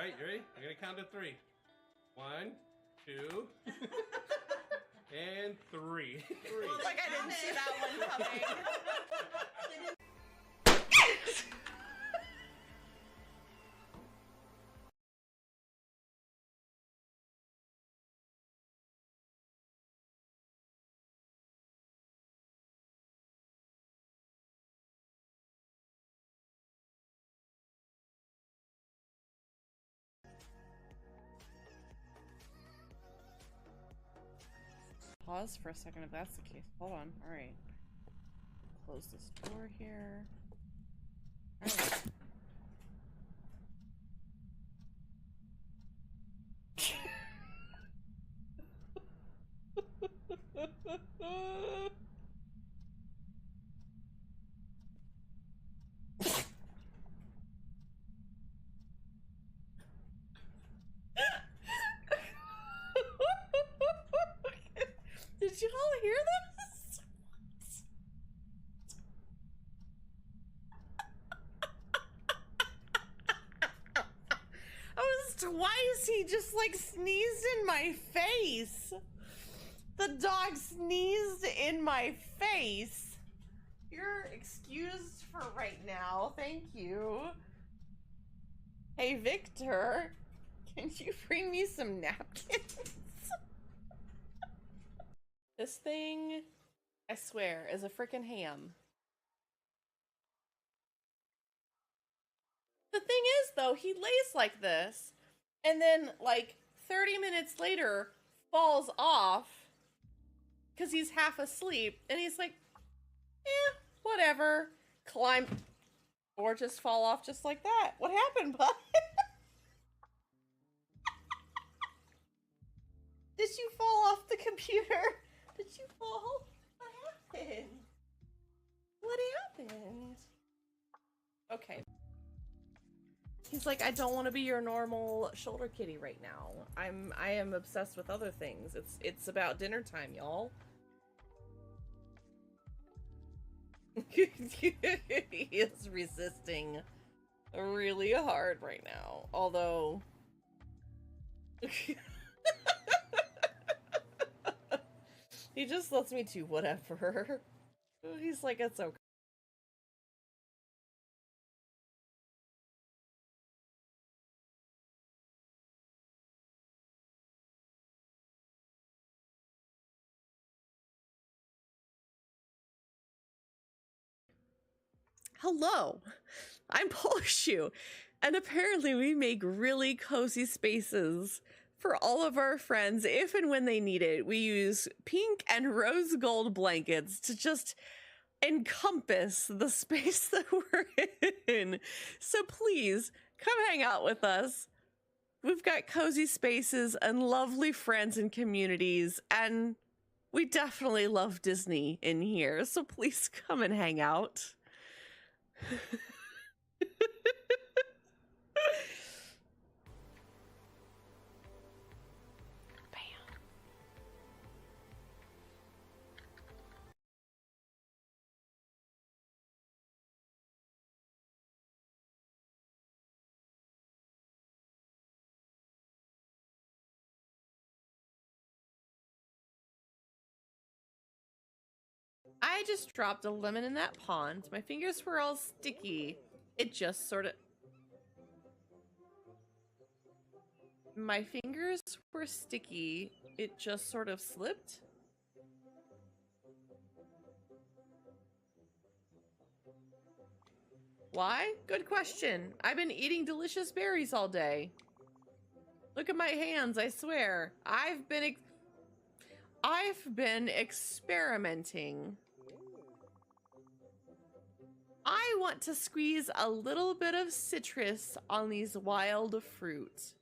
right, you ready? I'm gonna count to 3. 1, 2, and 3. Like I didn't see that one coming. Pause for a second if that's the case. Hold on. All right. Close this door here. All right. Did you all hear this? That was twice he just like sneezed in my face. The dog sneezed in my face. You're excused for right now. Thank you. Hey, Victor, can you bring me some napkins? This thing, I swear, is a freaking ham. The thing is, though, he lays like this, and then, like, 30 minutes later, falls off, because he's half asleep, and he's like, eh, whatever, climb, or just fall off just like that. What happened, bud? Did you fall off the computer? Did you fall? What happened? What happened? Okay. He's like, I don't want to be your normal shoulder kitty right now. I am obsessed with other things. It's about dinner time, y'all. He is resisting really hard right now. Although he just lets me do whatever. He's like, it's okay. Hello, I'm Polishu, and apparently we make really cozy spaces for all of our friends if and when they need it. We use pink and rose gold blankets to just encompass the space that we're in. So please, come hang out with us. We've got cozy spaces and lovely friends and communities, and we definitely love Disney in here, so please come and hang out. I just dropped a lemon in that pond. My fingers were all sticky. It just sort of... My fingers were sticky. It just sort of slipped. Why? Good question. I've been eating delicious berries all day. Look at my hands, I swear. I've been experimenting. I want to squeeze a little bit of citrus on these wild fruit.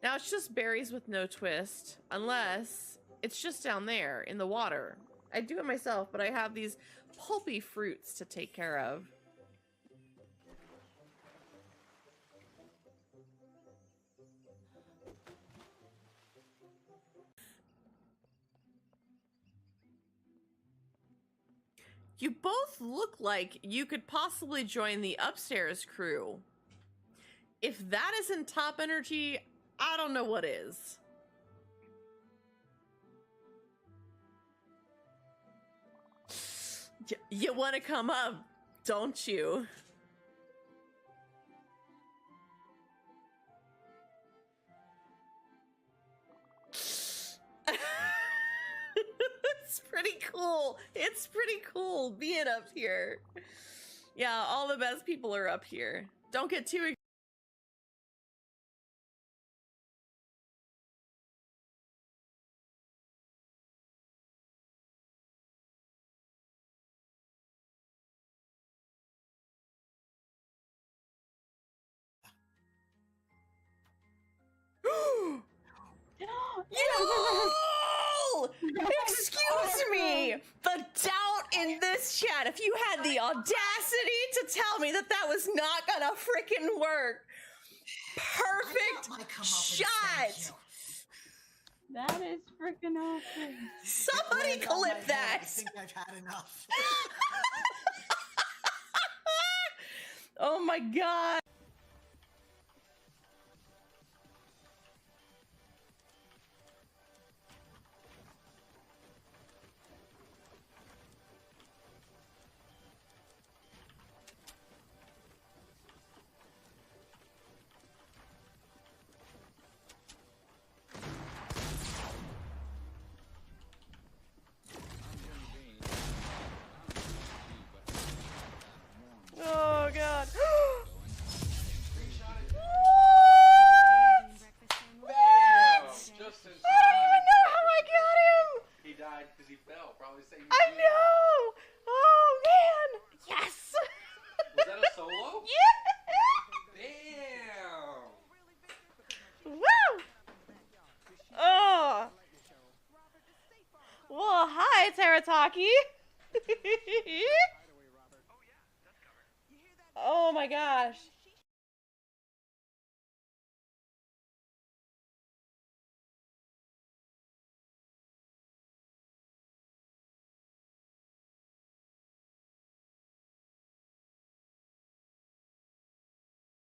Now it's just berries with no twist, unless it's just down there in the water. I do it myself, but I have these pulpy fruits to take care of. You both look like you could possibly join the upstairs crew. If that isn't top energy, I don't know what is. You want to come up, don't you? It's pretty cool. It's pretty cool being up here. Yeah, all the best people are up here. Don't get too Yo! Excuse me! The doubt in this chat, if you had the audacity to tell me that that was not gonna freaking work. Perfect shot! That is freaking awesome. Somebody clip that! I think I've had enough. Oh my god! Oh god. Bam! Just in I don't even know how I got him! He died because he fell. Probably saying. I know! Oh man! Yes! Was that a solo? Yeah! Damn! Woo! Oh! Well, hi, Terataki! Oh my gosh.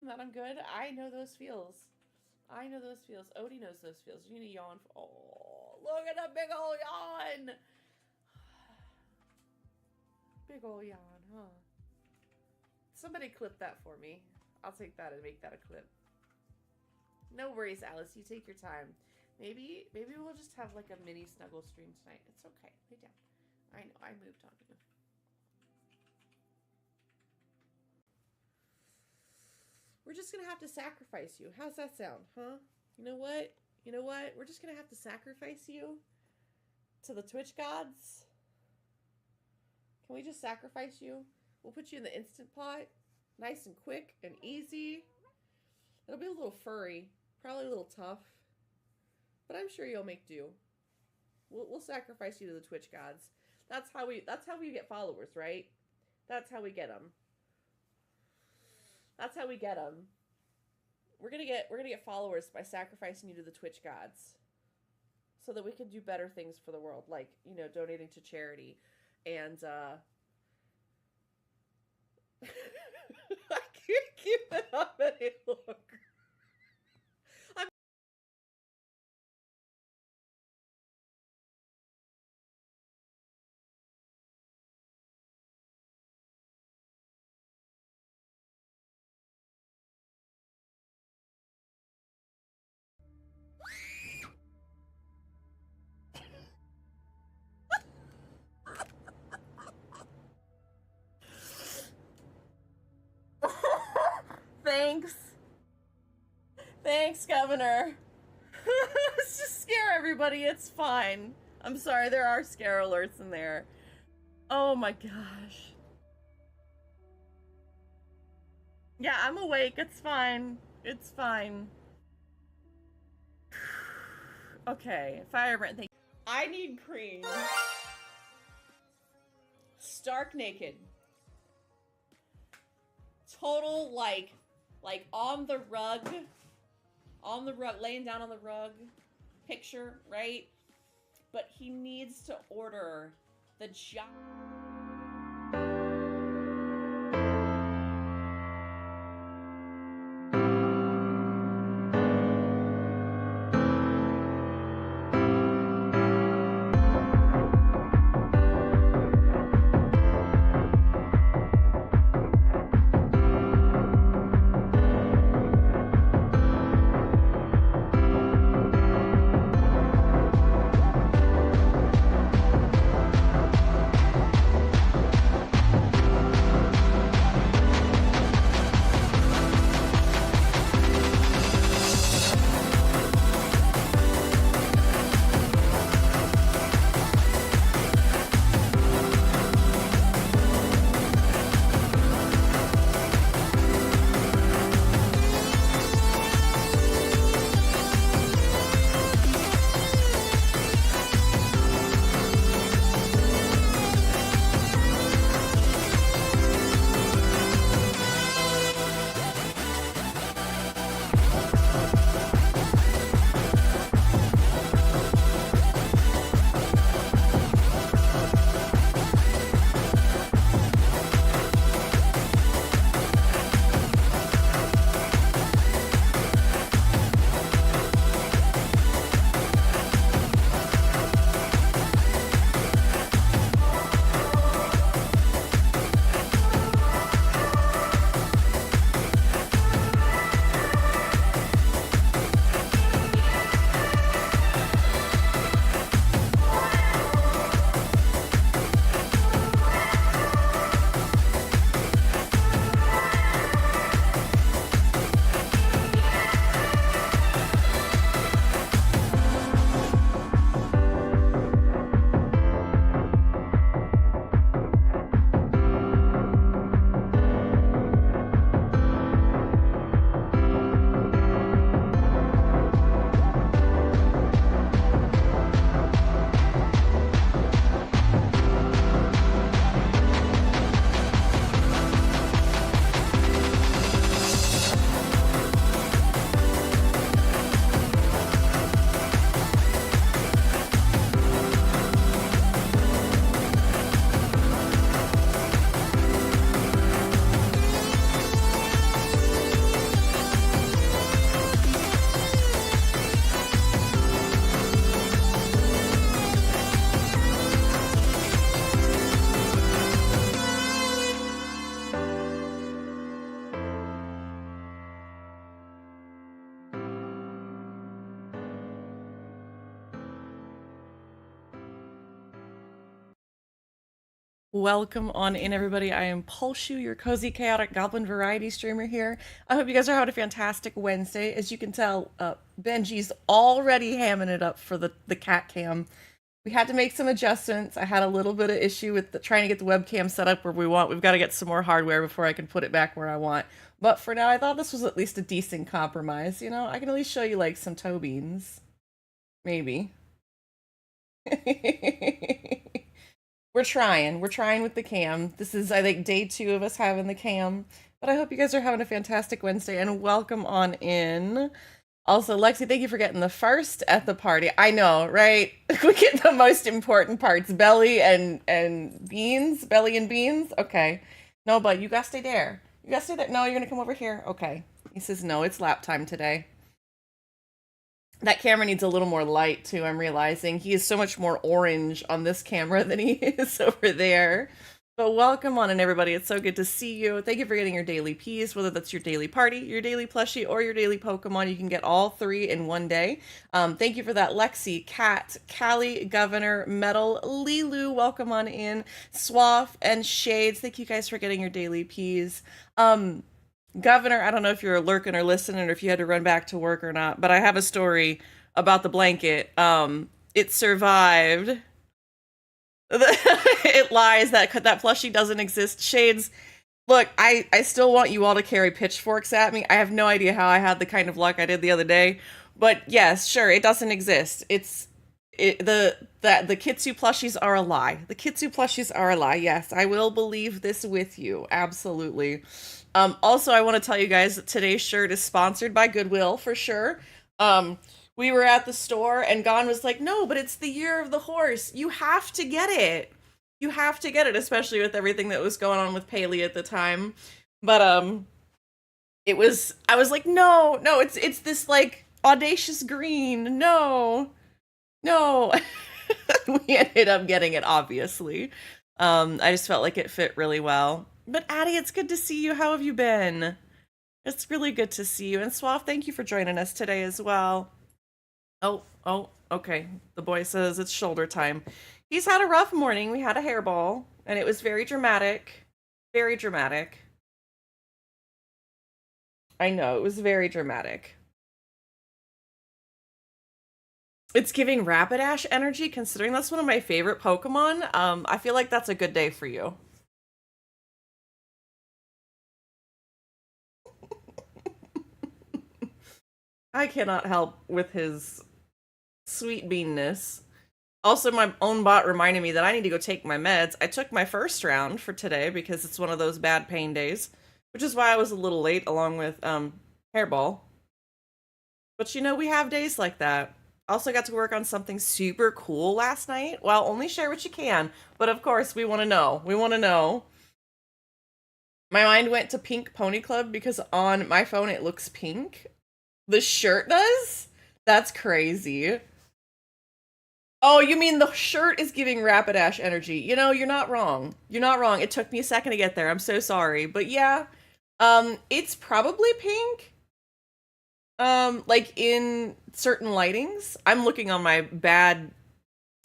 That I'm good. I know those feels. I know those feels. Odie knows those feels. You're gonna yawn. Oh, look at that big ol' yawn. Big ol' yawn, huh? Somebody clip that for me. I'll take that and make that a clip. No worries, Alice. You take your time. Maybe we'll just have like a mini snuggle stream tonight. It's okay. Lay down. I know. I moved on you. We're just gonna have to sacrifice you. How's that sound, huh? You know what? You know what? We're just gonna have to sacrifice you to the Twitch gods. Can we just sacrifice you? We'll put you in the Instant Pot. Nice and quick and easy. It'll be a little furry. Probably a little tough. But I'm sure you'll make do. We'll sacrifice you to the Twitch gods. That's how we get followers, right? That's how we get them. That's how we get them. We're gonna get followers by sacrificing you to the Twitch gods, so that we can do better things for the world, like, you know, donating to charity, and I can't keep it up any longer. Thanks. Thanks, Governor. Let's just scare everybody. It's fine. I'm sorry, there are scare alerts in there. Oh my gosh. Yeah, I'm awake. It's fine. It's fine. Okay, Firebrand, thank you. I need cream. Stark naked. Total, like on the rug, laying down on the rug picture, right? But he needs to order the giant Welcome on in, everybody. I am Pulshu, your cozy chaotic goblin variety streamer here. I hope you guys are having a fantastic Wednesday. As you can tell, Benji's already hamming it up for the cat cam. We had to make some adjustments. I had a little bit of issue with trying to get the webcam set up where we want. We've got to get some more hardware before I can put it back where I want. But for now, I thought this was at least a decent compromise. You know, I can at least show you like some toe beans. Maybe. We're trying. We're trying with the cam. This is, I think, day 2 of us having the cam. But I hope you guys are having a fantastic Wednesday and welcome on in. Also, Lexi, thank you for getting the first at the party. I know, right? We get the most important parts. Belly and beans. Belly and beans. Okay. No, but you gotta stay there. You gotta stay there. No, you're gonna come over here. Okay. He says, no, it's lap time today. That camera needs a little more light too, I'm realizing. He is so much more orange on this camera than he is over there. But welcome on in, everybody. It's so good to see you. Thank you for getting your daily Ps, whether that's your daily party, your daily plushie, or your daily Pokemon. You can get all 3 in one day. Thank you for that, Lexi, Kat, Callie, Governor, Metal, Lilu, welcome on in, Swaff, and Shades. Thank you guys for getting your daily Ps. Governor, I don't know if you're lurking or listening or if you had to run back to work or not, but I have a story about the blanket. It survived. It lies. That plushie doesn't exist. Shades, look, I still want you all to carry pitchforks at me. I have no idea how I had the kind of luck I did the other day, but yes, sure, it doesn't exist. The Kitsu plushies are a lie. The Kitsu plushies are a lie. Yes, I will believe this with you. Absolutely. Also, I want to tell you guys that today's shirt is sponsored by Goodwill for sure. We were at the store and Gon was like, no, but it's the year of the horse. You have to get it. You have to get it, especially with everything that was going on with Palia at the time. But I was like, no, it's this like audacious green. No. We ended up getting it, obviously. I just felt like it fit really well. But Addie, it's good to see you. How have you been? It's really good to see you. And Swaff, thank you for joining us today as well. Oh, okay. The boy says it's shoulder time. He's had a rough morning. We had a hairball, and it was very dramatic. Very dramatic. I know, it was very dramatic. It's giving Rapidash energy, considering that's one of my favorite Pokemon. I feel like that's a good day for you. I cannot help with his sweet beanness. Also, my own bot reminded me that I need to go take my meds. I took my first round for today because it's one of those bad pain days, which is why I was a little late along with hairball. But you know, we have days like that. Also got to work on something super cool last night. Well, only share what you can, but of course we want to know. We want to know. My mind went to Pink Pony Club because on my phone it looks pink. The shirt does? That's crazy. Oh, you mean the shirt is giving Rapidash energy. You know, you're not wrong. You're not wrong. It took me a second to get there. I'm so sorry. But yeah, it's probably pink. Like in certain lightings. I'm looking on my bad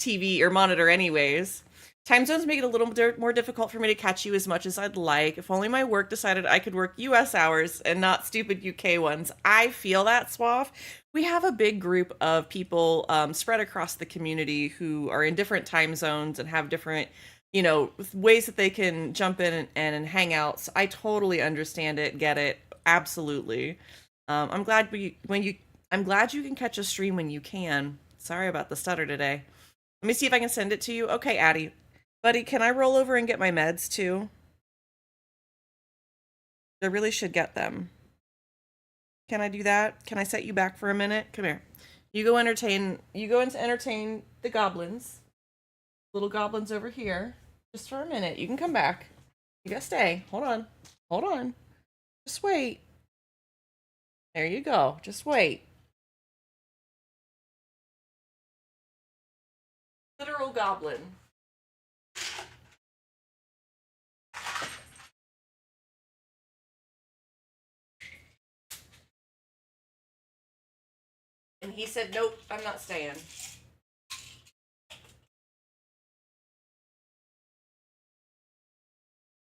TV or monitor anyways. Time zones make it a little more difficult for me to catch you as much as I'd like. If only my work decided I could work US hours and not stupid UK ones. I feel that, Swaff. We have a big group of people spread across the community who are in different time zones and have different, you know, ways that they can jump in and hang out. So I totally understand it, get it, absolutely. I'm glad I'm glad you can catch a stream when you can. Sorry about the stutter today. Let me see if I can send it to you. Okay, Addie. Buddy, can I roll over and get my meds too? I really should get them. Can I do that? Can I set you back for a minute? Come here. You go in to entertain the goblins. Little goblins over here. Just for a minute. You can come back. You gotta stay. Hold on. Hold on. Just wait. There you go. Just wait. Literal goblin. And he said, nope, I'm not staying.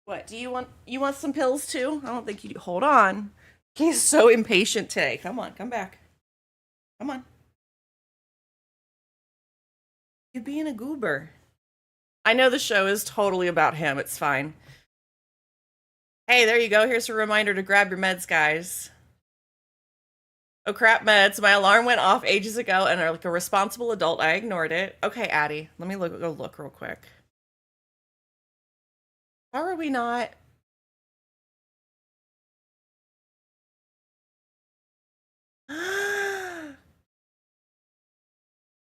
What, do you want some pills too? I don't think you do. Hold on. He's so impatient today. Come on, come back. Come on. You're being a goober. I know the show is totally about him. It's fine. Hey, there you go. Here's a reminder to grab your meds, guys. Oh crap, meds. My alarm went off ages ago, and like a responsible adult, I ignored it. Okay, Addie, let me go look real quick. How are we not?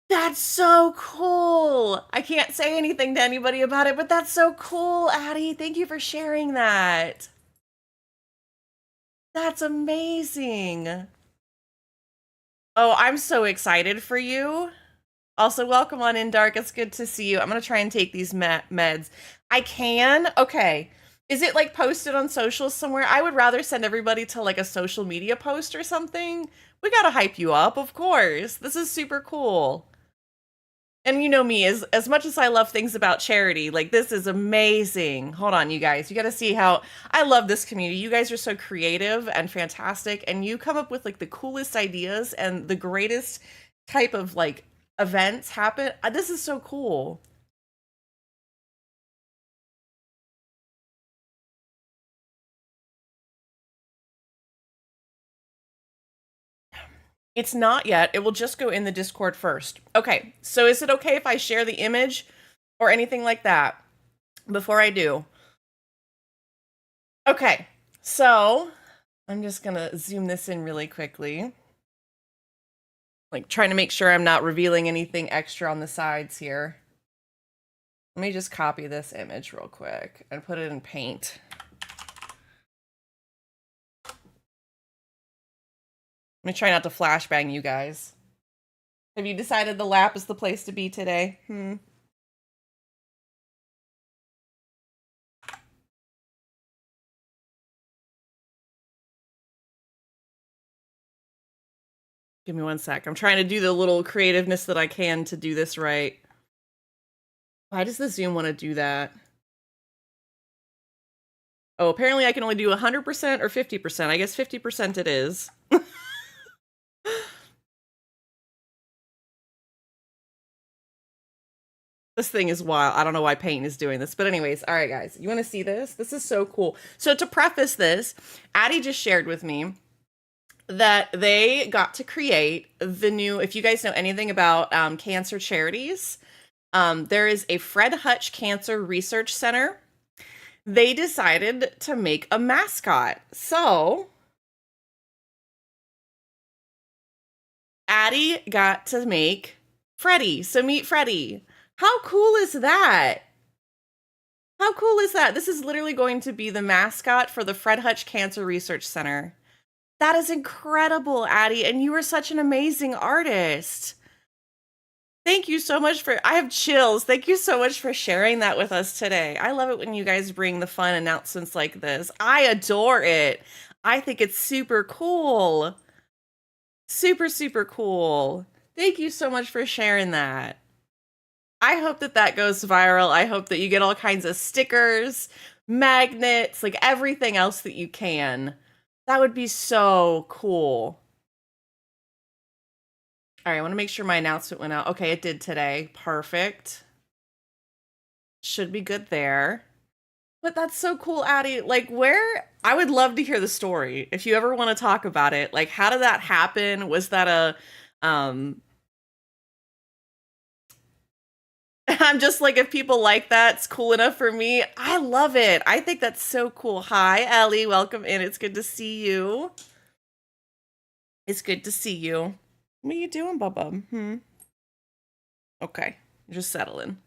That's so cool. I can't say anything to anybody about it, but that's so cool, Addie. Thank you for sharing that. That's amazing. Oh, I'm so excited for you. Also, welcome on in, Dark. It's good to see you. I'm going to try and take these meds. I can? Okay. Is it like posted on socials somewhere? I would rather send everybody to like a social media post or something. We got to hype you up, of course. This is super cool. And you know me, as much as I love things about charity, like this is amazing. Hold on, you guys. You got to see how I love this community. You guys are so creative and fantastic, and you come up with like the coolest ideas and the greatest type of like events happen. This is so cool. It's not yet. It will just go in the Discord first. Okay, so is it okay if I share the image or anything like that before I do? Okay, so I'm just gonna zoom this in really quickly. Like trying to make sure I'm not revealing anything extra on the sides here. Let me just copy this image real quick and put it in Paint. Let me try not to flashbang you guys. Have you decided the lap is the place to be today? Give me one sec. I'm trying to do the little creativeness that I can to do this right. Why does the Zoom want to do that? Oh, apparently I can only do 100% or 50%. I guess 50% it is. This thing is wild. I don't know why Paint is doing this. But anyways, all right, guys. You want to see this? This is so cool. So to preface this, Addie just shared with me that they got to create the new, if you guys know anything about cancer charities, there is a Fred Hutch Cancer Research Center. They decided to make a mascot. So Addie got to make Freddy. So meet Freddy. How cool is that? How cool is that? This is literally going to be the mascot for the Fred Hutch Cancer Research Center. That is incredible, Addie, and you are such an amazing artist. Thank you so much for, I have chills. Thank you so much for sharing that with us today. I love it when you guys bring the fun announcements like this. I adore it. I think it's super cool. Super, super cool. Thank you so much for sharing that. I hope that that goes viral. I hope that you get all kinds of stickers, magnets, like everything else that you can. That would be so cool. All right, I want to make sure my announcement went out. Okay, it did today. Perfect. Should be good there. But that's so cool, Addie. Like, where, I would love to hear the story. If you ever want to talk about it, like, how did that happen? Was that a, I'm just like, if people like that, it's cool enough for me. I love it. I think that's so cool. Hi, Ellie. Welcome in. It's good to see you. It's good to see you. What are you doing, Bubba? Okay, just settling.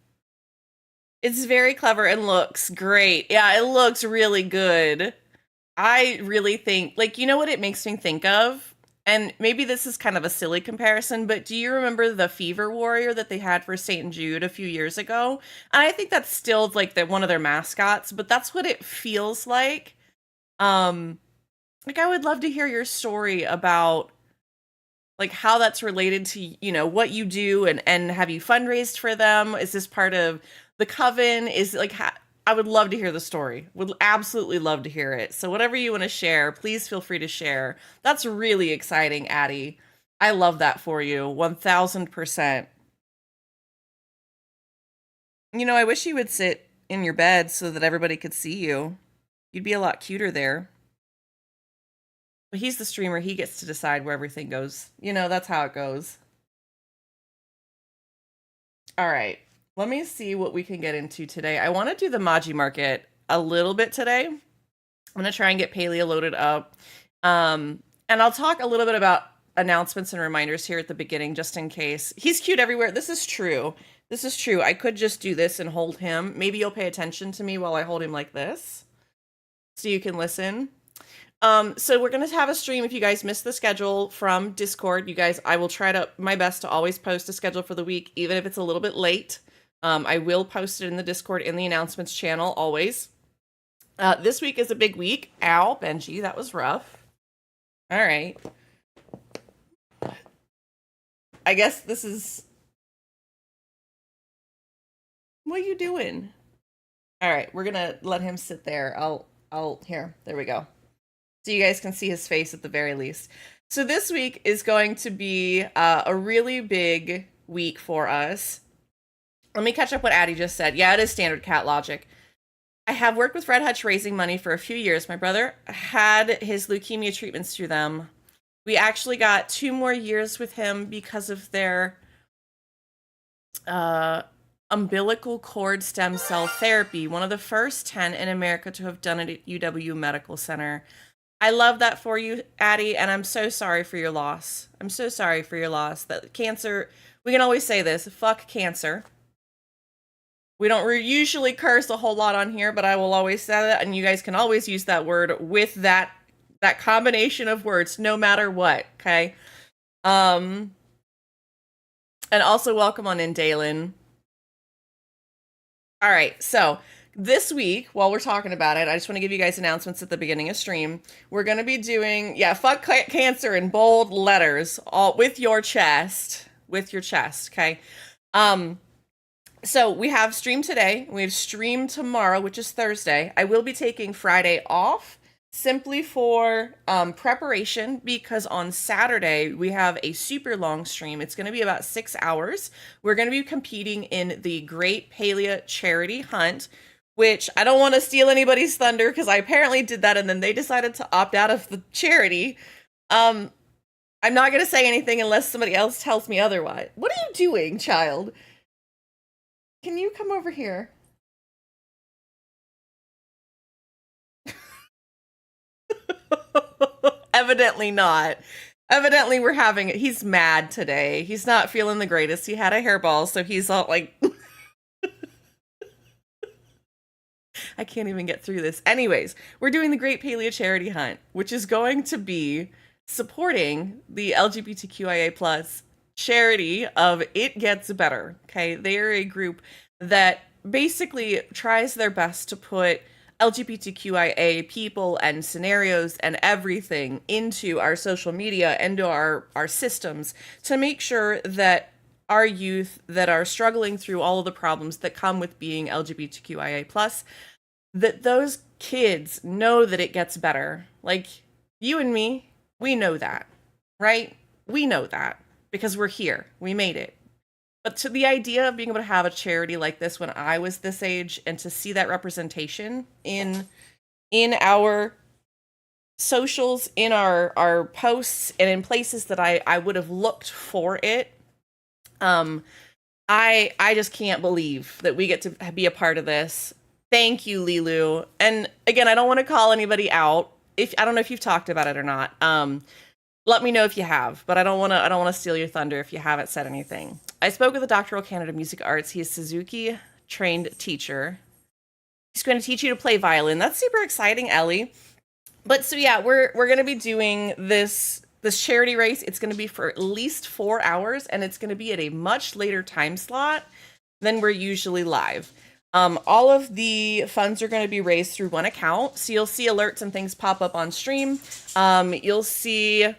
It's very clever and looks great. Yeah, it looks really good. I really think, like, you know what it makes me think of? And maybe this is kind of a silly comparison, but do you remember the Fever Warrior that they had for St. Jude a few years ago? And I think that's still like one of their mascots, but that's what it feels like. Like, I would love to hear your story about like how that's related to, you know, what you do, and have you fundraised for them? Is this part of the coven? Is like, I would love to hear the story. Would absolutely love to hear it. So whatever you want to share, please feel free to share. That's really exciting, Addie. I love that for you, 1000%. You know, I wish you would sit in your bed so that everybody could see you. You'd be a lot cuter there. But he's the streamer. He gets to decide where everything goes. You know, that's how it goes. All right. Let me see what we can get into today. I want to do the Maji Market a little bit today. I'm going to try and get Palia loaded up. And I'll talk a little bit about announcements and reminders here at the beginning, just in case. He's cute everywhere. This is true. This is true. I could just do this and hold him. Maybe you'll pay attention to me while I hold him like this, so you can listen. So we're going to have a stream. If you guys missed the schedule from Discord, you guys, I will try to my best to always post a schedule for the week, even if it's a little bit late. I will post it in the Discord in the announcements channel always. This week is a big week. Ow, Benji, that was rough. All right. I guess this is... What are you doing? All right, we're going to let him sit there. Here, there we go. So you guys can see his face at the very least. So this week is going to be a really big week for us. Let me catch up what Addie just said. Yeah, it is standard cat logic. I have worked with Red Hutch raising money for a few years. My brother had his leukemia treatments through them. We actually got 2 more years with him because of their umbilical cord stem cell therapy, one of the first 10 in America to have done it at UW Medical Center. I love that for you, Addie, and I'm so sorry for your loss. I'm so sorry for your loss. That cancer, we can always say this, fuck cancer. We don't usually curse a whole lot on here, but I will always say that, and you guys can always use that word with that combination of words, no matter what, okay? And also welcome on in, Dalen. All right, so this week, while we're talking about it, I just want to give you guys announcements at the beginning of stream. We're going to be doing, fuck cancer in bold letters, all with your chest, okay? So we have stream today. We have stream tomorrow, which is Thursday. I will be taking Friday off simply for preparation, because on Saturday we have a super long stream. It's going to be about 6 hours. We're going to be competing in the Great Palia Charity Hunt, which I don't want to steal anybody's thunder because I apparently did that and then they decided to opt out of the charity. I'm not going to say anything unless somebody else tells me otherwise. What are you doing, child? Can you come over here? Evidently not. Evidently we're having it. He's mad today. He's not feeling the greatest. He had a hairball, so he's all like... I can't even get through this. Anyways, we're doing the Great Palia Charity Hunt, which is going to be supporting the LGBTQIA+ charity of It Gets Better. Okay, they are a group that basically tries their best to put LGBTQIA people and scenarios and everything into our social media, into our systems, to make sure that our youth that are struggling through all of the problems that come with being LGBTQIA+, that those kids know that it gets better. Like, you and me, we know that, right? We know that because we're here. We made it. But to the idea of being able to have a charity like this when I was this age, and to see that representation in our socials, in our posts, and in places that I would have looked for it, I just can't believe that we get to be a part of this. Thank you, Lilu. And again, I don't want to call anybody out. I don't know if you've talked about it or not. Let me know if you have, but I don't want to steal your thunder if you haven't said anything. I spoke with a doctoral candidate of music arts. He is Suzuki trained teacher. He's going to teach you to play violin. That's super exciting, Ellie. But so yeah, we're going to be doing this charity race. It's going to be for at least 4 hours, and it's going to be at a much later time slot than we're usually live. All of the funds are going to be raised through one account. So you'll see alerts and things pop up on stream. You'll see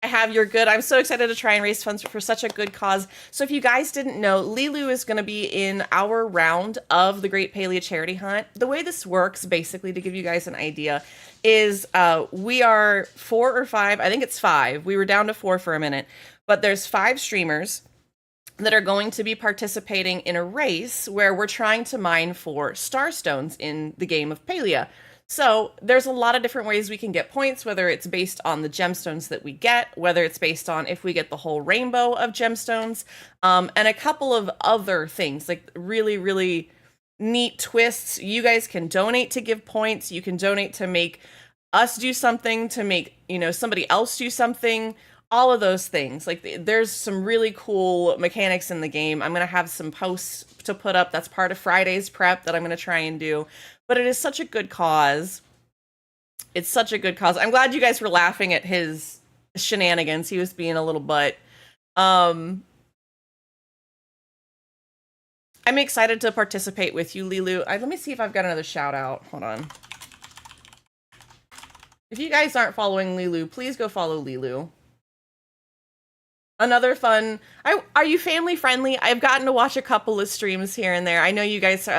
I have. You're good. I'm so excited to try and raise funds for such a good cause. So if you guys didn't know, Lilu is going to be in our round of the Great Palia Charity Hunt. The way this works, basically, to give you guys an idea, is we are 4 or 5. I think it's 5. We were down to 4 for a minute. But there's 5 streamers that are going to be participating in a race where we're trying to mine for starstones in the game of Palia. So there's a lot of different ways we can get points, whether it's based on the gemstones that we get, whether it's based on if we get the whole rainbow of gemstones, and a couple of other things, like really, really neat twists. You guys can donate to give points. You can donate to make us do something, to make, somebody else do something. All of those things. Like, there's some really cool mechanics in the game. I'm going to have some posts to put up. That's part of Friday's prep that I'm going to try and do. But it is such a good cause. It's such a good cause. I'm glad you guys were laughing at his shenanigans. He was being a little butt. I'm excited to participate with you, Lilu. Let me see if I've got another shout out. Hold on. If you guys aren't following Lilu, please go follow Lilu. Another fun. Are you family friendly? I've gotten to watch a couple of streams here and there. I know you guys,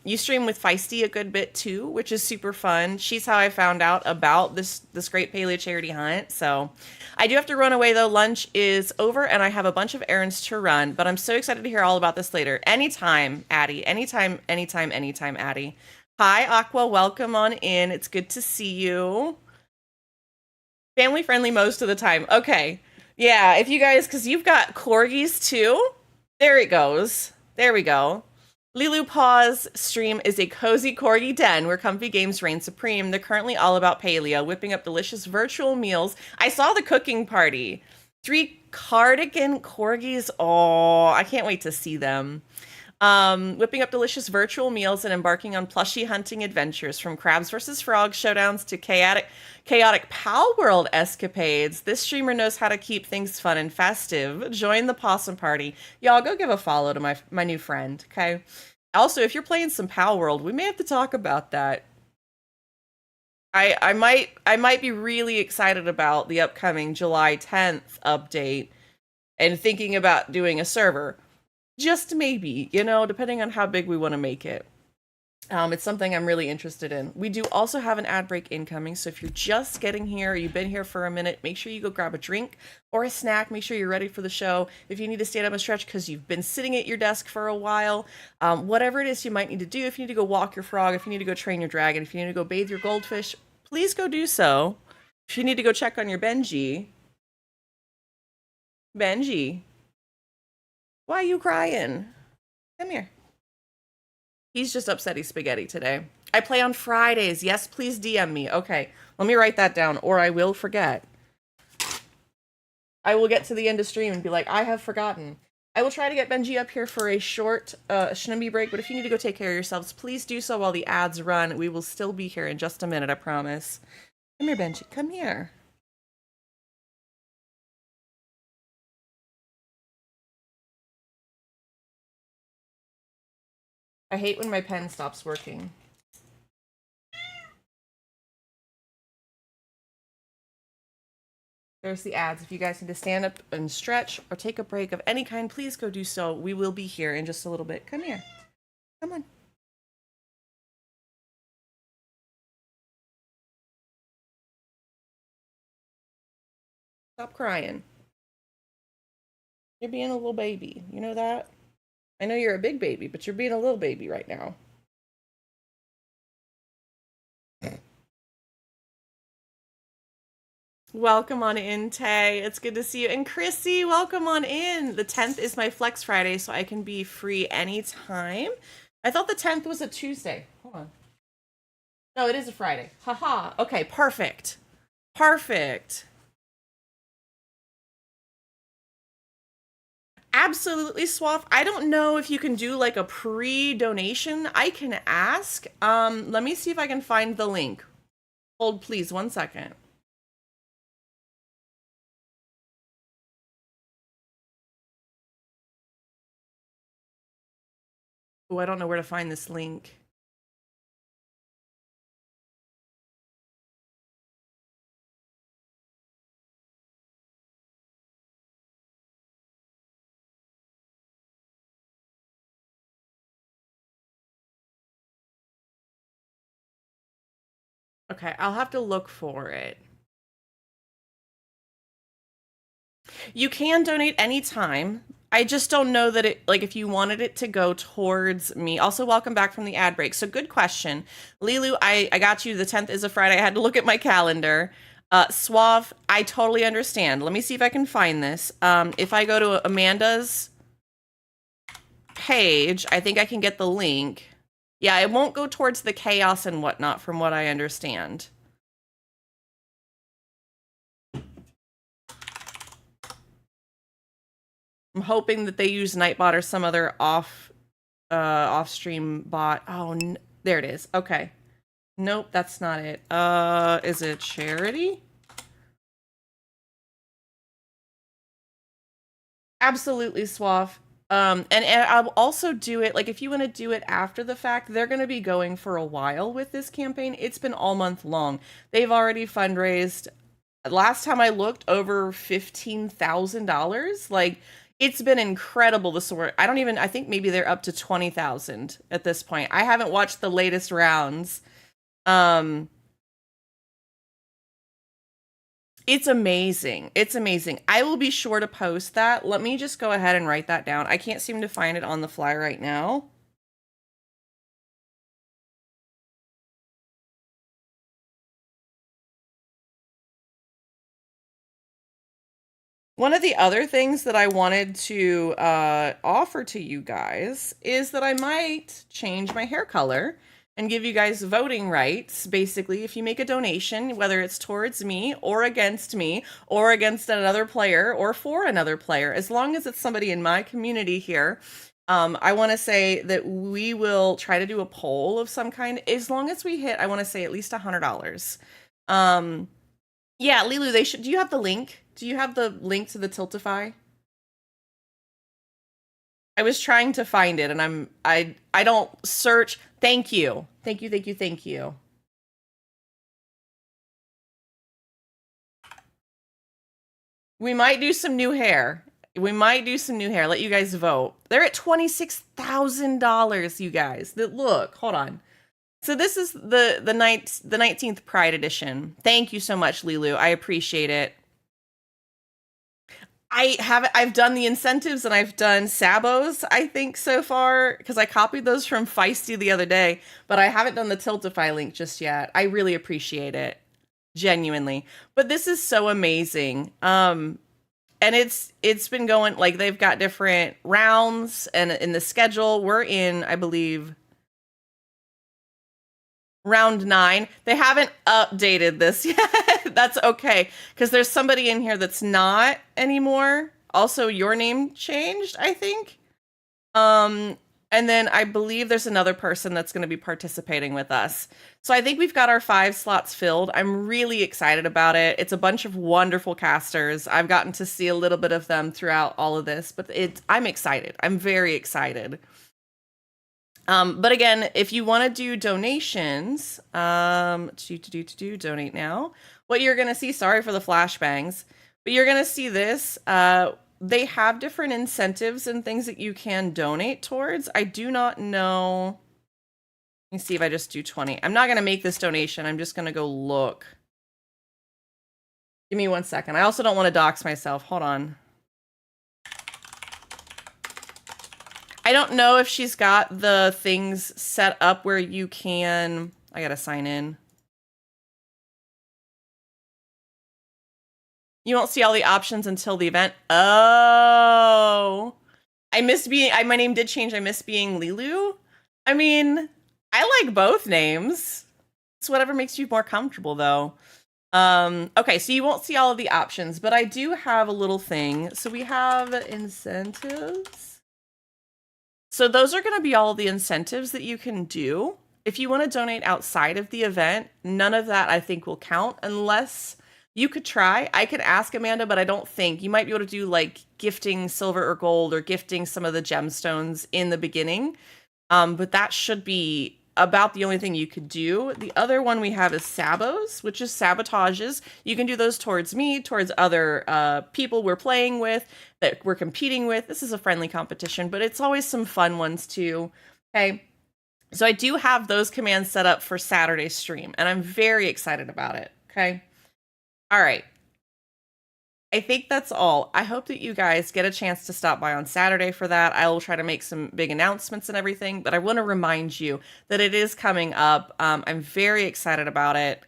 you stream with Feisty a good bit too, which is super fun. She's how I found out about this Great Paleo Charity Hunt. So I do have to run away though. Lunch is over and I have a bunch of errands to run, but I'm so excited to hear all about this later. Anytime, Addie. Anytime, Addie. Hi, Aqua. Welcome on in. It's good to see you. Family friendly most of the time. Okay. Yeah, if you guys, because you've got corgis too. There it goes. There we go. Lilu Paw's stream is a cozy corgi den where comfy games reign supreme. They're currently all about paleo, whipping up delicious virtual meals. I saw the cooking party. 3 cardigan corgis. Oh, I can't wait to see them. Whipping up delicious virtual meals and embarking on plushy hunting adventures, from crabs versus frogs showdowns to chaotic Pal World escapades. This streamer knows how to keep things fun and festive. Join the possum party. Y'all go give a follow to my new friend, okay? Also, if you're playing some Pal World, we may have to talk about that. I might be really excited about the upcoming July 10th update and thinking about doing a server. Just maybe, depending on how big we want to make it. It's something I'm really interested in. We do also have an ad break incoming, so if you're just getting here, or you've been here for a minute, make sure you go grab a drink or a snack. Make sure you're ready for the show. If you need to stand up and stretch because you've been sitting at your desk for a while, whatever it is you might need to do, if you need to go walk your frog, if you need to go train your dragon, if you need to go bathe your goldfish, please go do so. If you need to go check on your Benji, why are you crying? Come here. He's just upset he's spaghetti today. I play on Fridays. Yes, please DM me. Okay, let me write that down or I will forget. I will get to the end of stream and be like, I have forgotten. I will try to get Benji up here for a short Shinambi break, but if you need to go take care of yourselves, please do so while the ads run. We will still be here in just a minute, I promise. Come here, Benji. Come here. I hate when my pen stops working. There's the ads. If you guys need to stand up and stretch or take a break of any kind, please go do so. We will be here in just a little bit. Come here. Come on. Stop crying. You're being a little baby. You know that? I know you're a big baby, but you're being a little baby right now. Welcome on in, Tay. It's good to see you. And Chrissy, welcome on in. The 10th is my Flex Friday, so I can be free anytime. I thought the 10th was a Tuesday. Hold on. No, it is a Friday. Haha. Okay, perfect. Perfect. Absolutely, Swaff. I don't know if you can do like a pre-donation. I can ask. Let me see if I can find the link. Hold please 1 second. Oh, I don't know where to find this link. Okay, I'll have to look for it. You can donate anytime. I just don't know that it, like, if you wanted it to go towards me. Also, welcome back from the ad break. So, good question. Lilu, I got you. The 10th is a Friday. I had to look at my calendar. Suave, I totally understand. Let me see if I can find this. If I go to Amanda's page, I think I can get the link. Yeah, it won't go towards the chaos and whatnot, from what I understand. I'm hoping that they use Nightbot or some other off-stream bot. Oh, there it is. Okay. Nope, that's not it. Is it charity? Absolutely, Swaff. And I'll also do it, like, if you want to do it after the fact, they're going to be going for a while with this campaign. It's been all month long. They've already fundraised, last time I looked, over $15,000. Like, it's been incredible, the sort. I think maybe they're up to 20,000 at this point. I haven't watched the latest rounds. It's amazing. It's amazing. I will be sure to post that. Let me just go ahead and write that down. I can't seem to find it on the fly right now. One of the other things that I wanted to offer to you guys is that I might change my hair color and give you guys voting rights. Basically, if you make a donation, whether it's towards me or against another player or for another player, as long as it's somebody in my community here, I want to say that we will try to do a poll of some kind. As long as we hit, I want to say at least $100. Yeah, Lilu, they should. Do you have the link? Do you have the link to the Tiltify? I was trying to find it, and I don't search. Thank you. Thank you, thank you, thank you. We might do some new hair. Let you guys vote. They're at $26,000, you guys. Look, hold on. So this is the 19th Pride Edition. Thank you so much, Lilu. I appreciate it. I've done the incentives and I've done Sabos, I think, so far, because I copied those from Feisty the other day, but I haven't done the Tiltify link just yet. I really appreciate it. Genuinely. But this is so amazing. And it's been going, like, they've got different rounds, and in the schedule, we're in, I believe, round 9. They haven't updated this yet. That's okay, because there's somebody in here that's not anymore. Also, your name changed, I think. And then I believe there's another person that's going to be participating with us. So I think we've got our 5 slots filled. I'm really excited about it. It's a bunch of wonderful casters. I've gotten to see a little bit of them throughout all of this, but I'm excited. I'm very excited. But again, if you want to do donations, donate now. What you're going to see, sorry for the flashbangs, but you're going to see this. They have different incentives and things that you can donate towards. I do not know. Let me see if I just do 20. I'm not going to make this donation. I'm just going to go look. Give me 1 second. I also don't want to dox myself. Hold on. I don't know if she's got the things set up where you can... I gotta sign in. You won't see all the options until the event. Oh. I miss being... my name did change. I miss being Lilu. I mean, I like both names. It's whatever makes you more comfortable, though. Okay, so you won't see all of the options, but I do have a little thing. So we have incentives. So those are going to be all the incentives that you can do. If you want to donate outside of the event, none of that I think will count, unless you could try. I could ask Amanda, but I don't think. You might be able to do like gifting silver or gold or gifting some of the gemstones in the beginning. But that should be about the only thing you could do. The other one we have is Sabos, which is sabotages. You can do those towards me, towards other people we're playing with, that we're competing with. This is a friendly competition, but it's always some fun ones too. Okay. So I do have those commands set up for Saturday's stream, and I'm very excited about it. Okay. All right. I think that's all. I hope that you guys get a chance to stop by on Saturday for that. I will try to make some big announcements and everything, but I want to remind you that it is coming up. I'm very excited about it.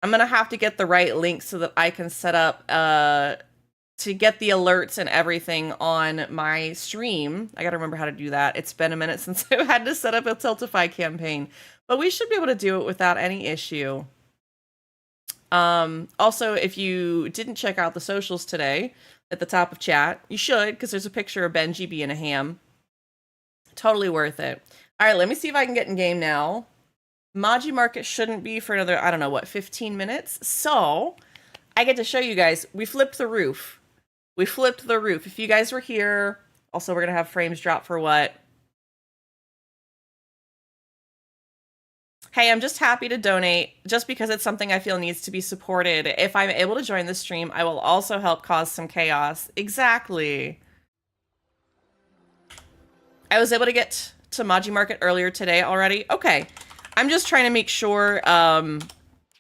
I'm going to have to get the right link so that I can set up to get the alerts and everything on my stream. I got to remember how to do that. It's been a minute since I've had to set up a Tiltify campaign, but we should be able to do it without any issue. Also, if you didn't check out the socials today at the top of chat, you should, because there's a picture of Benji being a ham. Totally worth it. All right, let me see if I can get in game now. Maji Market shouldn't be for another, I don't know, what, 15 minutes? So, I get to show you guys, we flipped the roof. We flipped the roof. If you guys were here, also we're going to have frames drop for what? Hey, I'm just happy to donate just because it's something I feel needs to be supported. If I'm able to join the stream, I will also help cause some chaos. Exactly. I was able to get to Maji Market earlier today already. Okay. I'm just trying to make sure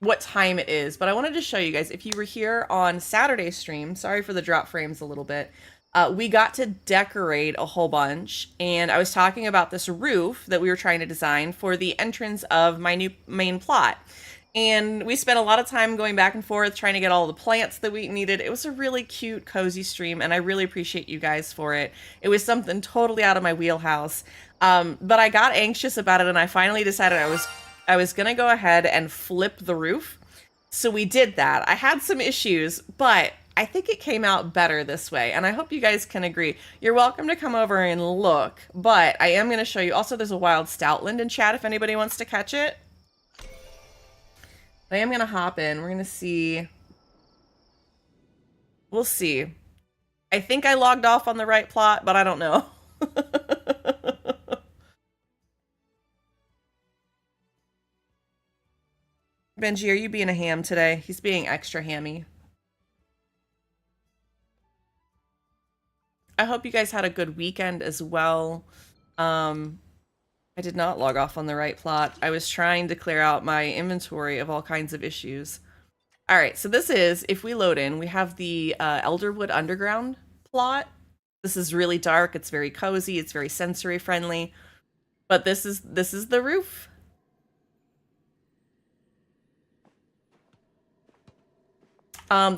what time it is, but I wanted to show you guys, if you were here on Saturday's stream, sorry for the drop frames a little bit, we got to decorate a whole bunch, and I was talking about this roof that we were trying to design for the entrance of my new main plot. And we spent a lot of time going back and forth trying to get all the plants that we needed. It was a really cute, cozy stream, and I really appreciate you guys for it. It was something totally out of my wheelhouse. But I got anxious about it, and I finally decided I was gonna go ahead and flip the roof. So we did that. I had some issues, but I think it came out better this way, and I hope you guys can agree. You're welcome to come over and look, but I am gonna show you. Also, there's a wild stoutland in chat if anybody wants to catch it. I am gonna hop in. We're gonna see. We'll see. I think I logged off on the right plot, but I don't know. Benji, are you being a ham today? He's being extra hammy. I hope you guys had a good weekend as well. I did not log off on the right plot. I was trying to clear out my inventory of all kinds of issues. All right, so this is, if we load in, we have the Elderwood Underground plot. This is really dark. It's very cozy. It's very sensory friendly. But this is the roof.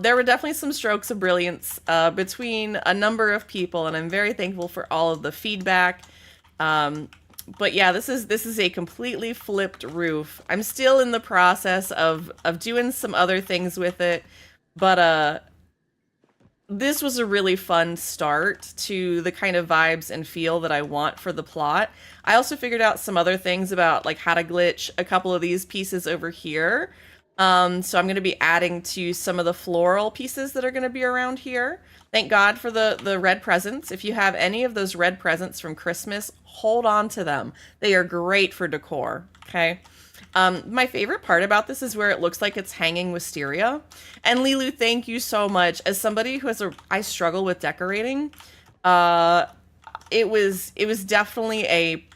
There were definitely some strokes of brilliance between a number of people, and I'm very thankful for all of the feedback. But yeah, this is a completely flipped roof. I'm still in the process of doing some other things with it, but this was a really fun start to the kind of vibes and feel that I want for the plot. I also figured out some other things about like how to glitch a couple of these pieces over here. So I'm going to be adding to some of the floral pieces that are going to be around here. Thank God for the red presents. If you have any of those red presents from Christmas, hold on to them. They are great for decor, okay? My favorite part about this is where it looks like it's hanging wisteria. And Lilu, thank you so much. As somebody who I struggle with decorating, it was definitely a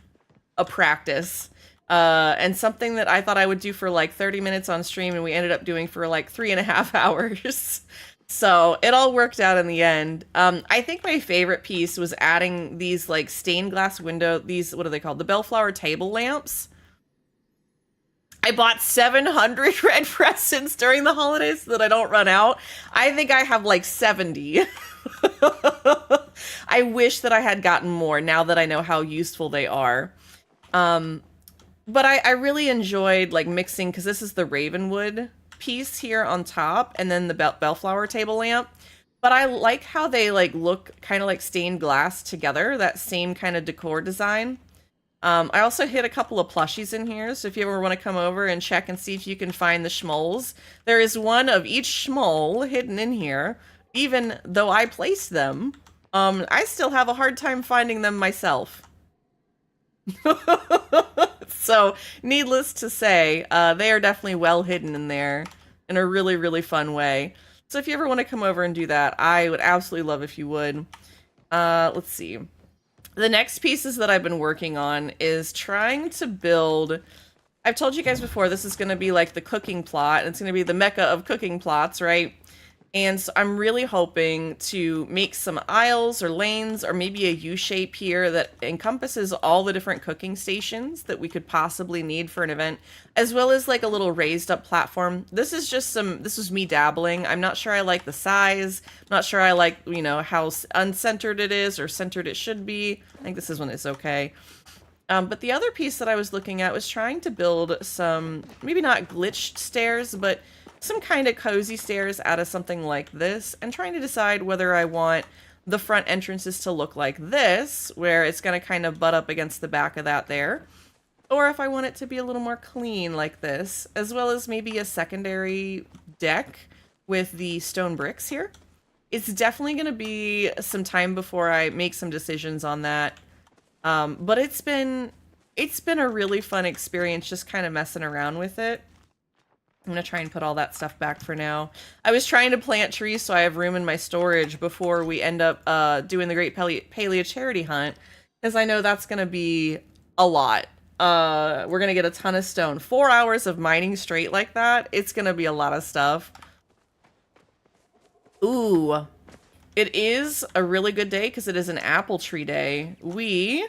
practice. And something that I thought I would do for like 30 minutes on stream, and we ended up doing for like 3.5 hours. So it all worked out in the end. I think my favorite piece was adding these like stained glass window, these, what are they called? The bellflower table lamps. I bought 700 red presents during the holidays so that I don't run out. I think I have like 70. I wish that I had gotten more now that I know how useful they are. But I really enjoyed like mixing, because this is the Ravenwood piece here on top, and then the bellflower table lamp. But I like how they like look kind of like stained glass together, that same kind of decor design. I also hid a couple of plushies in here, so if you ever want to come over and check and see if you can find the schmoles, there is one of each schmole hidden in here. Even though I placed them, I still have a hard time finding them myself. So, needless to say, they are definitely well hidden in there in a really, really fun way. So if you ever want to come over and do that, I would absolutely love if you would. Let's see. The next pieces that I've been working on is trying to build... I've told you guys before, this is going to be like the cooking plot. It's going to be the mecca of cooking plots, right? And so I'm really hoping to make some aisles or lanes or maybe a U-shape here that encompasses all the different cooking stations that we could possibly need for an event, as well as like a little raised up platform. This is just this was me dabbling. I'm not sure I like the size. I'm not sure I like, you know, how uncentered it is or centered it should be. I think this is when it's okay. But the other piece that I was looking at was trying to build some, maybe not glitched stairs, but some kind of cozy stairs out of something like this, and trying to decide whether I want the front entrances to look like this, where it's going to kind of butt up against the back of that there, or if I want it to be a little more clean like this, as well as maybe a secondary deck with the stone bricks here. It's definitely going to be some time before I make some decisions on that. But it's been a really fun experience just kind of messing around with it. I'm going to try and put all that stuff back for now. I was trying to plant trees so I have room in my storage before we end up doing the Great Palia Charity Hunt, because I know that's going to be a lot. We're going to get a ton of stone. 4 hours of mining straight like that, it's going to be a lot of stuff. Ooh. It is a really good day because it is an apple tree day. We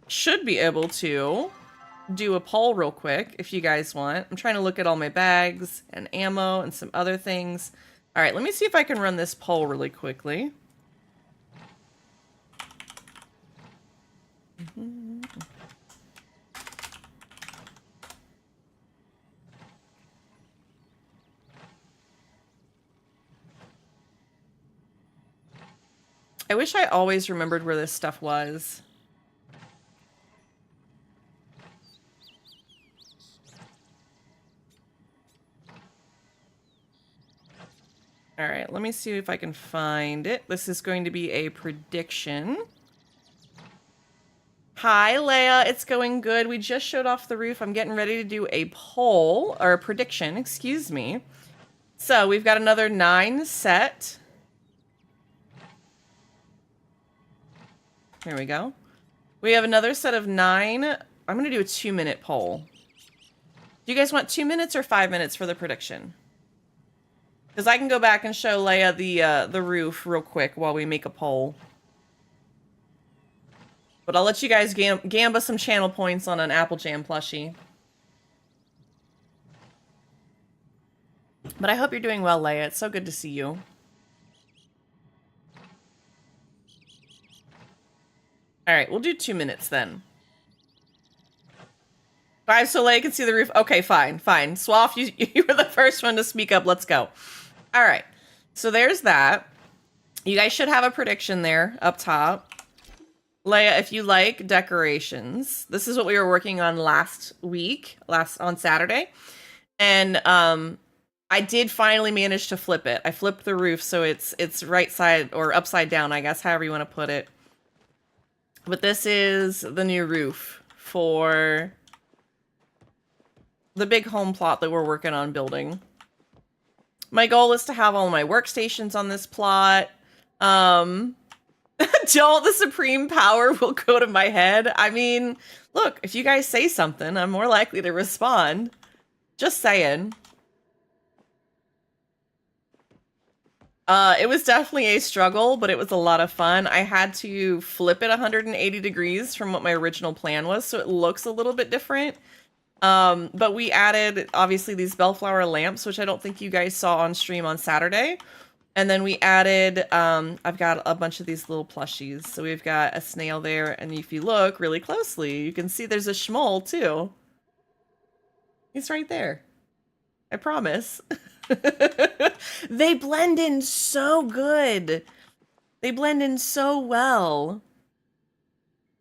should be able to do a poll real quick if you guys want. I'm trying to look at all my bags and ammo and some other things. All right, let me see if I can run this poll really quickly. I wish I always remembered where this stuff was. All right, let me see if I can find it. This is going to be a prediction. Hi, Leia. It's going good. We just showed off the roof. I'm getting ready to do a poll, or a prediction, excuse me. So we've got another 9 set. Here we go. We have another set of 9. I'm going to do a 2-minute poll. Do you guys want 2 minutes or 5 minutes for the prediction? Because I can go back and show Leia the roof real quick while we make a poll. But I'll let you guys gamba some channel points on an Apple Jam plushie. But I hope you're doing well, Leia. It's so good to see you. All right, we'll do 2 minutes then. 5 so Leia can see the roof. Okay, fine, fine. Swaff, you were the first one to speak up. Let's go. All right, so there's that. You guys should have a prediction there up top. Leia, if you like decorations, this is what we were working on last week, on Saturday. And I did finally manage to flip it. I flipped the roof so it's right side or upside down, I guess, however you want to put it. But this is the new roof for the big home plot that we're working on building. My goal is to have all my workstations on this plot. Don't the supreme power will go to my head. I mean, look, if you guys say something, I'm more likely to respond. Just saying. It was definitely a struggle, but it was a lot of fun. I had to flip it 180 degrees from what my original plan was, so it looks a little bit different. But we added, obviously, these bellflower lamps, which I don't think you guys saw on stream on Saturday. And then we added, I've got a bunch of these little plushies. So we've got a snail there, and if you look really closely, you can see there's a schmoll, too. He's right there. I promise. They blend in so good. They blend in so well.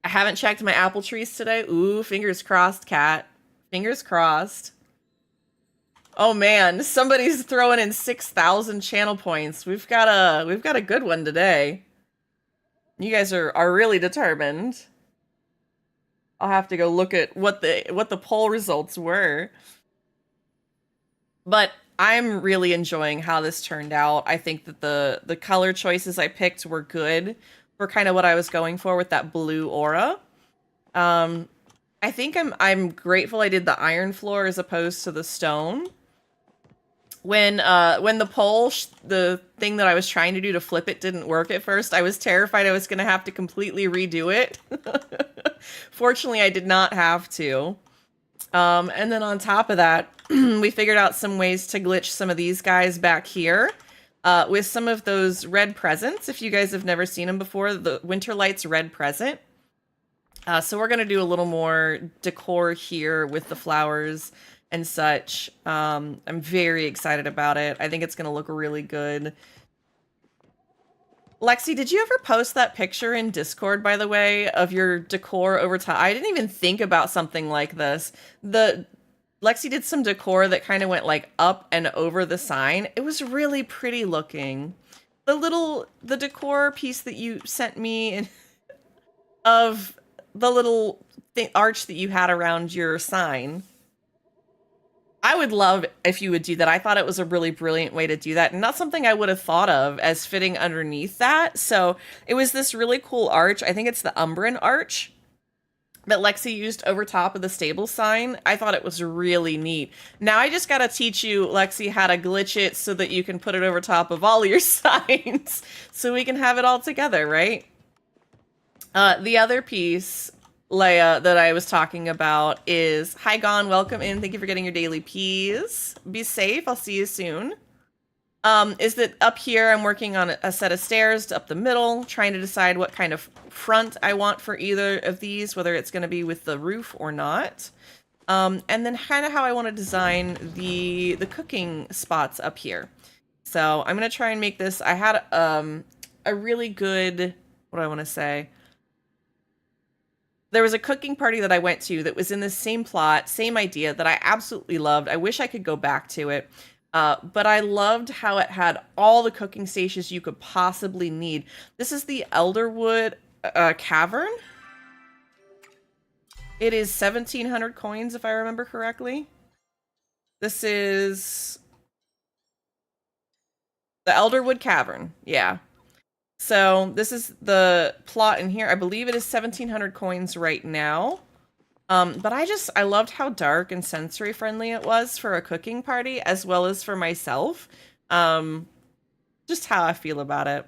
I haven't checked my apple trees today. Ooh, fingers crossed, cat. Fingers crossed. Oh man, somebody's throwing in 6,000 channel points. We've got a good one today. You guys are really determined. I'll have to go look at what the poll results were. But I'm really enjoying how this turned out. I think that the color choices I picked were good. for kind of what I was going for with that blue aura. I think I'm grateful I did the iron floor as opposed to the stone. When the pole, the thing that I was trying to do to flip it didn't work at first, I was terrified I was going to have to completely redo it. Fortunately, I did not have to. And then on top of that, we figured out some ways to glitch some of these guys back here with some of those red presents. If you guys have never seen them before, the Winterlight's red present. So we're going to do a little more decor here with the flowers and such. I'm very excited about it. I think it's going to look really good. Lexi, did you ever post that picture in Discord, by the way, of your decor over time? I didn't even think about something like this. Lexi did some decor that kind of went like up and over the sign. It was really pretty looking. The decor piece that you sent me of the little arch that you had around your sign. I would love if you would do that. I thought it was a really brilliant way to do that, and not something I would have thought of as fitting underneath that. So it was this really cool arch. I think it's the Umbran arch that Lexi used over top of the stable sign. I thought it was really neat. Now I just got to teach you, Lexi, how to glitch it so that you can put it over top of all your signs so we can have it all together, right? The other piece, Leia, that I was talking about is, hi Gon, welcome in. Thank you for getting your daily peas. Be safe. I'll see you soon. Is that up here I'm working on a set of stairs up the middle, trying to decide what kind of front I want for either of these, whether it's going to be with the roof or not. And then kind of how I want to design the cooking spots up here. So I'm going to try and make this. I had a really good, what do I want to say? There was a cooking party that I went to that was in the same plot, same idea that I absolutely loved. I wish I could go back to it. But I loved how it had all the cooking stations you could possibly need. This is the Elderwood Cavern. It is 1,700 coins, if I remember correctly. This is the Elderwood Cavern. Yeah. So this is the plot in here. I believe it is 1,700 coins right now. But I loved how dark and sensory friendly it was for a cooking party, as well as for myself. Just how I feel about it.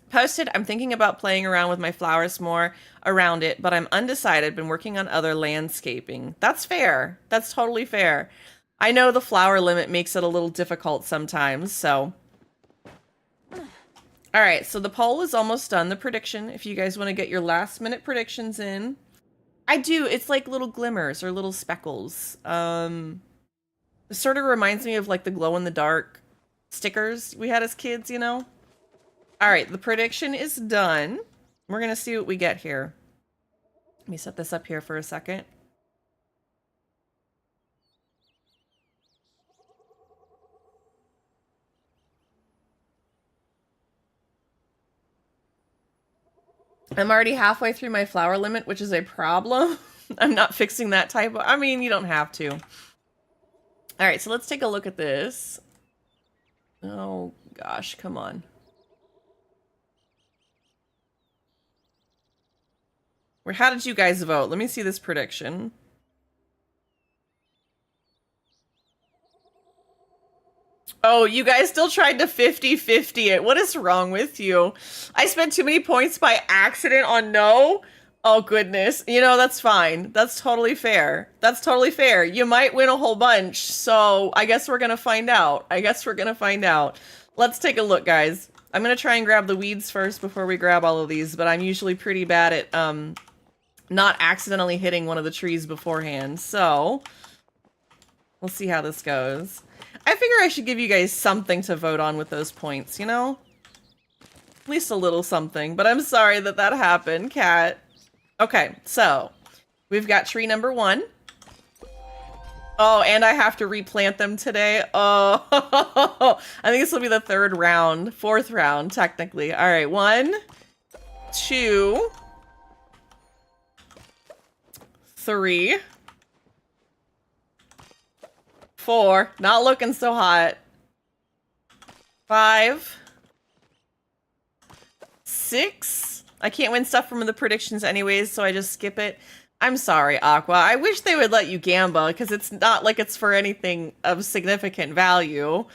Posted, I'm thinking about playing around with my flowers more around it, but I'm undecided, been working on other landscaping. That's fair. That's totally fair. I know the flower limit makes it a little difficult sometimes, so. All right, so the poll is almost done, the prediction, if you guys want to get your last minute predictions in. I do, it's like little glimmers or little speckles. It sort of reminds me of like the glow in the dark stickers we had as kids, you know? All right, the prediction is done. We're gonna see what we get here. Let me set this up here for a second. I'm already halfway through my flower limit, which is a problem. I'm not fixing that typo. I mean, you don't have to. All right, so let's take a look at this. Oh, gosh, come on. How did you guys vote? Let me see this prediction. Oh, you guys still tried to 50-50 it. What is wrong with you? I spent too many points by accident on no? Oh, goodness. You know, that's fine. That's totally fair. That's totally fair. You might win a whole bunch, so I guess we're gonna find out. Let's take a look, guys. I'm gonna try and grab the weeds first before we grab all of these, but I'm usually pretty bad at, not accidentally hitting one of the trees beforehand, so we'll see how this goes. I figure I should give you guys something to vote on with those points, you know? At least a little something, but I'm sorry that that happened, Cat. Okay, so we've got tree number 1. Oh, and I have to replant them today. Oh, I think this will be the 3rd round, 4th round, technically. All right, 1, 2, 3, 4, not looking so hot. 5, 6, I can't win stuff from the predictions anyways, so I just skip it. I'm sorry, Aqua. I wish they would let you gamble, because it's not like it's for anything of significant value.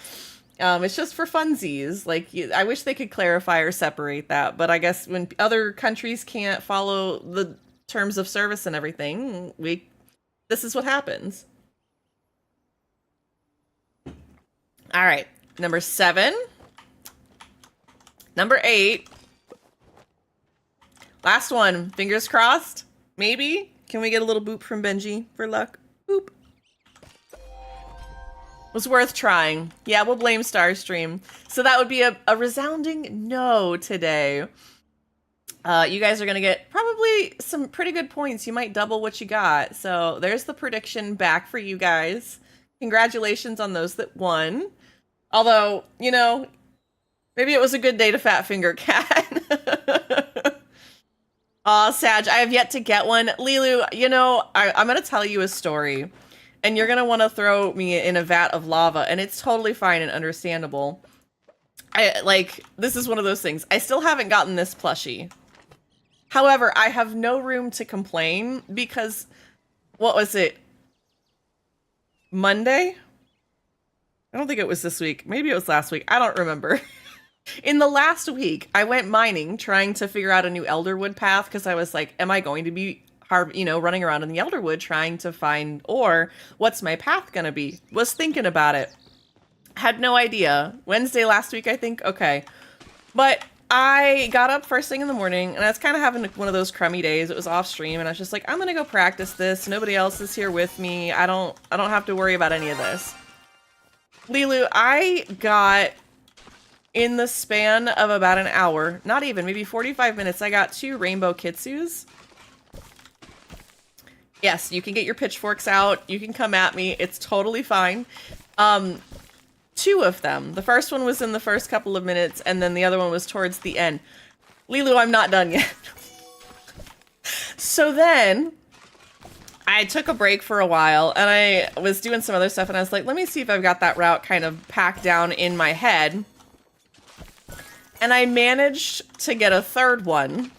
It's just for funsies. Like, I wish they could clarify or separate that, but I guess when other countries can't follow the terms of service and everything, this is what happens. All right, number 7. Number 8. Last one. Fingers crossed. Maybe. Can we get a little boop from Benji for luck? Boop. Was worth trying. Yeah, we'll blame Starstream. So that would be a resounding no today. You guys are going to get probably some pretty good points. You might double what you got. So there's the prediction back for you guys. Congratulations on those that won. Although, you know, maybe it was a good day to fat finger Cat. Aw, Sag, I have yet to get one. Lilu, you know, I'm going to tell you a story. And you're going to want to throw me in a vat of lava. And it's totally fine and understandable. This is one of those things. I still haven't gotten this plushie. However, I have no room to complain because, what was it? Monday? I don't think it was this week. Maybe it was last week. I don't remember. In the last week, I went mining trying to figure out a new Elderwood path because I was like, am I going to be running around in the Elderwood trying to find ore? What's my path gonna be? Was thinking about it. Had no idea. Wednesday last week, I think. Okay. But I got up first thing in the morning and I was kind of having one of those crummy days. It was off stream and I was just like, I'm gonna go practice this. Nobody else is here with me. I don't have to worry about any of this. Lilu, I got, in the span of about an hour, not even, maybe 45 minutes, I got 2 rainbow kitsus. Yes, you can get your pitchforks out. You can come at me. It's totally fine. 2 of them. The first one was in the first couple of minutes, and then the other one was towards the end. Lilu, I'm not done yet. So then, I took a break for a while, and I was doing some other stuff, and I was like, let me see if I've got that route kind of packed down in my head. And I managed to get a 3rd one.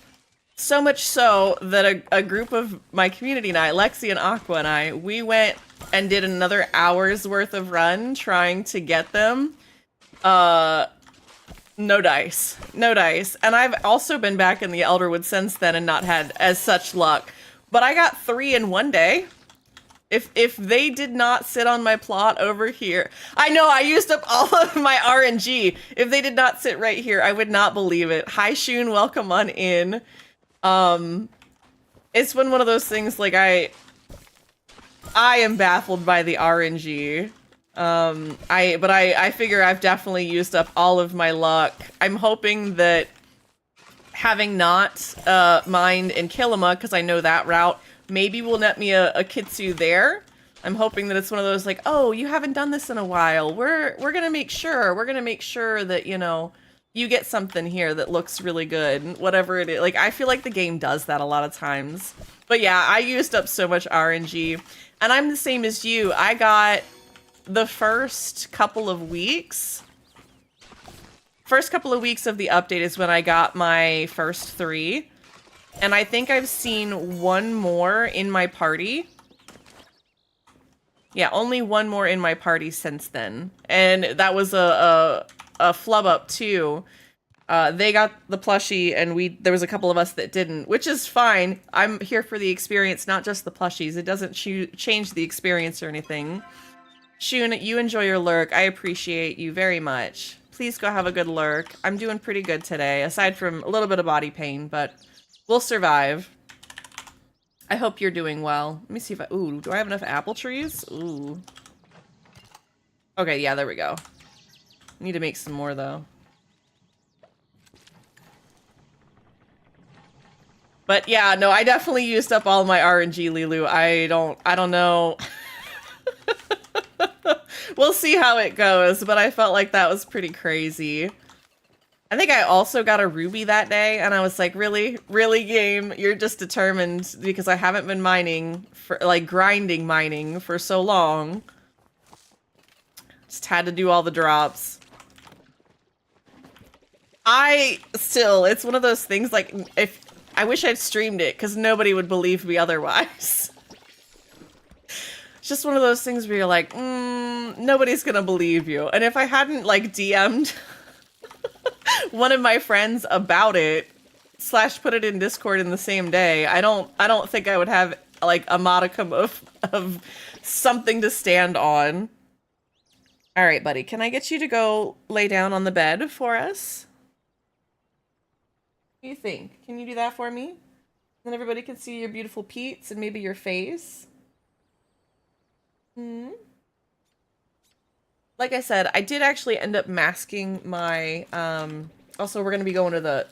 So much so that a group of my community and I, Lexi and Aqua and I, we went and did another hour's worth of run trying to get them. No dice. No dice. And I've also been back in the Elderwood since then and not had as such luck. But I got 3 in one day. If they did not sit on my plot over here, I know I used up all of my RNG. If they did not sit right here, I would not believe it. Hi, Shun, welcome on in. It's been one of those things, like, I am baffled by the RNG. But I figure I've definitely used up all of my luck. I'm hoping that having not mined in Kilima, because I know that route, maybe will net me a kitsu there. I'm hoping that it's one of those like, oh, you haven't done this in a while. We're gonna make sure that, you know, you get something here that looks really good, whatever it is. Like, I feel like the game does that a lot of times. But yeah, I used up so much RNG, and I'm the same as you. I got the first couple of weeks of the update is when I got my first 3. And I think I've seen 1 more in my party. Yeah, only 1 more in my party since then. And that was a flub up too. They got the plushie and there was a couple of us that didn't, which is fine. I'm here for the experience, not just the plushies. It doesn't change the experience or anything. Shun, you enjoy your lurk. I appreciate you very much. Please go have a good lurk. I'm doing pretty good today, aside from a little bit of body pain, but we'll survive. I hope you're doing well. Let me see if ooh, do I have enough apple trees? Ooh. Okay, yeah, there we go. Need to make some more, though. But yeah, no, I definitely used up all my RNG, Lilu. I don't know. We'll see how it goes, but I felt like that was pretty crazy. I think I also got a ruby that day, and I was like, really? Really, game? You're just determined because I haven't been mining, for like grinding mining for so long. Just had to do all the drops. It's one of those things, like, if I wish I'd streamed it, because nobody would believe me otherwise. It's just one of those things where you're like, nobody's gonna believe you. And if I hadn't, like, DM'd one of my friends about it, / put it in Discord in the same day, I don't think I would have, like, a modicum of something to stand on. All right, buddy, can I get you to go lay down on the bed for us? What do you think? Can you do that for me? Then everybody can see your beautiful peats and maybe your face. Like I said, I did actually end up masking my, also we're going to be going to the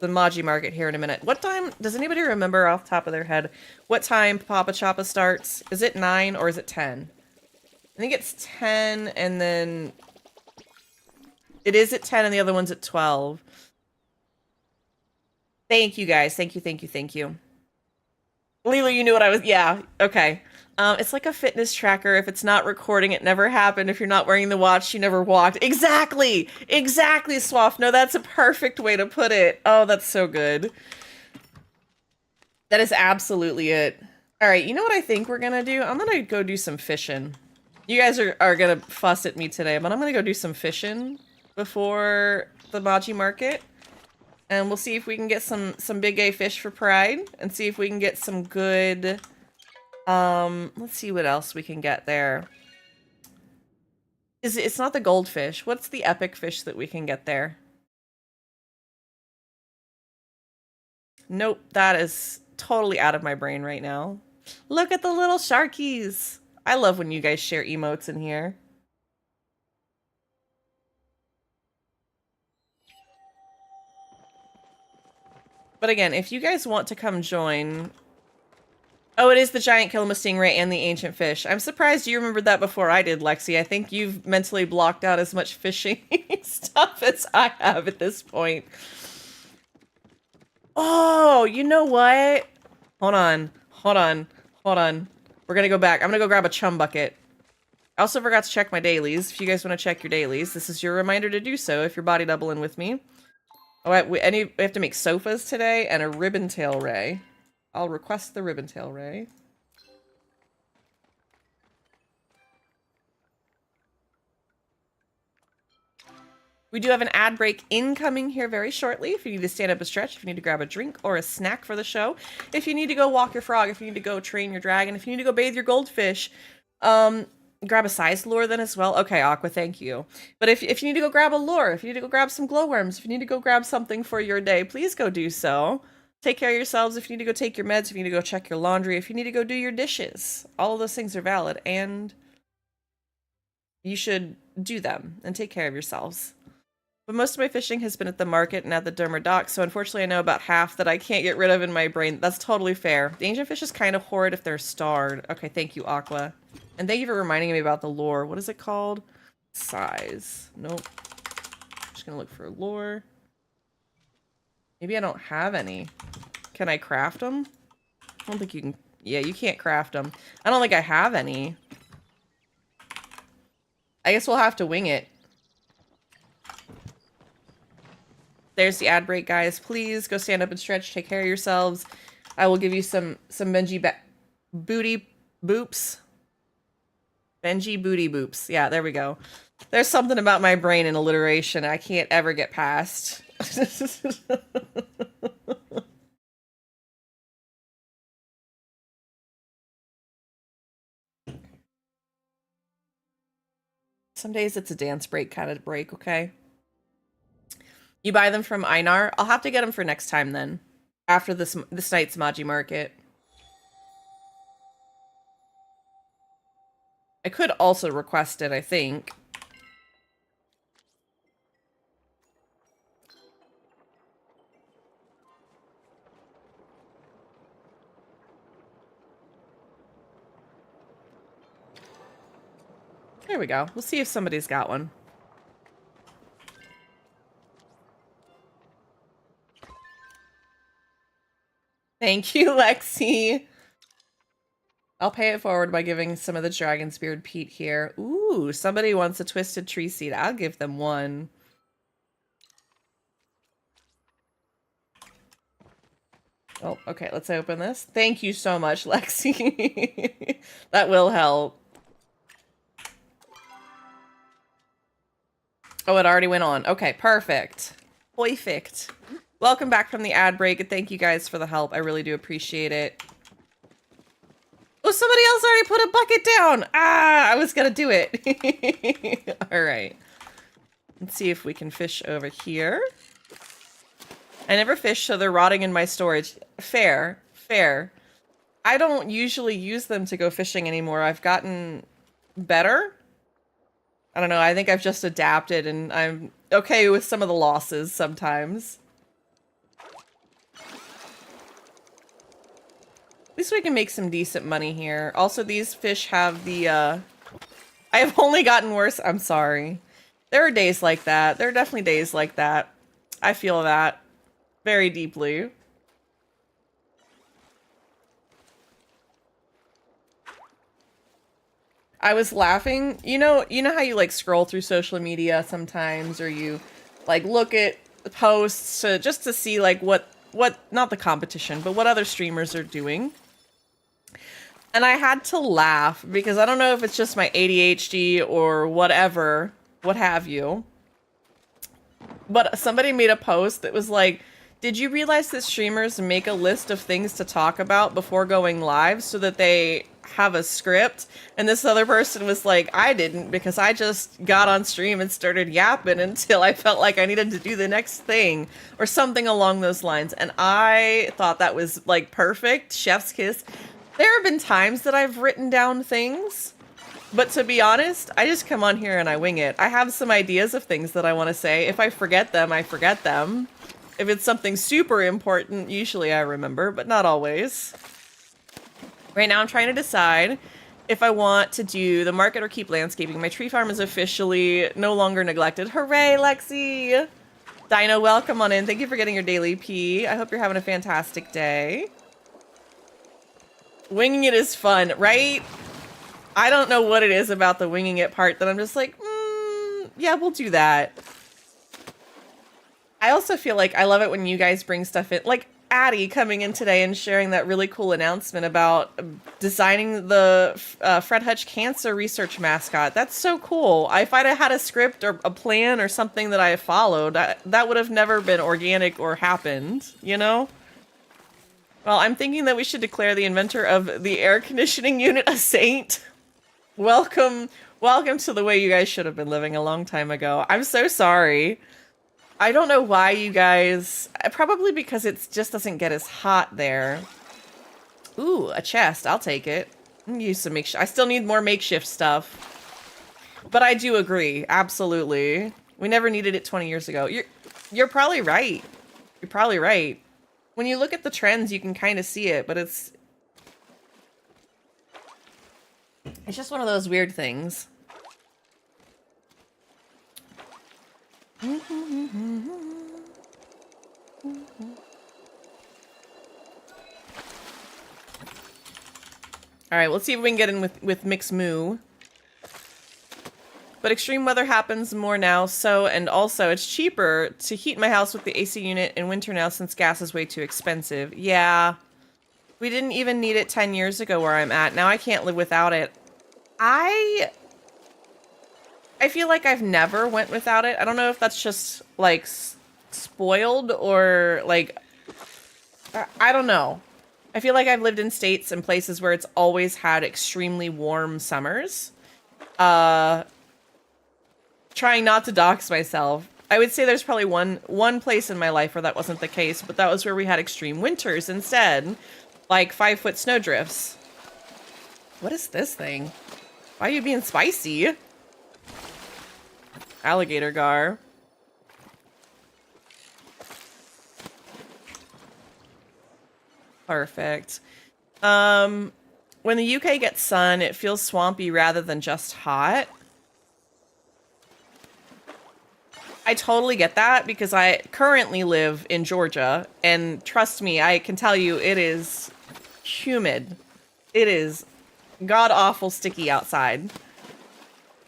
Maji Market here in a minute. What time, does anybody remember off the top of their head, what time Papa Choppa starts? Is it 9 or is it 10? I think it's 10 and then it is at 10 and the other one's at 12. Thank you guys. Thank you, thank you, thank you. Lila, you knew what I was, yeah, okay. It's like a fitness tracker. If it's not recording, it never happened. If you're not wearing the watch, you never walked. Exactly! Exactly, Swaff. No, that's a perfect way to put it. Oh, that's so good. That is absolutely it. All right, you know what I think we're gonna do? I'm gonna go do some fishing. You guys are gonna fuss at me today, but I'm gonna go do some fishing before the Maji Market. And we'll see if we can get some big A fish for Pride, and see if we can get some good... let's see what else we can get there. It's not the goldfish. What's the epic fish that we can get there? Nope, that is totally out of my brain right now. Look at the little sharkies. I love when you guys share emotes in here. But again, if you guys want to come join... Oh, it is the giant Kilima stingray and the ancient fish. I'm surprised you remembered that before I did, Lexi. I think you've mentally blocked out as much fishing stuff as I have at this point. Oh, you know what? Hold on. Hold on. Hold on. We're gonna go back. I'm gonna go grab a chum bucket. I also forgot to check my dailies. If you guys want to check your dailies, this is your reminder to do so if you're body doubling with me. Oh, we have to make sofas today and a ribbon tail ray. I'll request the ribbon tail ray. We do have an ad break incoming here very shortly. If you need to stand up and stretch, if you need to grab a drink or a snack for the show, if you need to go walk your frog, if you need to go train your dragon, if you need to go bathe your goldfish, grab a size lure then as well. Okay, Aqua, thank you. But if you need to go grab a lure, if you need to go grab some glowworms, if you need to go grab something for your day, please go do so. Take care of yourselves. If you need to go take your meds, if you need to go check your laundry, if you need to go do your dishes, all of those things are valid, and you should do them and take care of yourselves. But most of my fishing has been at the market and at the Dermer dock, so unfortunately I know about half that I can't get rid of in my brain. That's totally fair. The ancient fish is kind of horrid if they're starred. Okay, thank you, Aqua. And thank you for reminding me about the lure. What is it called? Size. Nope. I'm just gonna look for a lure. Maybe I don't have any. Can I craft them? I don't think you can. Yeah, you can't craft them. I don't think I have any. I guess we'll have to wing it. There's the ad break, guys. Please go stand up and stretch. Take care of yourselves. I will give you some Benji booty boops. Benji booty boops. Yeah, there we go. There's something about my brain and alliteration I can't ever get past. Some days it's a dance break kind of break, okay? You buy them from Einar? I'll have to get them for next time then. After this night's Maji Market. I could also request it, I think. There we go. We'll see if somebody's got one. Thank you, Lexi. I'll pay it forward by giving some of the Dragon's Beard Pete here. Ooh, somebody wants a Twisted Tree Seed. I'll give them one. Oh, okay, let's open this. Thank you so much, Lexi. That will help. Oh, it already went on. Okay, perfect. Perfect. Welcome back from the ad break, and thank you guys for the help. I really do appreciate it. Oh, somebody else already put a bucket down. Ah, I was gonna do it. All right. Let's see if we can fish over here. I never fish, so they're rotting in my storage. Fair, fair. I don't usually use them to go fishing anymore. I've gotten better. I don't know, I think I've just adapted and I'm okay with some of the losses sometimes. At least we can make some decent money here. Also, these fish have the, I have only gotten worse. I'm sorry. There are days like that. There are definitely days like that. I feel that very deeply. I was laughing. You know how you like scroll through social media sometimes, or you like look at posts just to see like what not the competition, but what other streamers are doing. And I had to laugh because I don't know if it's just my ADHD or whatever, what have you. But somebody made a post that was like, did you realize that streamers make a list of things to talk about before going live so that they have a script? And this other person was like, I didn't, because I just got on stream and started yapping until I felt like I needed to do the next thing or something along those lines. And I thought that was like perfect. Chef's kiss. There have been times that I've written down things, but to be honest, I just come on here and I wing it. I have some ideas of things that I want to say. If I forget them, I forget them. If it's something super important, usually I remember, but not always. Right now I'm trying to decide if I want to do the market or keep landscaping. My tree farm is officially no longer neglected. Hooray, Lexi! Dino, welcome on in. Thank you for getting your daily pee. I hope you're having a fantastic day. Winging it is fun, right? I don't know what it is about the winging it part that I'm just like, yeah, we'll do that. I also feel like I love it when you guys bring stuff in. Like Addie coming in today and sharing that really cool announcement about designing the Fred Hutch Cancer Research mascot. That's so cool. If I'd have had a script or a plan or something that I followed, that would have never been organic or happened, you know? Well, I'm thinking that we should declare the inventor of the air conditioning unit a saint. Welcome to the way you guys should have been living a long time ago. I'm so sorry. I don't know why you guys... Probably because it just doesn't get as hot there. Ooh, a chest. I'll take it. Use some makeshift. I still need more makeshift stuff. But I do agree. Absolutely. We never needed it 20 years ago. You're probably right. You're probably right. When you look at the trends, you can kind of see it, but it's just one of those weird things. All right, let's see if we can get in with Mix Moo. But extreme weather happens more now, and also it's cheaper to heat my house with the AC unit in winter now since gas is way too expensive. Yeah. We didn't even need it 10 years ago where I'm at. Now I can't live without it. I feel like I've never went without it. I don't know if that's just, like, spoiled or, like... I don't know. I feel like I've lived in states and places where it's always had extremely warm summers. Trying not to dox myself. I would say there's probably one place in my life where that wasn't the case, but that was where we had extreme winters instead. Like 5-foot snowdrifts. What is this thing? Why are you being spicy? Alligator gar. Perfect. When the UK gets sun, it feels swampy rather than just hot. I totally get that because I currently live in Georgia, and trust me, I can tell you it is humid. It is god-awful sticky outside.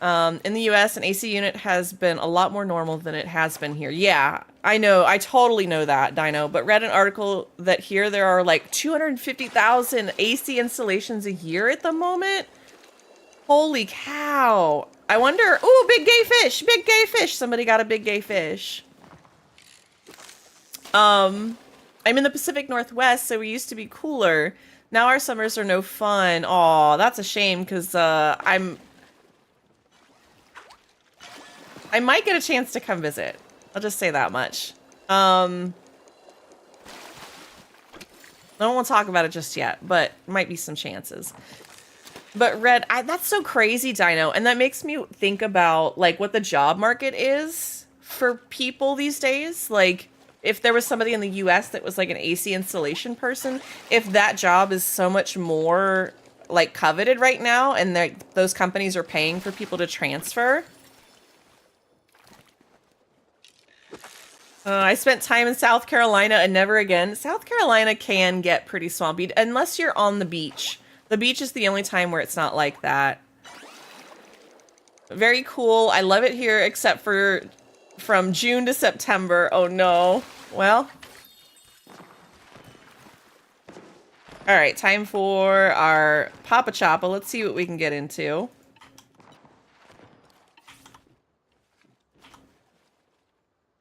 In the US, an AC unit has been a lot more normal than it has been here. Yeah, I know, I totally know that, Dino, but read an article that here there are like 250,000 AC installations a year at the moment. Holy cow. I wonder, ooh, big gay fish, big gay fish. Somebody got a big gay fish. I'm in the Pacific Northwest, so we used to be cooler. Now our summers are no fun. Aw, that's a shame, because I might get a chance to come visit. I'll just say that much. I don't want to talk about it just yet, but might be some chances. But Red, that's so crazy, Dino, and that makes me think about like what the job market is for people these days. Like, if there was somebody in the US that was like an AC installation person, if that job is so much more like coveted right now, and those companies are paying for people to transfer. I spent time in South Carolina and never again. South Carolina can get pretty swampy unless you're on the beach. The beach is the only time where it's not like that. Very cool. I love it here, except for from June to September. Oh no. Well. All right, time for our Papa Choppa. Let's see what we can get into.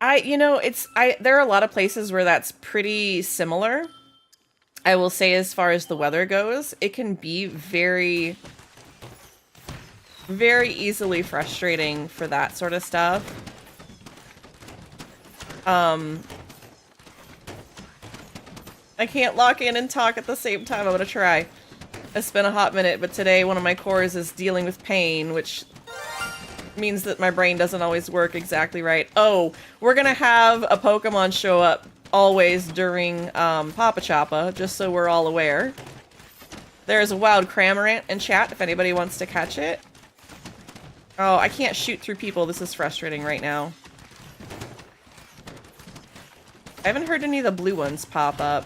There are a lot of places where that's pretty similar. I will say, as far as the weather goes, it can be very, very easily frustrating for that sort of stuff. I can't lock in and talk at the same time. I'm gonna try. It's been a hot minute, but today one of my cores is dealing with pain, which means that my brain doesn't always work exactly right. Oh, we're gonna have a Pokemon show up always during Papa Choppa, just so we're all aware. There's a wild Cramorant in chat if anybody wants to catch it. Oh, I can't shoot through people. This is frustrating right now. I haven't heard any of the blue ones pop up.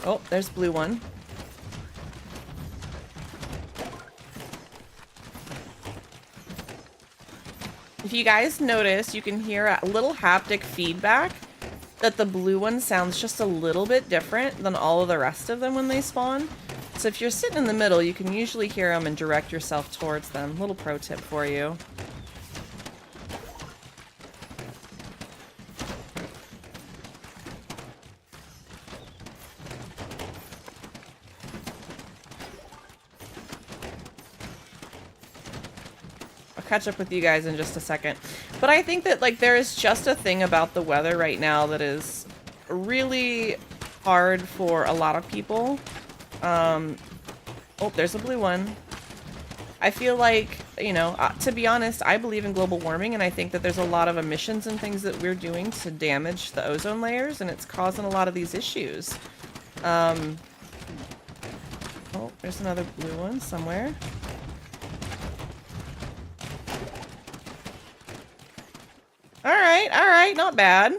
Oh, there's blue one. If you guys notice, you can hear a little haptic feedback that the blue one sounds just a little bit different than all of the rest of them when they spawn. So if you're sitting in the middle, you can usually hear them and direct yourself towards them. Little pro tip for you. Catch up with you guys in just a second, but I think that like there is just a thing about the weather right now that is really hard for a lot of people. Oh, there's a blue one. I feel like, you know, to be honest, I believe in global warming, and I think that there's a lot of emissions and things that we're doing to damage the ozone layers, and it's causing a lot of these issues. Oh, there's another blue one somewhere. All right, not bad.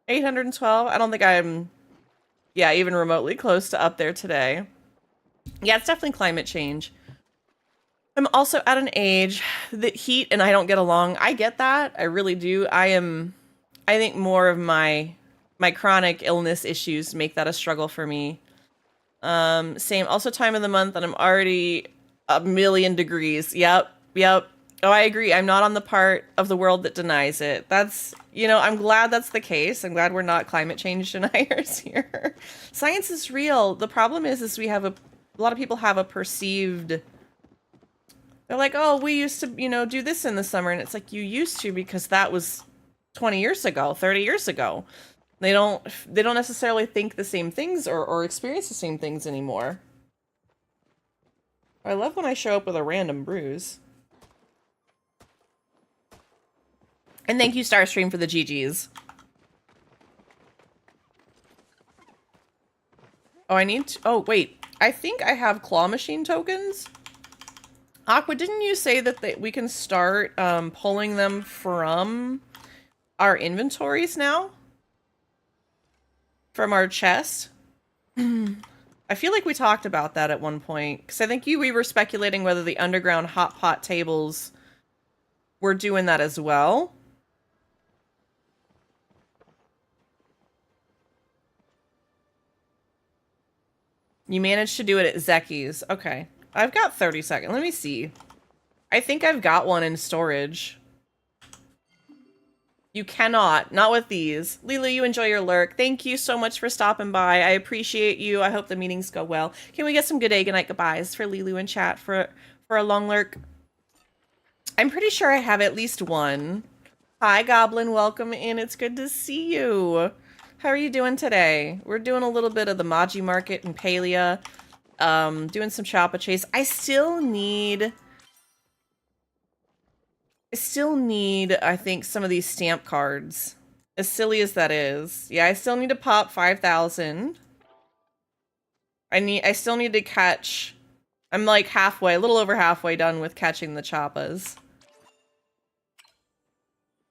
812. I don't think I'm, yeah, even remotely close to up there today. Yeah, it's definitely climate change. I'm also at an age that heat and I don't get along. I get that. I really do. I think more of my chronic illness issues make that a struggle for me. Same. Also time of the month and I'm already a million degrees. Yep. Oh, I agree. I'm not on the part of the world that denies it. That's, you know, I'm glad that's the case. I'm glad we're not climate change deniers here. Science is real. The problem is we have a lot of people have a perceived, they're like, oh, we used to, you know, do this in the summer. And it's like, you used to because that was 20 years ago, 30 years ago. They don't necessarily think the same things or experience the same things anymore. I love when I show up with a random bruise. And thank you, Starstream, for the GGs. Oh, I need to... Oh, wait. I think I have claw machine tokens. Aqua, didn't you say that we can start pulling them from our inventories now? from our chest. I feel like we talked about that at one point, because I think we were speculating whether the underground hot pot tables were doing that as well. You managed to do it at Zeki's. Okay. I've got 30 seconds. Let me see. I think I've got one in storage. You cannot. Not with these. Lulu, you enjoy your lurk. Thank you so much for stopping by. I appreciate you. I hope the meetings go well. Can we get some good day, good night, goodbyes for Lulu in chat for a long lurk? I'm pretty sure I have at least one. Hi, Goblin. Welcome in. It's good to see you. How are you doing today? We're doing a little bit of the Maji Market in Palia. Doing some Choppa Chase. I still need, I think, some of these stamp cards. As silly as that is. Yeah, I still need to pop 5,000. I still need to catch... I'm like halfway, a little over halfway done with catching the Choppas.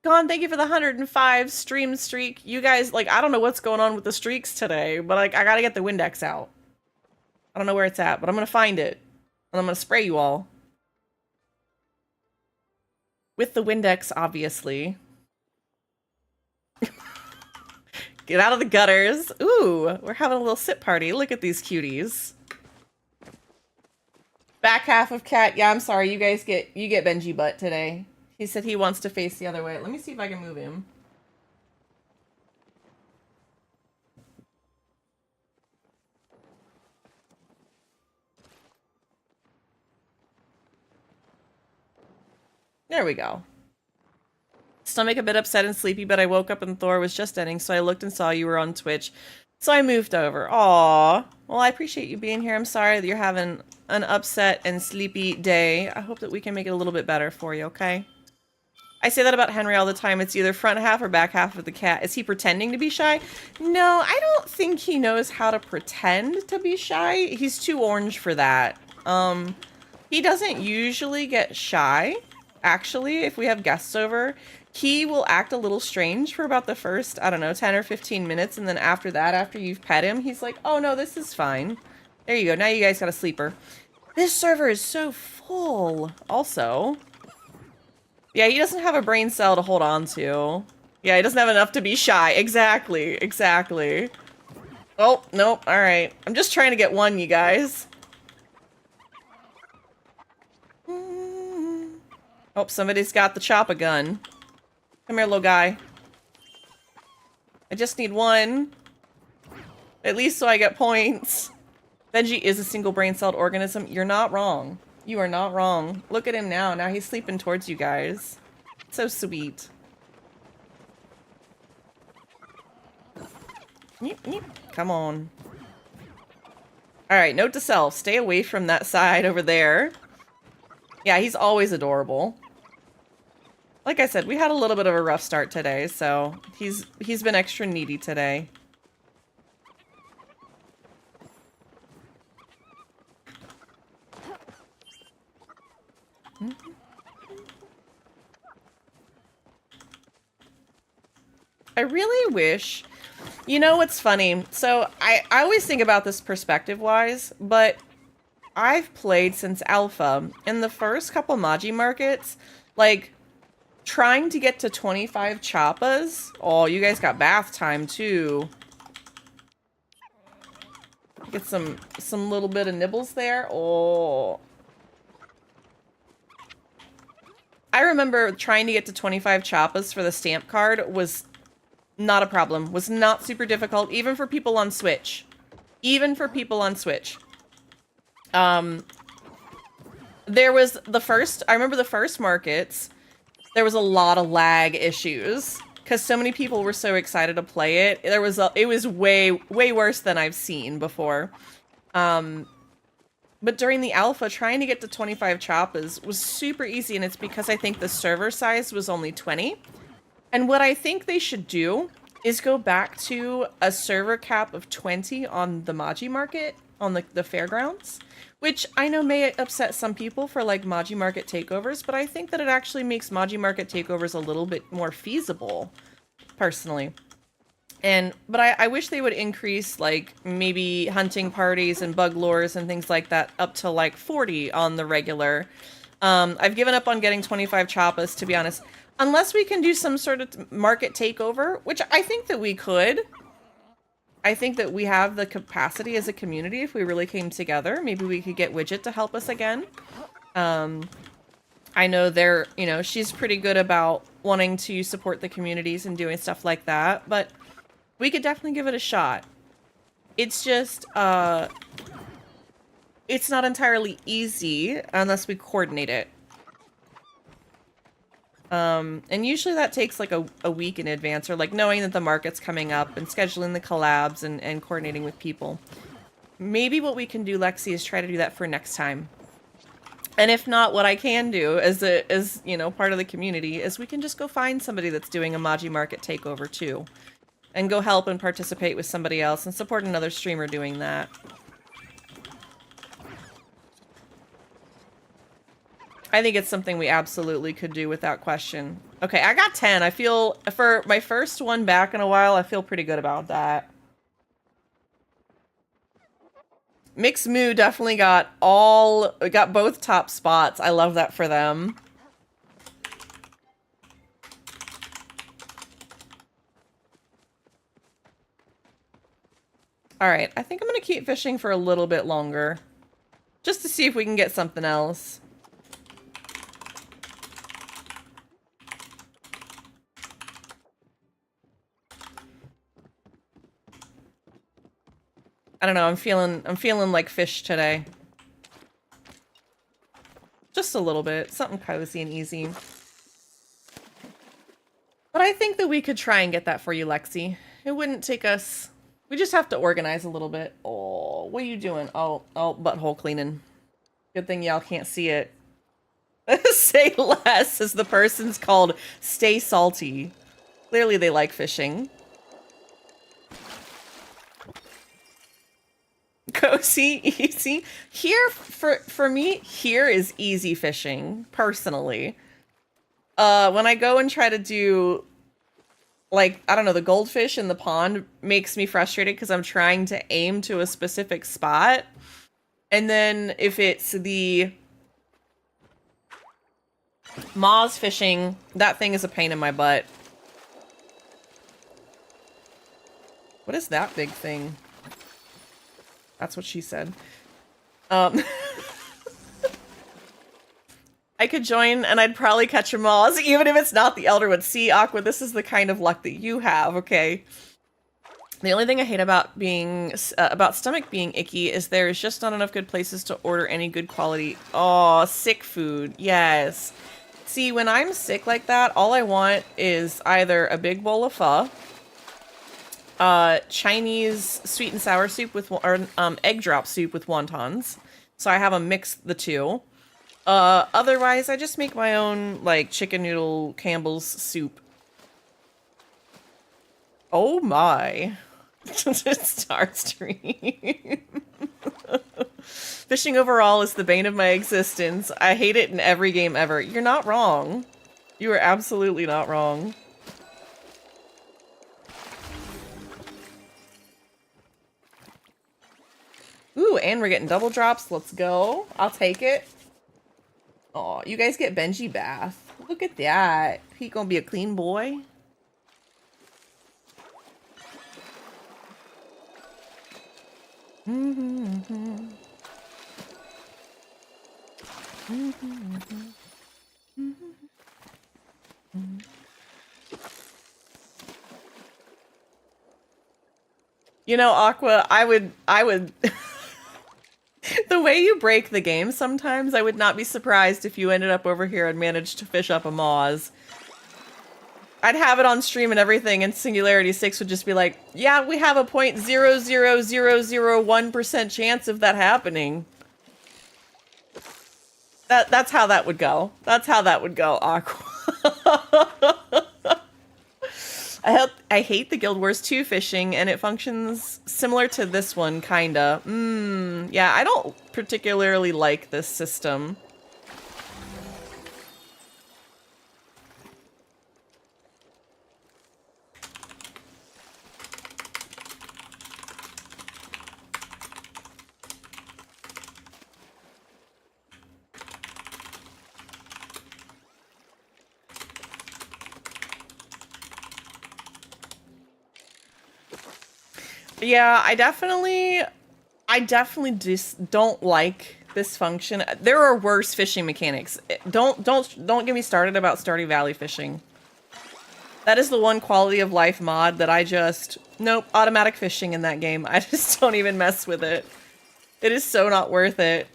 Gone, thank you for the 105 stream streak. You guys, like, I don't know what's going on with the streaks today, but, like, I gotta get the Windex out. I don't know where it's at, but I'm gonna find it. And I'm gonna spray you all. With the Windex, obviously. Get out of the gutters. Ooh, we're having a little sip party. Look at these cuties. Back half of Cat. Yeah, I'm sorry. You guys get Benji butt today. He said he wants to face the other way. Let me see if I can move him. There we go. Stomach a bit upset and sleepy, but I woke up and Thor was just ending, so I looked and saw you were on Twitch. So I moved over. Aww. Well, I appreciate you being here. I'm sorry that you're having an upset and sleepy day. I hope that we can make it a little bit better for you, okay? I say that about Henry all the time. It's either front half or back half of the cat. Is he pretending to be shy? No, I don't think he knows how to pretend to be shy. He's too orange for that. He doesn't usually get shy, actually, if we have guests over. He will act a little strange for about the first, I don't know, 10 or 15 minutes, and then after that, after you've pet him, he's like, oh no, this is fine. There you go, now you guys got a sleeper. This server is so full. Also... yeah, he doesn't have a brain cell to hold on to. Yeah, he doesn't have enough to be shy. Exactly, exactly. Oh, nope, alright. I'm just trying to get one, you guys. Oh, somebody's got the Choppa gun. Come here, little guy. I just need one. At least so I get points. Benji is a single brain-celled organism. You're not wrong. You are not wrong. Look at him now. Now he's sleeping towards you guys. So sweet. Neep, neep. Come on. Alright, note to self. Stay away from that side over there. Yeah, he's always adorable. Like I said, we had a little bit of a rough start today, so he's been extra needy today. I really wish... You know what's funny? So, I always think about this perspective-wise, but I've played since Alpha. In the first couple Maji Markets, like, trying to get to 25 Choppas... Oh, you guys got bath time, too. Get some little bit of nibbles there. Oh... I remember trying to get to 25 Choppas for the stamp card was not a problem. Was not super difficult, even for people on Switch. Even for people on Switch. There was the first... I remember the first markets, there was a lot of lag issues. Because so many people were so excited to play it. It was way, way worse than I've seen before. But during the alpha, trying to get to 25 Choppas was super easy, and it's because I think the server size was only 20. And what I think they should do is go back to a server cap of 20 on the Maji Market, on the fairgrounds, which I know may upset some people for like Maji Market takeovers, but I think that it actually makes Maji Market takeovers a little bit more feasible, personally. But I wish they would increase, like, maybe hunting parties and bug lures and things like that up to, like, 40 on the regular. I've given up on getting 25 choppas, to be honest. Unless we can do some sort of market takeover, which I think that we could. I think that we have the capacity as a community if we really came together. Maybe we could get Widget to help us again. I know she's pretty good about wanting to support the communities and doing stuff like that, but we could definitely give it a shot. It's just, it's not entirely easy unless we coordinate it. And usually that takes like a week in advance, or like knowing that the market's coming up and scheduling the collabs and coordinating with people. Maybe what we can do, Lexi, is try to do that for next time. And if not, what I can do as part of the community is we can just go find somebody that's doing a Maji Market takeover too. And go help and participate with somebody else and support another streamer doing that. I think it's something we absolutely could do without question. Okay, I got 10. I feel, for my first one back in a while, I feel pretty good about that. Mixed Moo definitely got both top spots. I love that for them. Alright, I think I'm gonna keep fishing for a little bit longer. Just to see if we can get something else. I don't know, I'm feeling like fish today. Just a little bit. Something cozy and easy. But I think that we could try and get that for you, Lexi. It wouldn't take us... We just have to organize a little bit. Oh, what are you doing? Oh, butthole cleaning. Good thing y'all can't see it. Say less, as the person's called Stay Salty. Clearly they like fishing. Cozy, easy. Here, for me, here is easy fishing, personally. When I go and try to do, like, I don't know, the goldfish in the pond makes me frustrated because I'm trying to aim to a specific spot. And then if it's the Moz fishing, that thing is a pain in my butt. What is that big thing? That's what she said. I could join and I'd probably catch a Moz, even if it's not the Elderwood. See, Aqua, this is the kind of luck that you have, okay? The only thing I hate about stomach being icky is there's just not enough good places to order any good quality. Oh, sick food. Yes. See, when I'm sick like that, all I want is either a big bowl of pho, Chinese sweet and sour soup with, or egg drop soup with wontons. So I have them mix the two. Otherwise, I just make my own, like, chicken noodle Campbell's soup. Oh my. Star stream. Fishing overall is the bane of my existence. I hate it in every game ever. You're not wrong. You are absolutely not wrong. Ooh, and we're getting double drops. Let's go. I'll take it. Oh, you guys get Benji bath. Look at that. He gonna be a clean boy. You know, Aqua, I would the way you break the game sometimes, I would not be surprised if you ended up over here and managed to fish up a Moz. I'd have it on stream and everything, and Singularity 6 would just be like, yeah, we have a 0.00001% chance of that happening. That's how that would go. That's how that would go, Aqua. I hate the Guild Wars 2 fishing, and it functions similar to this one, kinda. Yeah, I don't particularly like this system. Yeah, I definitely just don't like this function. There are worse fishing mechanics. Don't get me started about Stardew Valley fishing. That is the one quality of life mod that I just... Nope, automatic fishing in that game. I just don't even mess with it. It is so not worth it.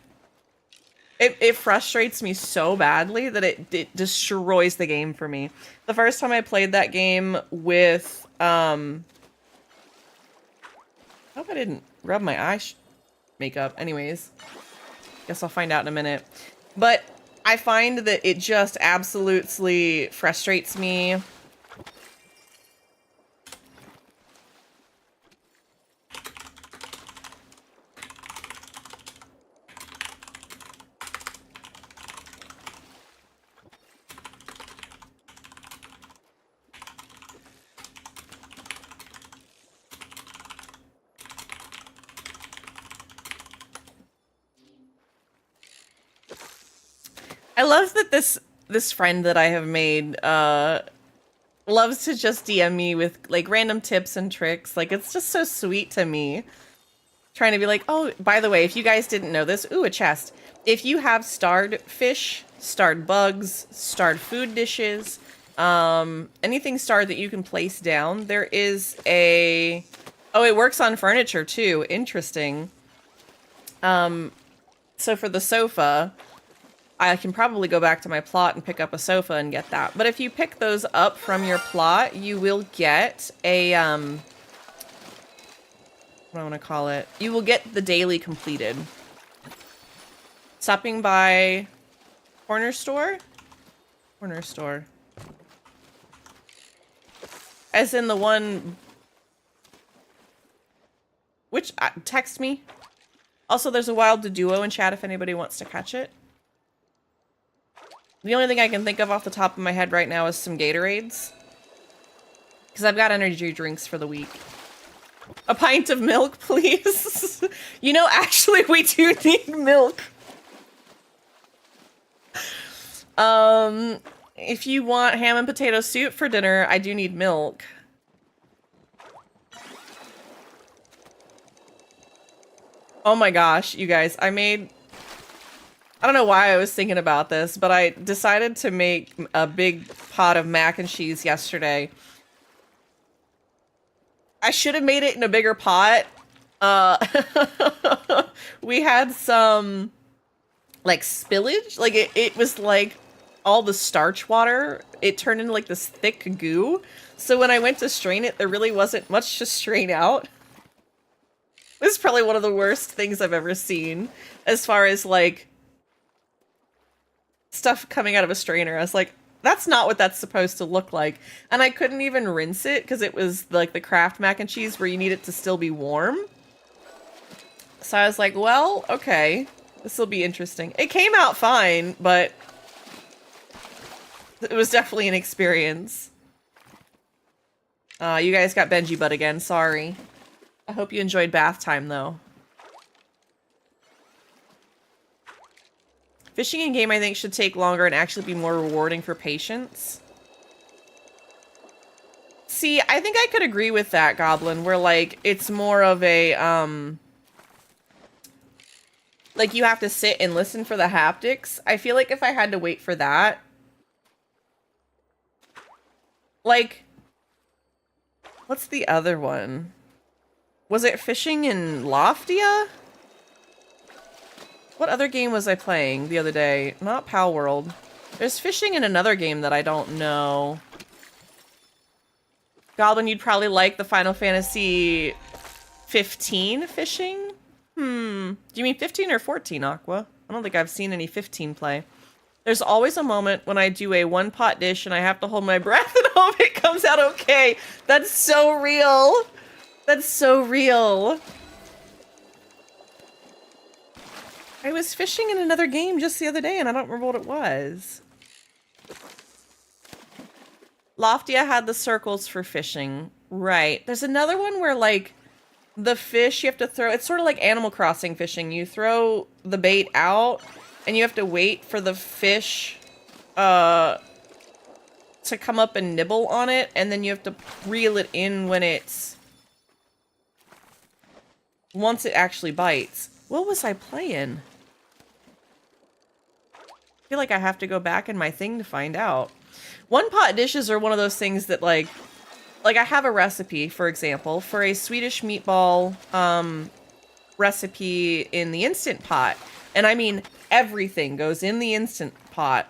It frustrates me so badly that it destroys the game for me. The first time I played that game with... I hope I didn't rub my eye makeup. Anyways, guess I'll find out in a minute. But I find that it just absolutely frustrates me. I love that this friend that I have made loves to just DM me with like random tips and tricks. Like it's just so sweet to me. Trying to be like, oh, by the way, if you guys didn't know this, ooh, a chest. If you have starred fish, starred bugs, starred food dishes, anything starred that you can place down, there is a... Oh, it works on furniture too. Interesting. So for the sofa, I can probably go back to my plot and pick up a sofa and get that. But if you pick those up from your plot, you will get a, what do I want to call it? You will get the daily completed. Stopping by corner store? Corner store. As in the one... Which, text me. Also, there's a wild duo in chat if anybody wants to catch it. The only thing I can think of off the top of my head right now is some Gatorades. Because I've got energy drinks for the week. A pint of milk, please. You know, actually, we do need milk. If you want ham and potato soup for dinner, I do need milk. Oh my gosh, you guys, I don't know why I was thinking about this, but I decided to make a big pot of mac and cheese yesterday. I should have made it in a bigger pot. We had some, like, spillage. Like, it was, like, all the starch water. It turned into, like, this thick goo. So when I went to strain it, there really wasn't much to strain out. This is probably one of the worst things I've ever seen. As far as, like, stuff coming out of a strainer. I was like, that's not what that's supposed to look like. And I couldn't even rinse it because it was like the Kraft mac and cheese where you need it to still be warm. So I was like, well, okay, this will be interesting. It came out fine, but it was definitely an experience. You guys got Benji butt again, sorry. I hope you enjoyed bath time though. Fishing in game, I think, should take longer and actually be more rewarding for patience. See, I think I could agree with that, Goblin, where, like, it's more of a, like, you have to sit and listen for the haptics. I feel like if I had to wait for that... Like... What's the other one? Was it fishing in Loftia? What other game was I playing the other day? Not Pal World. There's fishing in another game that I don't know. Goblin, you'd probably like the Final Fantasy 15 fishing? Do you mean 15 or 14, Aqua? I don't think I've seen any 15 play. There's always a moment when I do a one-pot dish and I have to hold my breath and hope it comes out okay. That's so real. That's so real. I was fishing in another game just the other day and I don't remember what it was. Loftia had the circles for fishing. Right. There's another one where, like, the fish you have to throw... It's sort of like Animal Crossing fishing. You throw the bait out and you have to wait for the fish to come up and nibble on it, and then you have to reel it in when it's once it actually bites. What was I playing? I feel like I have to go back in my thing to find out. One pot dishes are one of those things that like I have a recipe, for example, for a Swedish meatball recipe in the Instant Pot. And I mean, everything goes in the Instant Pot.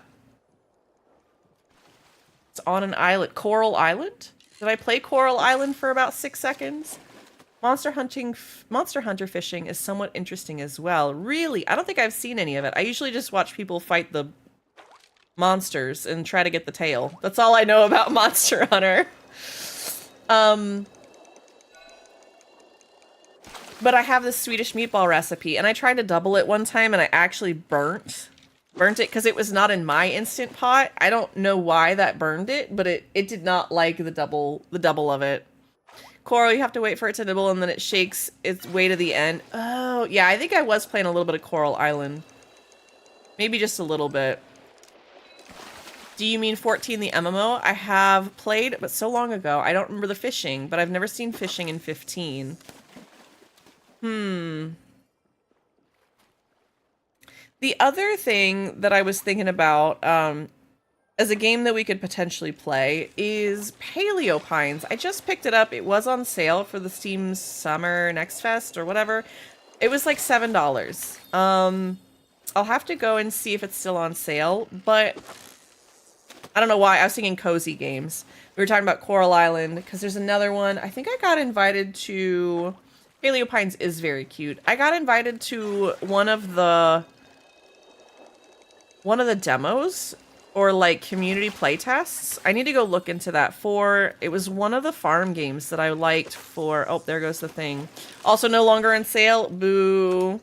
It's on an island. Coral Island? Did I play Coral Island for about 6 seconds? Monster Hunter fishing is somewhat interesting as well. Really? I don't think I've seen any of it. I usually just watch people fight the monsters and try to get the tail. That's all I know about Monster Hunter. But I have this Swedish meatball recipe, and I tried to double it one time, and I actually burnt it because it was not in my Instant Pot. I don't know why that burned it, but it did not like the double of it. Coral, you have to wait for it to nibble, and then it shakes its way to the end. Oh, yeah, I think I was playing a little bit of Coral Island. Maybe just a little bit. Do you mean 14, the MMO? I have played, but so long ago. I don't remember the fishing, but I've never seen fishing in 15. The other thing that I was thinking about, as a game that we could potentially play is Paleo Pines. I just picked it up. It was on sale for the Steam Summer Next Fest or whatever. It was like $7. I'll have to go and see if it's still on sale, but I don't know why. I was thinking cozy games. We were talking about Coral Island because there's another one. I think I got invited to... Paleo Pines is very cute. I got invited to one of the demos or like community playtests. I need to go look into that for, it was one of the farm games that I liked for, oh, there goes the thing. Also no longer on sale. Boo.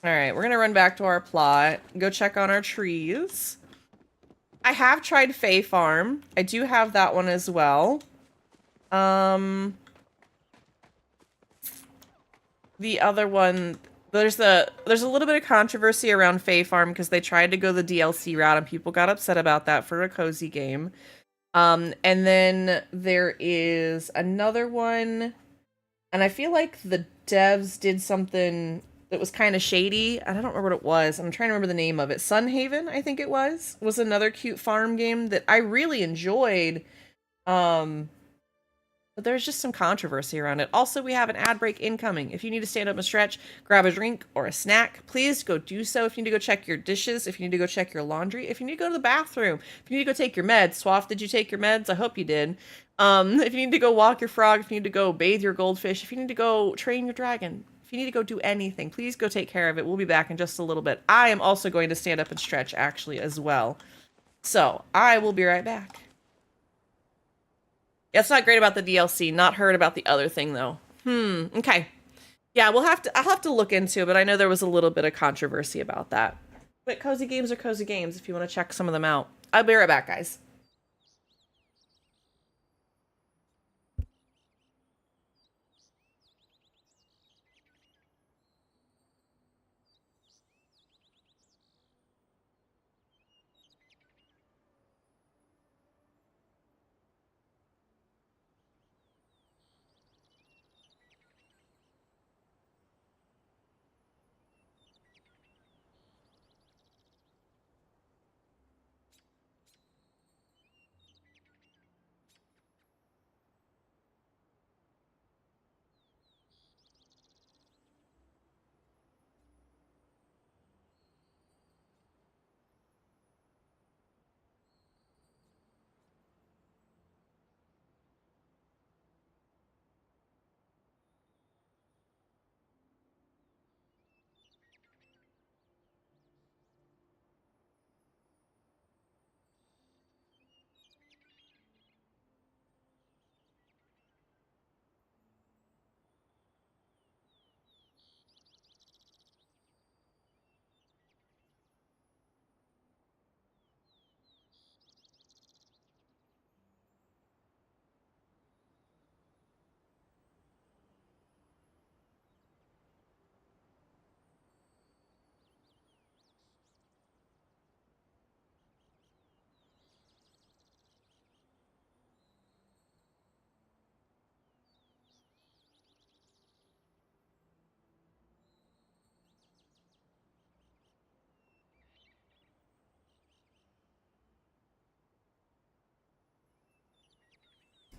All right, we're gonna run back to our plot, go check on our trees. I have tried Fae Farm. I do have that one as well. The other one, there's a little bit of controversy around Fae Farm because they tried to go the DLC route and people got upset about that for a cozy game. And then there is another one, and I feel like the devs did something that was kind of shady. I don't remember what it was. I'm trying to remember the name of it. Sunhaven, I think it was another cute farm game that I really enjoyed. But there's just some controversy around it. Also, we have an ad break incoming. If you need to stand up and stretch, grab a drink or a snack, please go do so. If you need to go check your dishes, if you need to go check your laundry, if you need to go to the bathroom, if you need to go take your meds. Swaff, did you take your meds? I hope you did. If you need to go walk your frog, if you need to go bathe your goldfish, if you need to go train your dragon, if you need to go do anything, please go take care of it. We'll be back in just a little bit. I am also going to stand up and stretch, actually, as well. So, I will be right back. Yeah, it's not great about the DLC. Not heard about the other thing, though. Okay. Yeah, I'll have to look into it, but I know there was a little bit of controversy about that. But cozy games are cozy games if you want to check some of them out. I'll be right back, guys.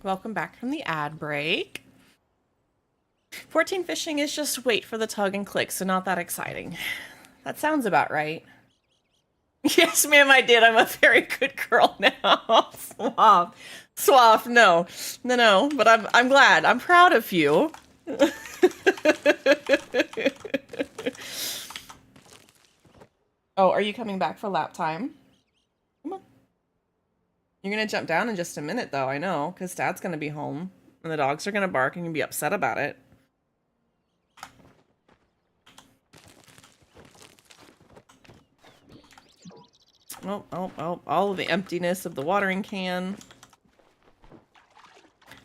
Welcome back from the ad break. 14 fishing is just wait for the tug and click, so not that exciting. That sounds about right. Yes, ma'am, I did. I'm a very good girl now. Swaff, no. No, but I'm glad. I'm proud of you. Oh, are you coming back for lap time? Come on. You're gonna jump down in just a minute, though, I know, because Dad's gonna be home, and the dogs are gonna bark and you'll be upset about it. Oh, all of the emptiness of the watering can.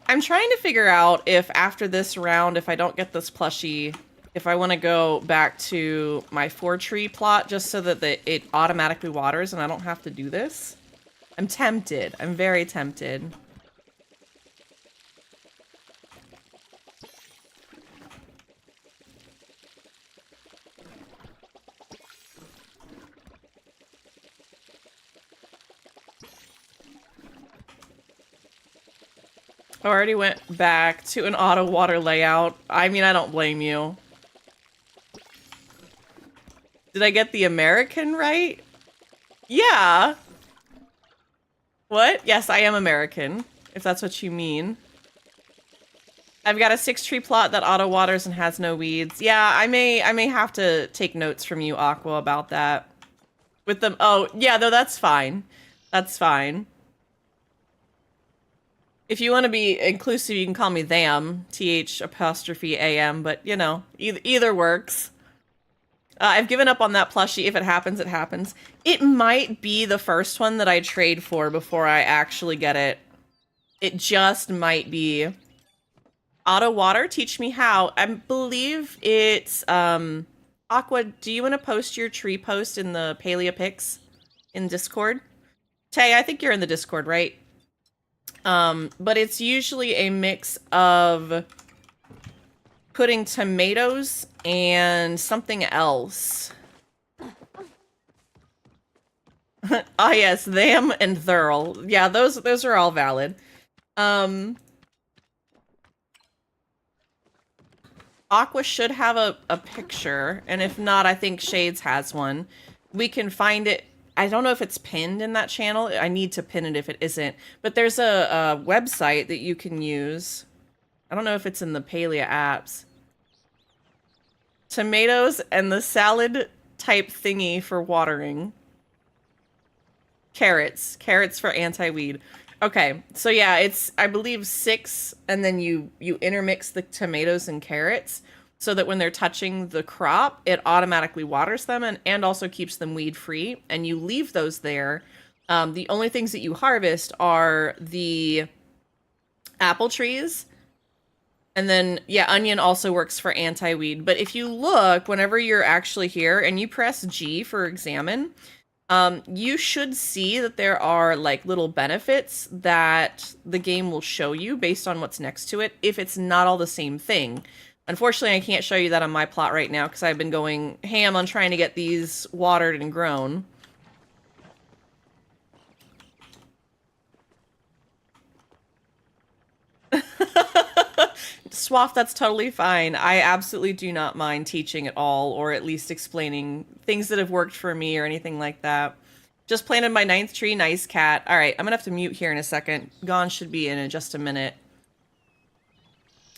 I'm trying to figure out if after this round, if I don't get this plushie, if I want to go back to my 4-tree plot just so that it automatically waters and I don't have to do this. I'm tempted. I'm very tempted. I already went back to an auto water layout. I mean, I don't blame you. Did I get the American right? Yeah. What? Yes, I am American, if that's what you mean. I've got a 6-tree plot that auto waters and has no weeds. Yeah, I may have to take notes from you, Aqua, about that. With them. Oh, yeah, no, that's fine. That's fine. If you want to be inclusive, you can call me them, TH''AM, but, you know, either works. I've given up on that plushie. If it happens, it happens. It might be the first one that I trade for before I actually get it. It just might be. Auto water, teach me how. I believe it's, Aqua, do you want to post your tree post in the Palia pics in Discord? Tay, I think you're in the Discord, right? But it's usually a mix of putting tomatoes and something else. Ah, yes, them and thurl. Yeah, those are all valid. Aqua should have a picture, and if not, I think Shades has one. We can find it. I don't know if it's pinned in that channel. I need to pin it if it isn't. But there's a website that you can use. I don't know if it's in the Palia apps. Tomatoes and the salad type thingy for watering. Carrots. Carrots for anti-weed. Okay, so yeah, it's, I believe 6, and then you intermix the tomatoes and carrots so that when they're touching the crop, it automatically waters them and also keeps them weed-free, and you leave those there. The only things that you harvest are the apple trees, and then, yeah, onion also works for anti-weed. But if you look, whenever you're actually here, and you press G for examine, you should see that there are like little benefits that the game will show you based on what's next to it, if it's not all the same thing. Unfortunately, I can't show you that on my plot right now because I've been going ham on trying to get these watered and grown. Swaff, that's totally fine. I absolutely do not mind teaching at all, or at least explaining things that have worked for me or anything like that. Just planted my 9th tree. Nice, cat. All right, I'm gonna have to mute here in a second. Gon should be in just a minute.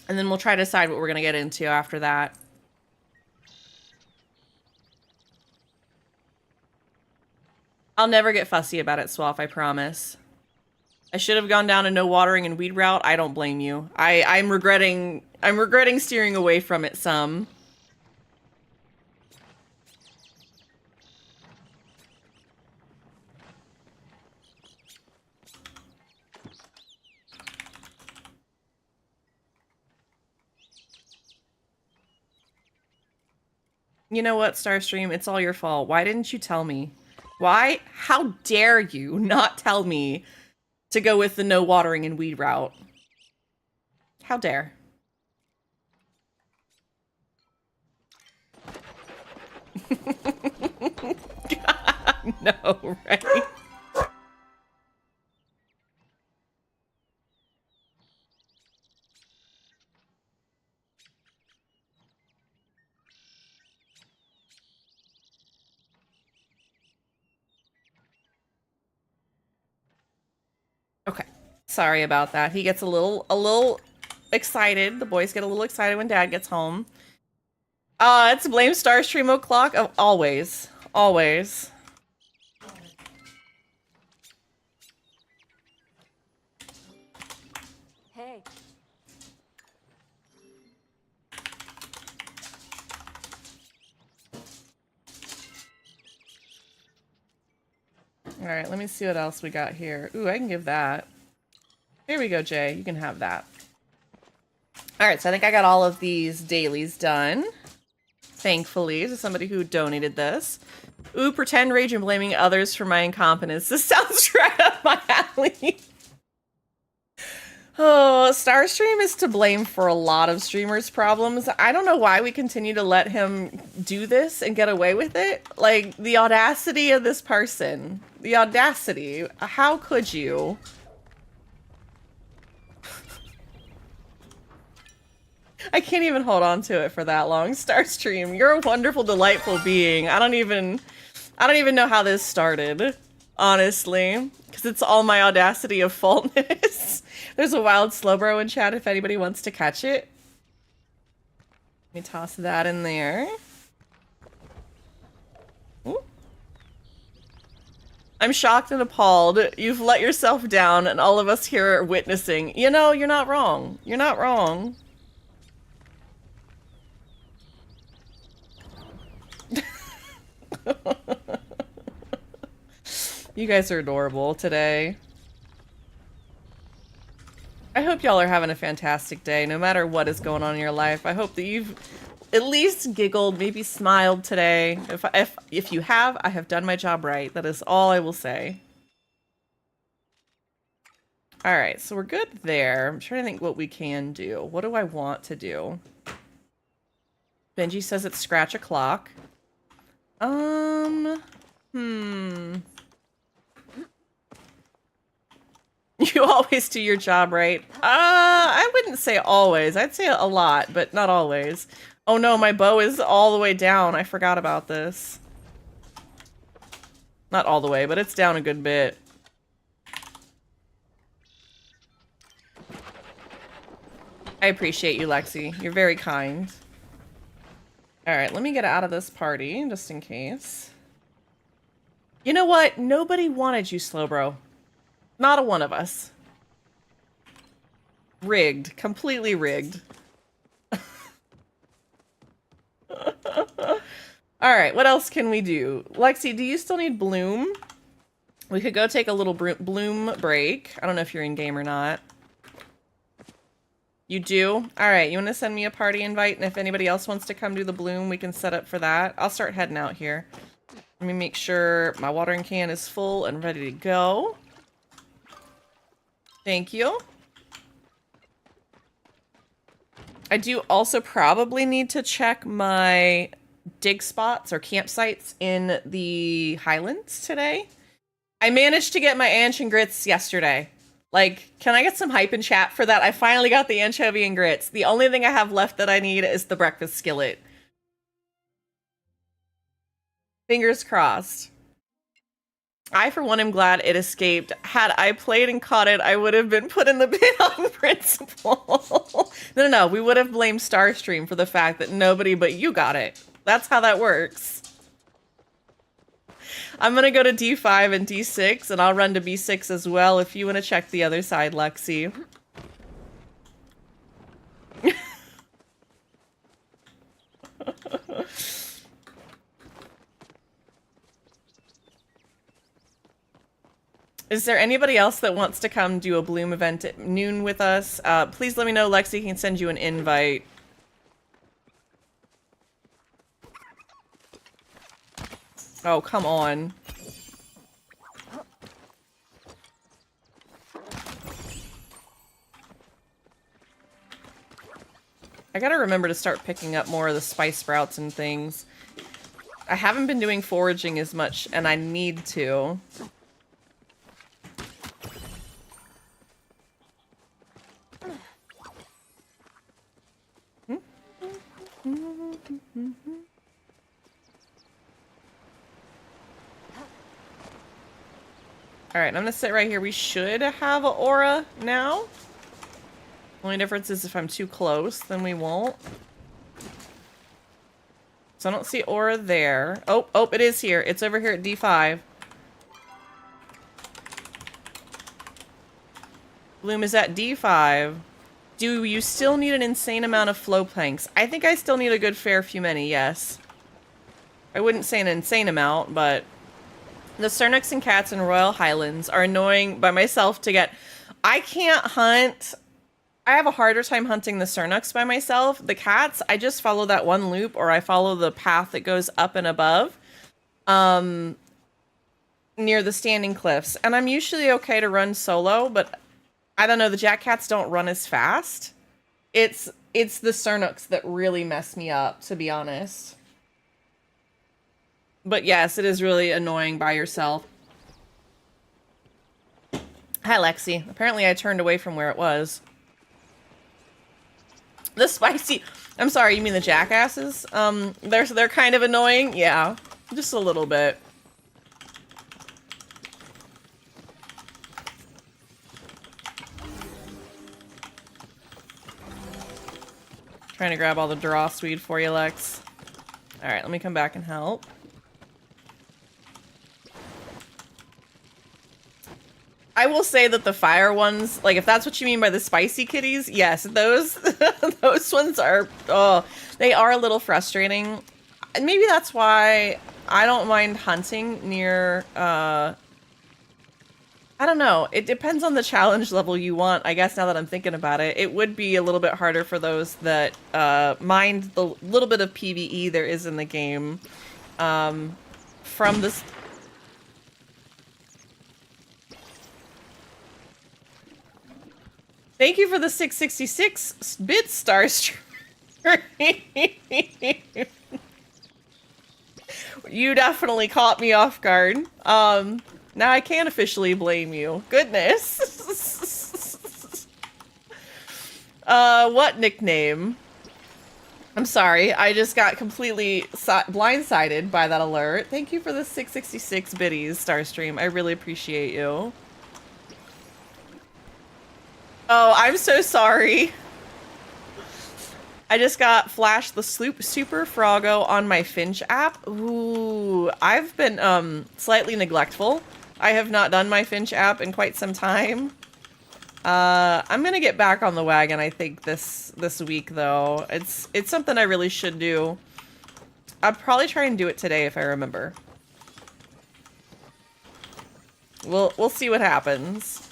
And then we'll try to decide what we're gonna get into after that. I'll never get fussy about it, Swaff, I promise. I should have gone down a no watering and weed route. I don't blame you. I'm regretting steering away from it some. You know what, Starstream? It's all your fault. Why didn't you tell me? Why? How dare you not tell me to go with the no watering and weed route? How dare? God, no, right? Sorry about that. He gets a little excited. The boys get a little excited when Dad gets home. It's blame Starstream o'clock. Oh, always. Always. Hey. All right, let me see what else we got here. Ooh, I can give that. Here we go, Jay. You can have that. All right, so I think I got all of these dailies done. Thankfully, to somebody who donated this. Ooh, pretend rage and blaming others for my incompetence. This sounds right up my alley. Oh, Starstream is to blame for a lot of streamers' problems. I don't know why we continue to let him do this and get away with it. Like, the audacity of this person. The audacity. How could you? I can't even hold on to it for that long. Starstream, you're a wonderful, delightful being. I don't even know how this started, honestly, because it's all my audacity of faultness. There's a wild slowbro in chat if anybody wants to catch it. Let me toss that in there. Ooh. I'm shocked and appalled. You've let yourself down, and all of us here are witnessing. You know, you're not wrong. You're not wrong. You guys are adorable today. I hope y'all are having a fantastic day, no matter what is going on in your life. I hope that you've at least giggled, maybe smiled today. If you have, I have done my job right. That is all I will say. All right, so we're good there. I'm trying to think what we can do. What do I want to do? Benji says it's scratch a clock. You always do your job right. I wouldn't say always. I'd say a lot, but not always. Oh no, my bow is all the way down. I forgot about this. Not all the way, but it's down a good bit. I appreciate you, Lexi. You're very kind. Alright, let me get out of this party, just in case. You know what? Nobody wanted you, Slowbro. Not a one of us. Rigged. Completely rigged. Alright, what else can we do? Lexi, do you still need Bloom? We could go take a little Bloom break. I don't know if you're in game or not. You do? Alright, you want to send me a party invite? And if anybody else wants to come do the Bloom, we can set up for that. I'll start heading out here. Let me make sure my watering can is full and ready to go. Thank you. I do also probably need to check my dig spots or campsites in the Highlands today. I managed to get my anch and grits yesterday. Like, can I get some hype in chat for that? I finally got the anchovy and grits. The only thing I have left that I need is the breakfast skillet. Fingers crossed. I, for one, am glad it escaped. Had I played and caught it, I would have been put in the bin on principle. No. We would have blamed Starstream for the fact that nobody but you got it. That's how that works. I'm gonna go to D5 and D6, and I'll run to B6 as well if you want to check the other side, Lexi. Is there anybody else that wants to come do a Bloom event at noon with us? Please let me know. Lexi can send you an invite. Oh, come on. I gotta remember to start picking up more of the spice sprouts and things. I haven't been doing foraging as much, and I need to. Alright, I'm gonna sit right here. We should have an aura now. Only difference is if I'm too close, then we won't. So I don't see aura there. Oh, it is here. It's over here at D5. Bloom is at D5. Do you still need an insane amount of flow planks? I think I still need a good fair few many, yes. I wouldn't say an insane amount, but the Cernix and cats in Royal Highlands are annoying by myself to get. I can't hunt. I have a harder time hunting the Cernix by myself. The cats, I just follow that one loop, or I follow the path that goes up and above near the standing cliffs. And I'm usually okay to run solo, but I don't know, the jack cats don't run as fast. It's the Cernix that really mess me up, to be honest. But yes, it is really annoying by yourself. Hi, Lexi. Apparently I turned away from where it was. The spicy... I'm sorry, you mean the jackasses? They're kind of annoying? Yeah, just a little bit. Trying to grab all the draw swede for you, Lex. Alright, let me come back and help. I will say that the fire ones, like if that's what you mean by the spicy kitties, yes, those those ones are, oh, they are a little frustrating. And maybe that's why I don't mind hunting near, I don't know. It depends on the challenge level you want, I guess, now that I'm thinking about it. It would be a little bit harder for those that mind the little bit of PvE there is in the game. From this... Thank you for the 666-bit star stream. You definitely caught me off guard. Now I can officially blame you. Goodness. What nickname? I'm sorry, I just got completely blindsided by that alert. Thank you for the 666 biddies, Starstream. I really appreciate you. Oh, I'm so sorry. I just got flashed the Super Froggo on my Finch app. Ooh, I've been slightly neglectful. I have not done my Finch app in quite some time. I'm gonna get back on the wagon, I think, this week though. It's something I really should do. I'll probably try and do it today if I remember. We'll see what happens.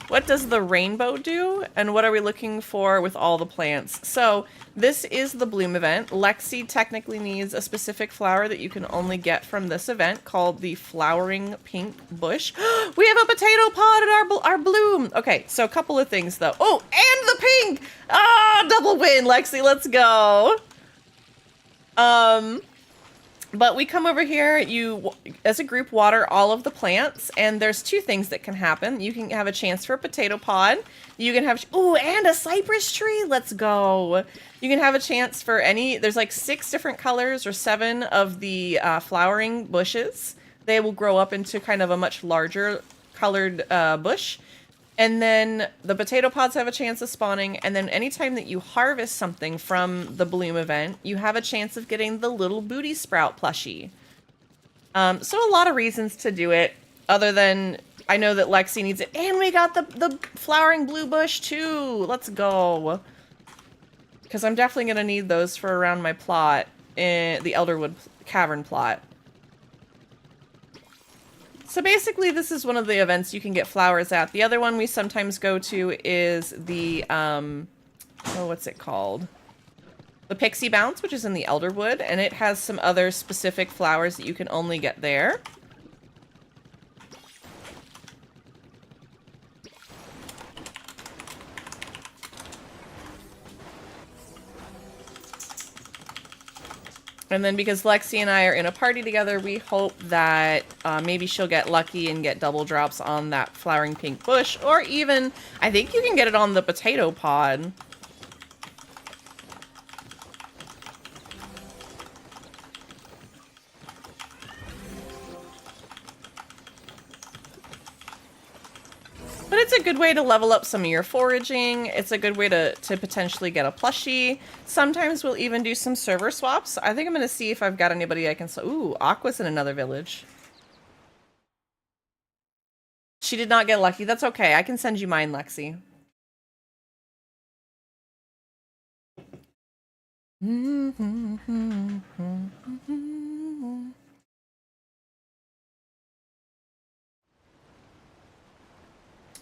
What does the rainbow do? And what are we looking for with all the plants? So this is the bloom event. Lexi technically needs a specific flower that you can only get from this event called the flowering pink bush. We have a potato pod at our bloom. Okay, so a couple of things though. Oh, and the pink! Ah, double win, Lexi, let's go. But we come over here, you, as a group, water all of the plants, and there's two things that can happen. You can have a chance for a potato pod. You can have, ooh, and a cypress tree, let's go. You can have a chance for any, there's like 6 different colors or 7 of the flowering bushes. They will grow up into kind of a much larger colored bush. And then the potato pods have a chance of spawning, and then anytime that you harvest something from the bloom event, you have a chance of getting the little booty sprout plushie. So a lot of reasons to do it, other than I know that Lexi needs it, and we got the flowering blue bush too. Let's go. Because I'm definitely going to need those for around my plot, in the Elderwood Cavern plot. So basically, this is one of the events you can get flowers at. The other one we sometimes go to is the, oh, what's it called? The Pixie Bounce, which is in the Elderwood, and it has some other specific flowers that you can only get there. And then because Lexi and I are in a party together, we hope that maybe she'll get lucky and get double drops on that flowering pink bush, or even, I think you can get it on the potato pod. it's a good way to level up some of your foraging. It's a good way to potentially get a plushie. Sometimes we'll even do some server swaps. I think I'm going to see if I've got anybody I can... Ooh, Aqua's in another village. She did not get lucky. That's okay. I can send you mine, Lexi.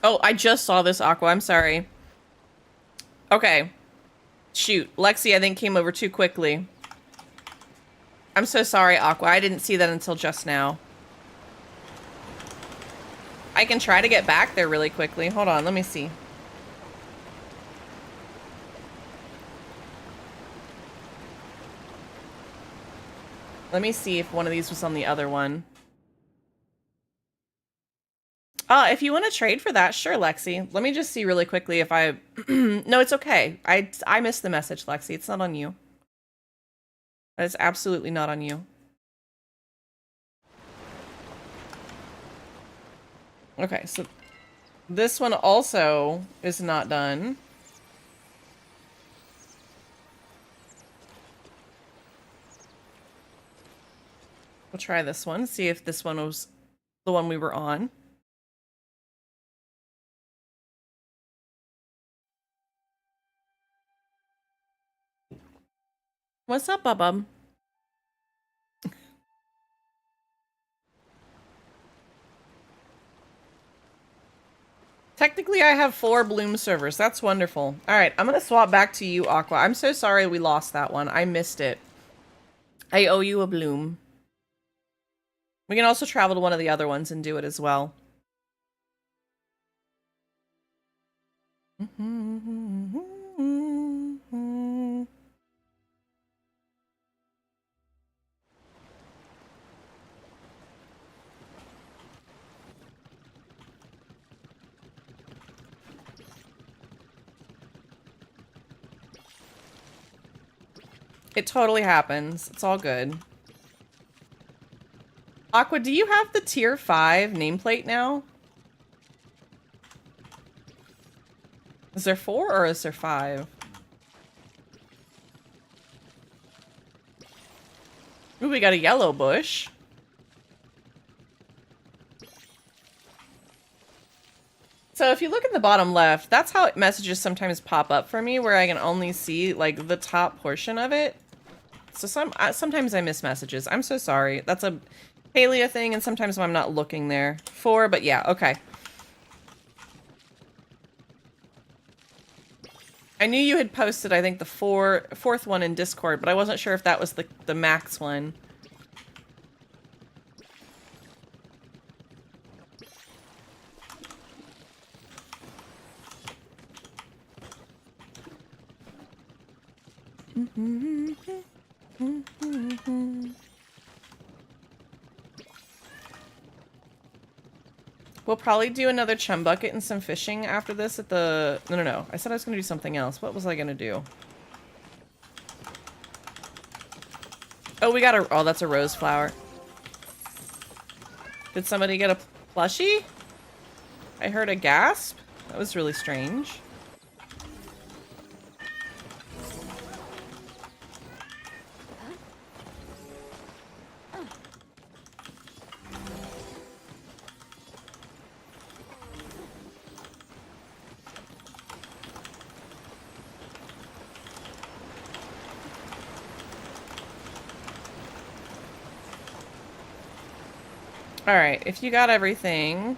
Oh, I just saw this, Aqua. I'm sorry. Okay. Shoot. Lexi, I think, came over too quickly. I'm so sorry, Aqua. I didn't see that until just now. I can try to get back there really quickly. Hold on, let me see. Let me see if one of these was on the other one. If you want to trade for that, sure, Lexi. Let me just see really quickly if I... No, it's okay. I missed the message, Lexi. It's not on you. That is absolutely not on you. Okay, so this one also is not done. We'll try this one, see if this one was the one we were on. What's up, Bubba? Technically, I have 4 Bloom servers. That's wonderful. All right, I'm going to swap back to you, Aqua. I'm so sorry we lost that one. I missed it. I owe you a Bloom. We can also travel to one of the other ones and do it as well. It totally happens. It's all good. Aqua, do you have the tier 5 nameplate now? Is there 4 or is there 5? Ooh, we got a yellow bush. So if you look at the bottom left, that's how messages sometimes pop up for me, where I can only see like the top portion of it. So sometimes I miss messages. I'm so sorry. That's a Palia thing, and sometimes I'm not looking there for, but yeah, okay. I knew you had posted, I think, the fourth one in Discord, but I wasn't sure if that was the max one. We'll probably do another chum bucket and some fishing after this at the... No. I said I was going to do something else. What was I going to do? Oh, we got a... Oh, that's a rose flower. Did somebody get a plushie? I heard a gasp. That was really strange. Alright, if you got everything...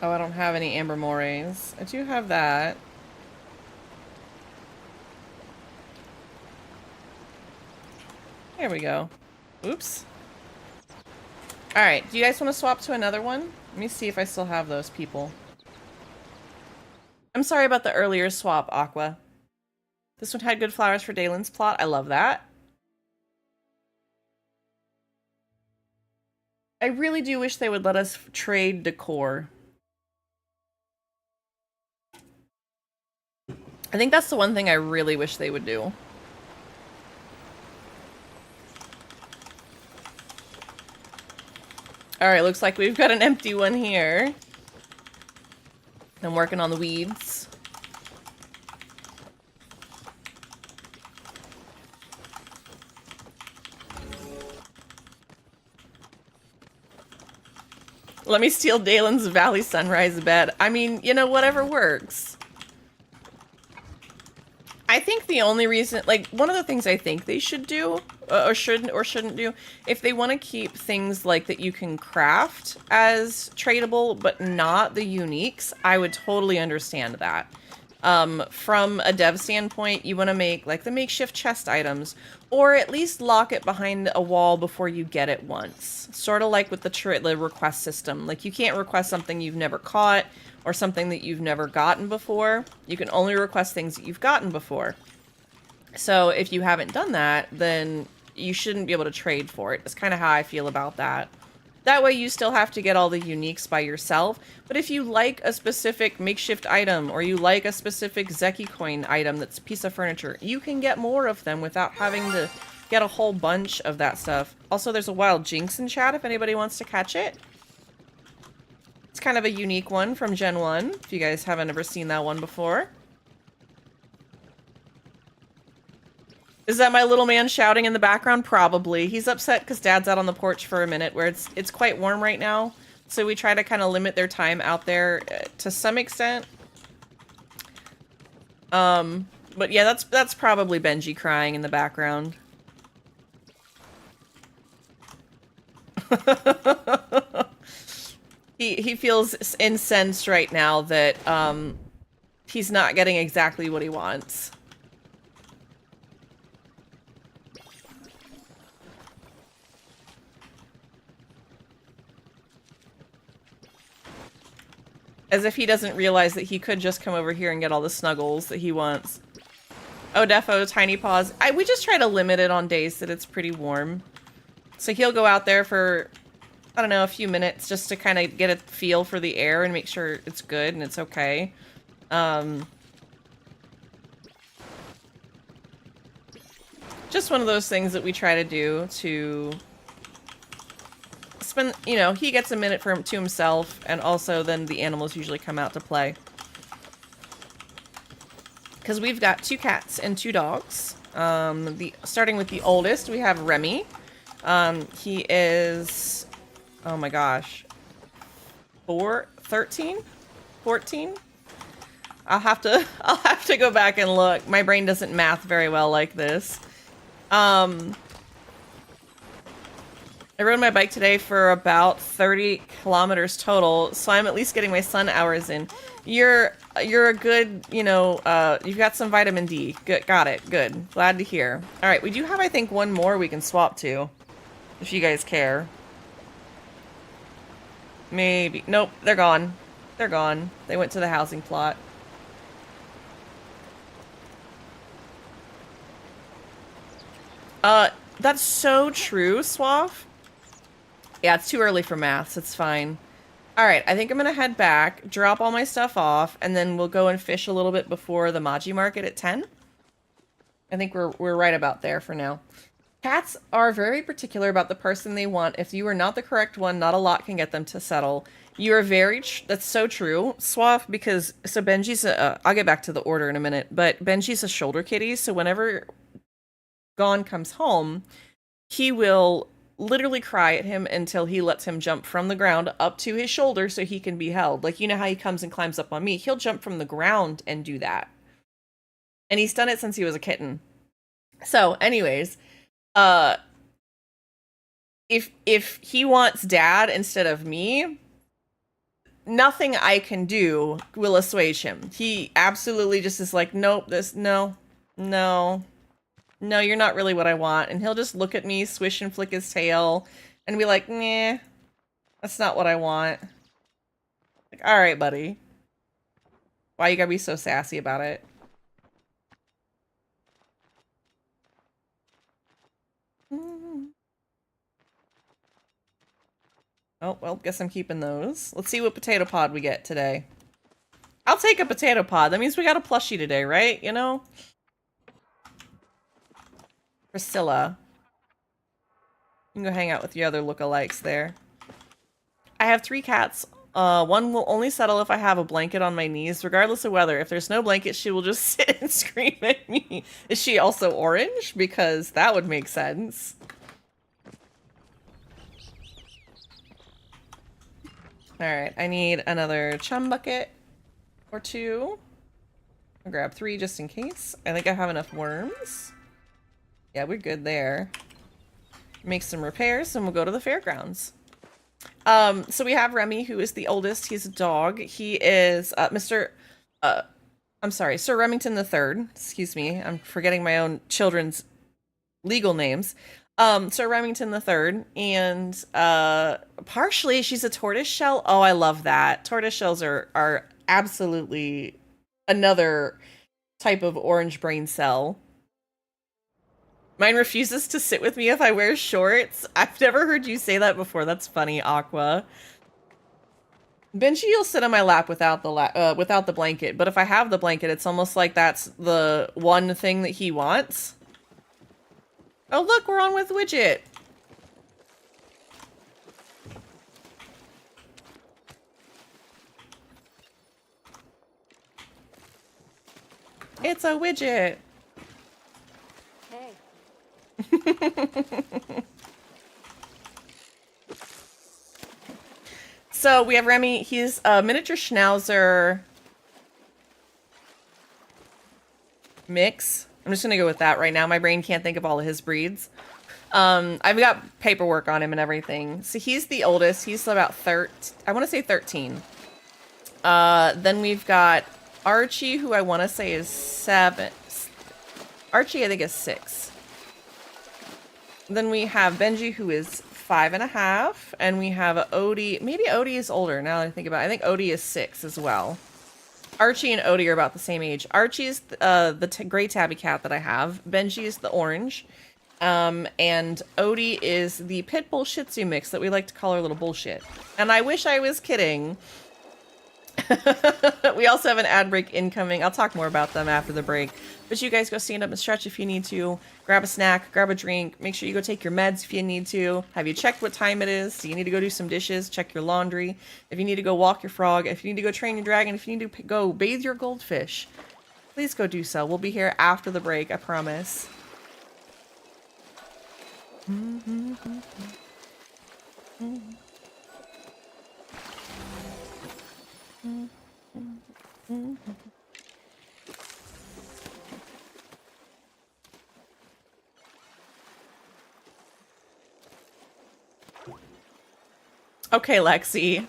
Oh, I don't have any amber morays. I do have that. There we go. Oops. Alright, do you guys want to swap to another one? Let me see if I still have those people. I'm sorry about the earlier swap, Aqua. This one had good flowers for Dalen's plot. I love that. I really do wish they would let us trade decor. I think that's the one thing I really wish they would do. All right, looks like we've got an empty one here. I'm working on the weeds. Let me steal Dalen's Valley Sunrise bed. I mean, you know, whatever works. I think the only reason, like, one of the things I think they should do, or shouldn't do, if they want to keep things like that you can craft as tradable, but not the uniques, I would totally understand that. From a dev standpoint, you want to make, like, the makeshift chest items, or at least lock it behind a wall before you get it once. Sort of like with the request system. Like, you can't request something you've never caught, or something that you've never gotten before. You can only request things that you've gotten before. So if you haven't done that, then you shouldn't be able to trade for it. That's kind of how I feel about that. That way you still have to get all the uniques by yourself. But if you like a specific makeshift item, or you like a specific Zeki coin item that's a piece of furniture, you can get more of them without having to get a whole bunch of that stuff. Also, there's a wild Jinx in chat if anybody wants to catch it. It's kind of a unique one from Gen 1, if you guys haven't ever seen that one before. Is that my little man shouting in the background? Probably. He's upset because Dad's out on the porch for a minute where it's quite warm right now. So we try to kind of limit their time out there to some extent. But yeah, that's probably Benji crying in the background. He feels incensed right now that he's not getting exactly what he wants. As if he doesn't realize that he could just come over here and get all the snuggles that he wants. Oh, defo, tiny paws. We just try to limit it on days that it's pretty warm. So he'll go out there for, I don't know, a few minutes just to kind of get a feel for the air and make sure it's good and it's okay. Just one of those things that we try to do to spend, you know, he gets a minute to himself, and also then the animals usually come out to play. Because we've got 2 cats and 2 dogs. Starting with the oldest, we have Remy. He is, oh my gosh, 13? 14? I'll have to go back and look. My brain doesn't math very well like this. I rode my bike today for about 30 kilometers total, so I'm at least getting my sun hours in. You're a good, you know, you've got some vitamin D. Good, got it. Good. Glad to hear. All right, we do have, I think, one more we can swap to, if you guys care. Maybe. Nope, they're gone. They're gone. They went to the housing plot. That's so true, Swaff. Yeah, it's too early for maths. It's fine. Alright, I think I'm gonna head back, drop all my stuff off, and then we'll go and fish a little bit before the Maji Market at 10. I think we're right about there for now. Cats are very particular about the person they want. If you are not the correct one, not a lot can get them to settle. You are very... that's so true, Swaff, because... so Benji's a... I'll get back to the order in a minute, but Benji's a shoulder kitty, so whenever Gon comes home, he will literally cry at him until he lets him jump from the ground up to his shoulder so he can be held. Like, you know how he comes and climbs up on me? He'll jump from the ground and do that. And he's done it since he was a kitten. So, anyways, if he wants Dad instead of me, nothing I can do will assuage him. He absolutely just is like, nope, no, you're not really what I want. And he'll just look at me, swish and flick his tail, and be like, nah, that's not what I want. Like, all right, buddy. Why you gotta be so sassy about it? Oh, well, guess I'm keeping those. Let's see what potato pod we get today. I'll take a potato pod. That means we got a plushie today, right? You know? Priscilla. You can go hang out with your other lookalikes there. I have 3 cats. One will only settle if I have a blanket on my knees, regardless of weather. If there's no blanket, she will just sit and scream at me. Is she also orange? Because that would make sense. Alright, I need another chum bucket or 2. I'll grab 3 just in case. I think I have enough worms. Yeah, we're good there. Make some repairs and we'll go to the fairgrounds. So we have Remy, who is the oldest. He's a dog. He is I'm sorry, Sir Remington III. Excuse me, I'm forgetting my own children's legal names. Sir Remington III, and partially she's a tortoiseshell. Oh, I love that. Tortoiseshells are absolutely another type of orange brain cell. Mine refuses to sit with me if I wear shorts. I've never heard you say that before. That's funny, Aqua. Benji will sit on my lap without the blanket, but if I have the blanket, it's almost like that's the one thing that he wants. Oh look, we're on with Widget. It's a widget. So we have Remy. He's a miniature Schnauzer mix. I'm just gonna go with that right now. My brain can't think of all of his breeds. I've got paperwork on him and everything. So he's the oldest. He's about 13. I want to say 13. Then we've got Archie, who I want to say is 7. Archie, I think, is 6. Then we have Benji, who is 5.5, and we have Odie. Maybe Odie is older now that I think about it. I think Odie is 6 as well. Archie and Odie are about the same age. Archie is the gray tabby cat that I have. Benji is the orange. And Odie is the pit bull shih tzu mix that we like to call our little bullshit. And I wish I was kidding. We also have an ad break incoming. I'll talk more about them after the break. But you guys go stand up and stretch if you need to. Grab a snack, grab a drink. Make sure you go take your meds if you need to. Have you checked what time it is? Do you need to go do some dishes? Check your laundry. If you need to go walk your frog. If you need to go train your dragon. If you need to go bathe your goldfish. Please go do so. We'll be here after the break, I promise. Okay, Lexi.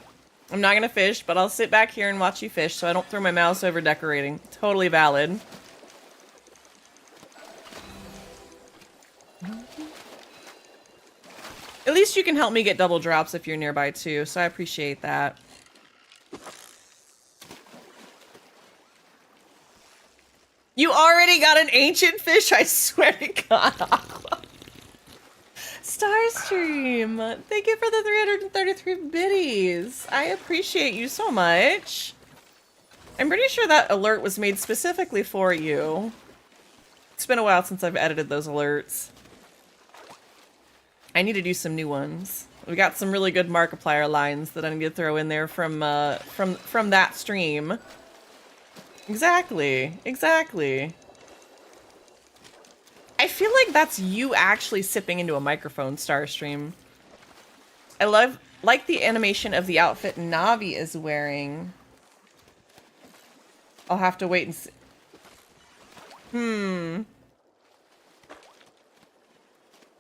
I'm not gonna fish, but I'll sit back here and watch you fish so I don't throw my mouse over decorating. Totally valid. At least you can help me get double drops if you're nearby too, so I appreciate that. You already got an ancient fish, I swear to God. Starstream, thank you for the 333 biddies. I appreciate you so much. I'm pretty sure that alert was made specifically for you. It's been a while since I've edited those alerts. I need to do some new ones. We got some really good Markiplier lines that I need to throw in there from that stream. Exactly, exactly. I feel like that's you actually sipping into a microphone, Starstream. I like the animation of the outfit Navi is wearing. I'll have to wait and see.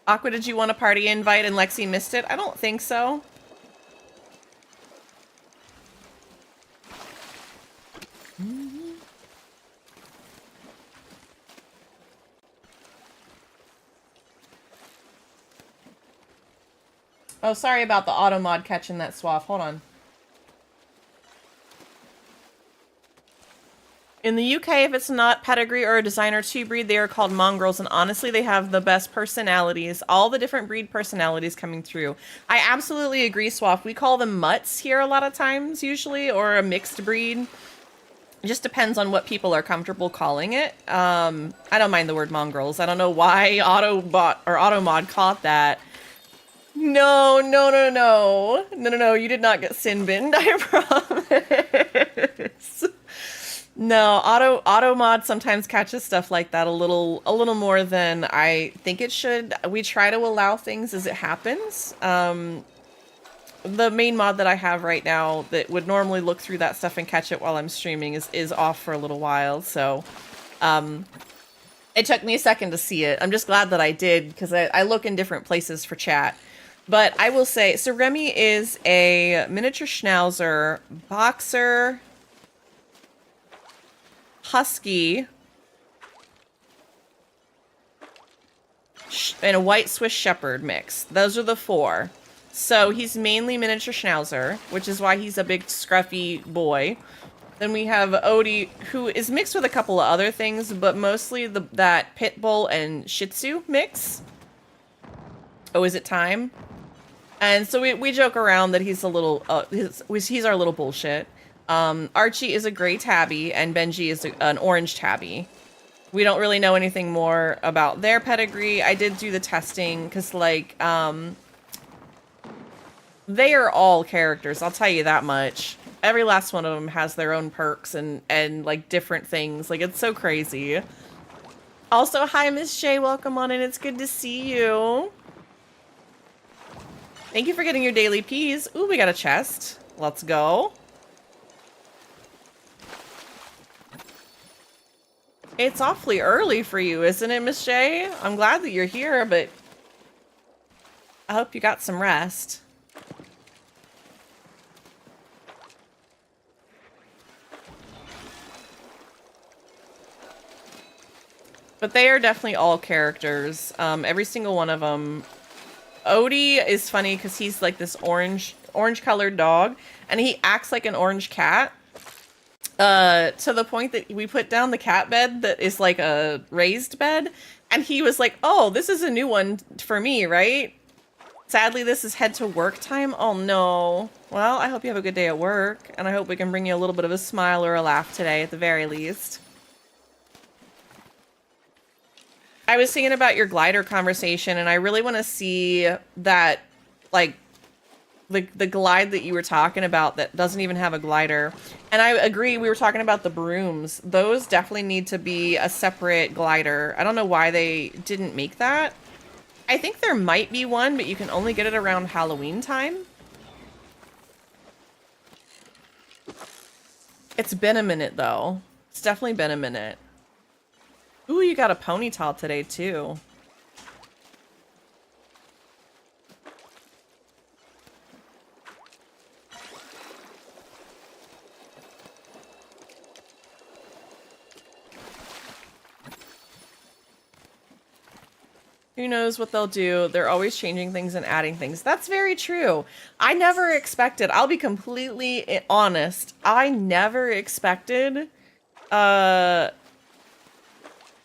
Aqua, did you want a party invite and Lexi missed it? I don't think so. Oh, sorry about the auto mod catching that swath. Hold on. In the UK, if it's not pedigree or a designer 2 breed, they are called mongrels, and honestly, they have the best personalities. All the different breed personalities coming through. I absolutely agree, Swaff. We call them mutts here a lot of times, usually, or a mixed breed. It just depends on what people are comfortable calling it. I don't mind the word mongrels. I don't know why Autobot or Automod caught that. No, no, no, no. No, no, no. You did not get sin binned, I promise. No, auto mod sometimes catches stuff like that a little more than I think it should. We try to allow things as it happens. The main mod that I have right now that would normally look through that stuff and catch it while I'm streaming is off for a little while, so it took me a second to see it. I'm just glad that I did, because I look in different places for chat. But I will say, so Remy is a miniature schnauzer, boxer, husky, and a white Swiss Shepherd mix. Those are the 4. So he's mainly miniature schnauzer, which is why he's a big scruffy boy. Then we have Odie, who is mixed with a couple of other things, but mostly that pit bull and shih tzu mix. Oh, is it time? And so we joke around that he's a little, he's our little bullshit. Archie is a gray tabby, and Benji is an orange tabby. We don't really know anything more about their pedigree. I did do the testing, because, like, they are all characters, I'll tell you that much. Every last one of them has their own perks and like, different things. Like, it's so crazy. Also, hi, Miss J. Welcome on in. It's good to see you. Thank you for getting your daily peas. Ooh, we got a chest. Let's go. It's awfully early for you, isn't it, Miss J? I'm glad that you're here, but I hope you got some rest. But they are definitely all characters. Every single one of them. Odie is funny because he's like this orange colored dog, and he acts like an orange cat. To the point that we put down the cat bed that is like a raised bed, and he was like, "Oh, this is a new one for me, right?" Sadly, this is head to work time. Oh no. Well, I hope you have a good day at work, and I hope we can bring you a little bit of a smile or a laugh today at the very least. I was thinking about your glider conversation, and I really want to see that, like, the glide that you were talking about that doesn't even have a glider. And I agree, we were talking about the brooms. Those definitely need to be a separate glider. I don't know why they didn't make that. I think there might be one, but you can only get it around Halloween time. It's been a minute, though. It's definitely been a minute. Ooh, you got a ponytail today, too. Who knows what they'll do? They're always changing things and adding things. That's very true. I never expected, I'll be completely honest, I never expected, oh,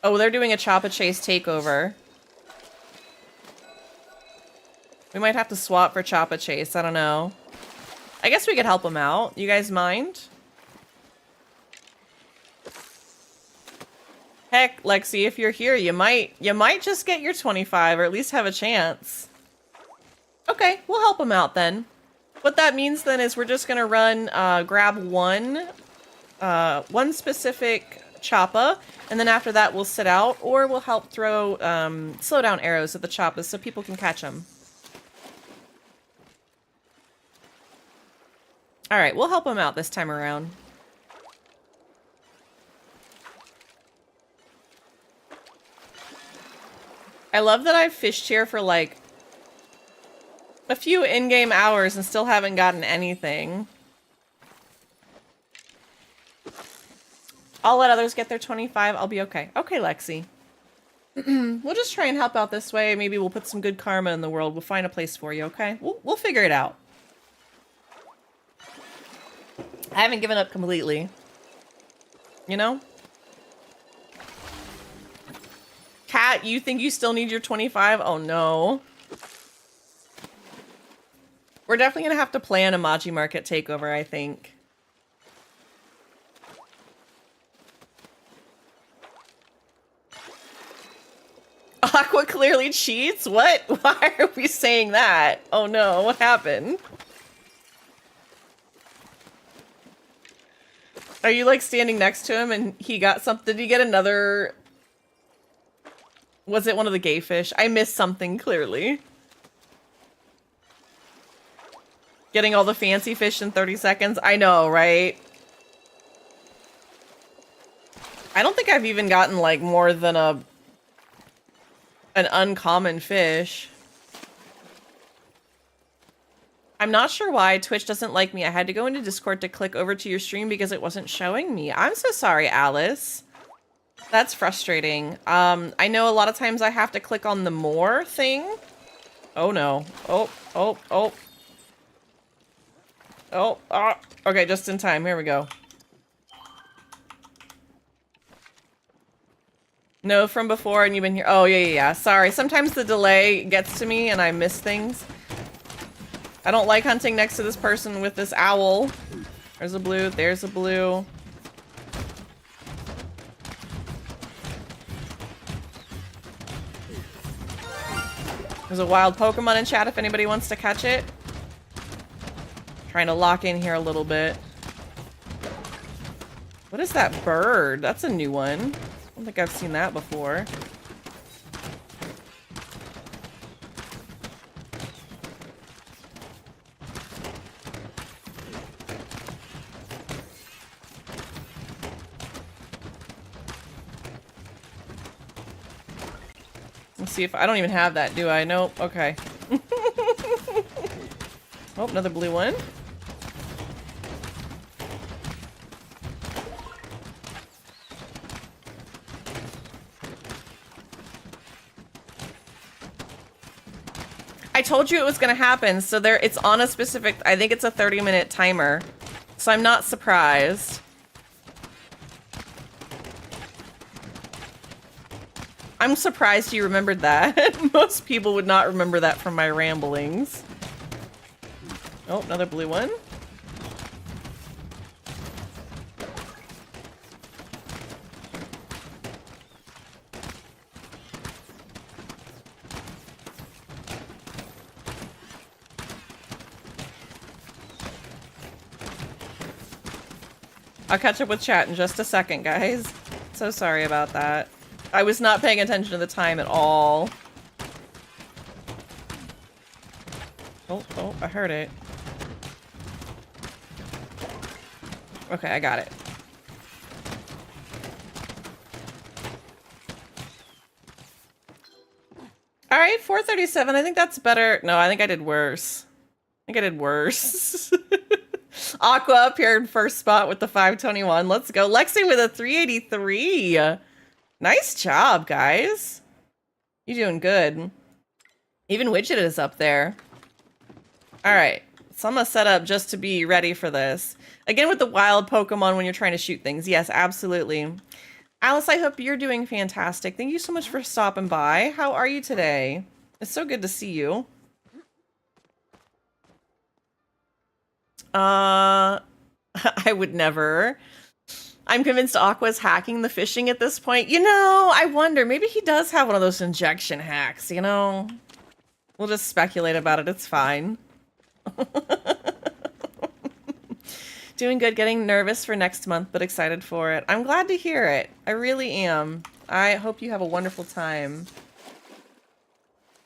they're doing a Choppa Chase takeover. We might have to swap for Choppa Chase, I don't know. I guess we could help them out. You guys mind? Heck, Lexi, if you're here, you might just get your 25, or at least have a chance. Okay, we'll help them out then. What that means then is we're just gonna run, grab one specific Choppa, and then after that we'll sit out, or we'll help throw slow down arrows at the Choppas so people can catch them. All right, we'll help them out this time around. I love that I've fished here for like a few in-game hours and still haven't gotten anything. I'll let others get their 25. I'll be okay. Okay, Lexi. We'll just try and help out this way. Maybe we'll put some good karma in the world. We'll find a place for you, okay? We'll figure it out. I haven't given up completely. You know? Kat, you think you still need your 25? Oh no. We're definitely gonna have to plan a Maji Market takeover, I think. Aqua clearly cheats? What? Why are we saying that? Oh no, what happened? Are you like standing next to him and he got something? Did he get another? Was it one of the gay fish? I missed something clearly. Getting all the fancy fish in 30 seconds? I know, right? I don't think I've even gotten like more than an uncommon fish. I'm not sure why Twitch doesn't like me. I had to go into Discord to click over to your stream because it wasn't showing me. I'm so sorry, Alice. That's frustrating. I know a lot of times I have to click on the more thing. Oh no. Oh. Okay, just in time. Here we go. No, from before and you've been here. Oh, yeah. Sorry. Sometimes the delay gets to me and I miss things. I don't like hunting next to this person with this owl. There's a blue. There's a blue. There's a wild Pokemon in chat if anybody wants to catch it. Trying to lock in here a little bit. What is that bird? That's a new one. I don't think I've seen that before. Let's see if I don't even have that, do I? Nope. Okay. Oh, another blue one. I told you it was gonna happen, so it's on a specific, I think it's a 30-minute timer. So I'm not surprised. I'm surprised you remembered that. Most people would not remember that from my ramblings. Oh, another blue one. I'll catch up with chat in just a second, guys. So sorry about that. I was not paying attention to the time at all. Oh, I heard it. Okay, I got it. All right, 437. I think that's better. No, I think I did worse. Aqua up here in first spot with the 521. Let's go. Lexi with a 383. Nice job, guys. You're doing good. Even Widget is up there. All right. So I'm going to set up just to be ready for this. Again, with the wild Pokemon when you're trying to shoot things. Yes, absolutely. Alice, I hope you're doing fantastic. Thank you so much for stopping by. How are you today? It's so good to see you. I would never. I'm convinced Aqua's hacking the fishing at this point. You know, I wonder. Maybe he does have one of those injection hacks, you know? We'll just speculate about it. It's fine. Doing good, getting nervous for next month, but excited for it. I'm glad to hear it. I really am. I hope you have a wonderful time.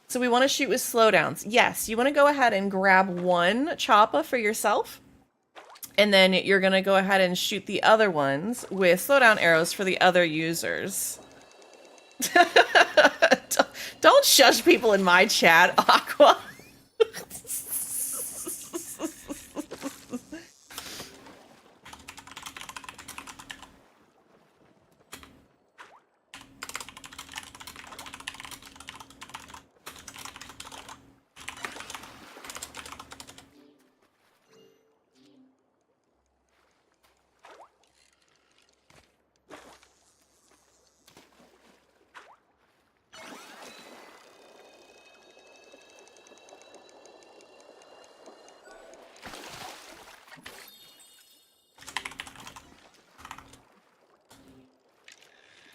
So we want to shoot with slowdowns. Yes, you want to go ahead and grab one Choppa for yourself. And then you're going to go ahead and shoot the other ones with slowdown arrows for the other users. Don't shush people in my chat, Aqua.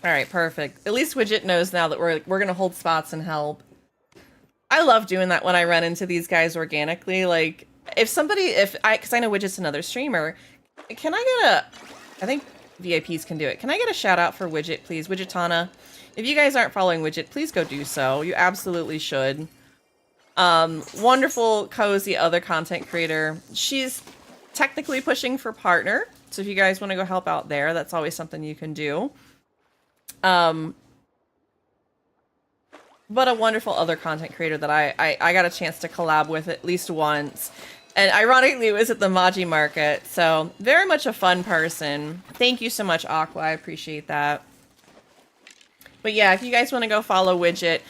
All right, perfect. At least Widget knows now that we're gonna hold spots and help. I love doing that when I run into these guys organically. Like, because I know Widget's another streamer. Can I get I think VIPs can do it. Can I get a shout out for Widget, please? Widgetana. If you guys aren't following Widget, please go do so. You absolutely should. Wonderful, cozy other content creator. She's technically pushing for partner. So if you guys want to go help out there, that's always something you can do. But a wonderful other content creator that I got a chance to collab with at least once. And ironically, it was at the Maji Market. So very much a fun person. Thank you so much, Aqua. I appreciate that. But yeah, if you guys want to go follow Widget,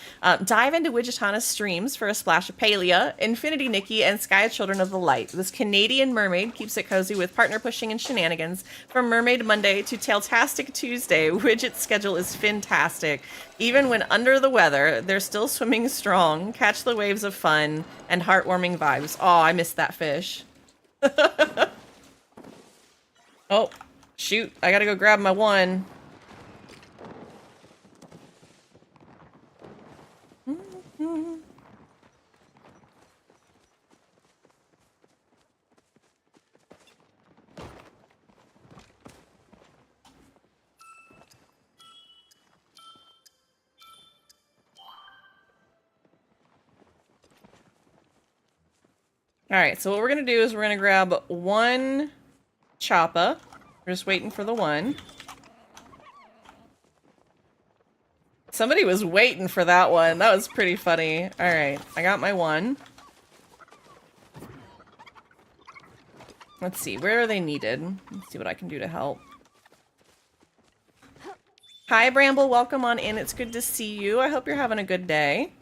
dive into Widgetana's streams for a splash of Palia, Infinity Nikki, and Sky Children of the Light. This Canadian mermaid keeps it cozy with partner pushing and shenanigans. From Mermaid Monday to Tailtastic Tuesday, Widget's schedule is fantastic. Even when under the weather, they're still swimming strong. Catch the waves of fun and heartwarming vibes. Oh, I missed that fish. Oh, shoot. I gotta go grab my one. Alright, so what we're gonna do is we're gonna grab one Choppa. We're just waiting for the one. Somebody was waiting for that one. That was pretty funny. Alright, I got my one. Let's see, where are they needed? Let's see what I can do to help. Hi, Bramble. Welcome on in. It's good to see you. I hope you're having a good day.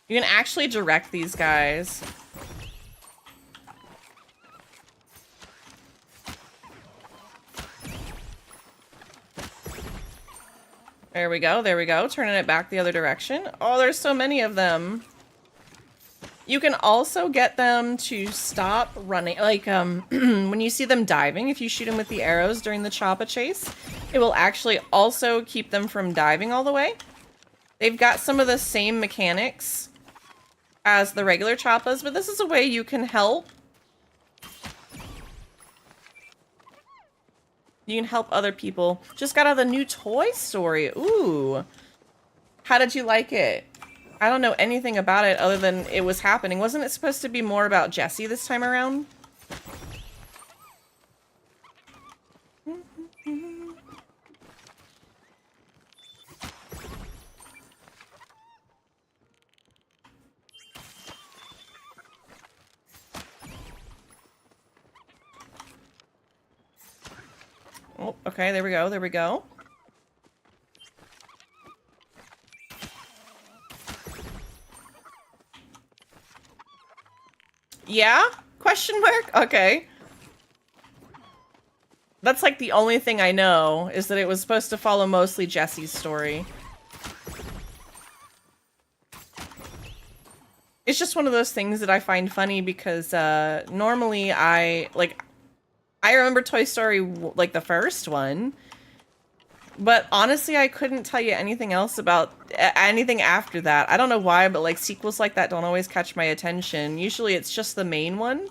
You can actually direct these guys. There we go, there we go. Turning it back the other direction. Oh, there's so many of them. You can also get them to stop running. Like, when you see them diving, if you shoot them with the arrows during the Choppa chase, it will actually also keep them from diving all the way. They've got some of the same mechanics as the regular Choppas, but this is a way you can help. You can help other people. Just got out of the new Toy Story. Ooh. How did you like it? I don't know anything about it other than it was happening. Wasn't it supposed to be more about Jessie this time around? Oh, okay, there we go, there we go. Yeah? Question mark? Okay. That's like the only thing I know, is that it was supposed to follow mostly Jessie's story. It's just one of those things that I find funny because normally I remember Toy Story, like the first one, but honestly I couldn't tell you anything else about anything after that. I don't know why, but like sequels like that don't always catch my attention. Usually it's just the main one.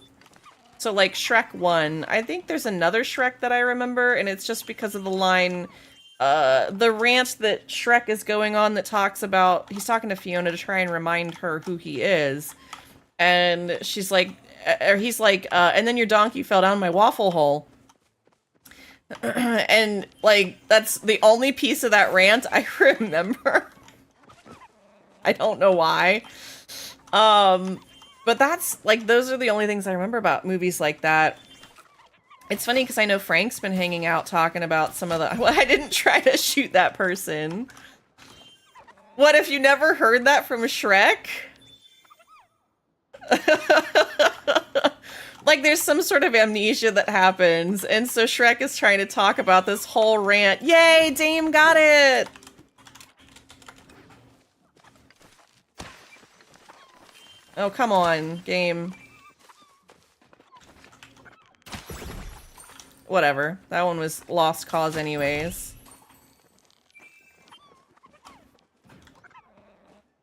So like Shrek 1, I think there's another Shrek that I remember, and it's just because of the line, the rant that Shrek is going on that talks about, he's talking to Fiona to try and remind her who he is. And she's like, or he's like, and then your donkey fell down my waffle hole. And like, that's the only piece of that rant I remember. I don't know why. But that's like, those are the only things I remember about movies like that. It's funny because I know Frank's been hanging out talking about some of the, well, I didn't try to shoot that person. What, if you never heard that from Shrek? Like there's some sort of amnesia that happens, and so Shrek is trying to talk about this whole rant. Yay, Dame got it! Oh, come on, game. Whatever. That one was lost cause anyways.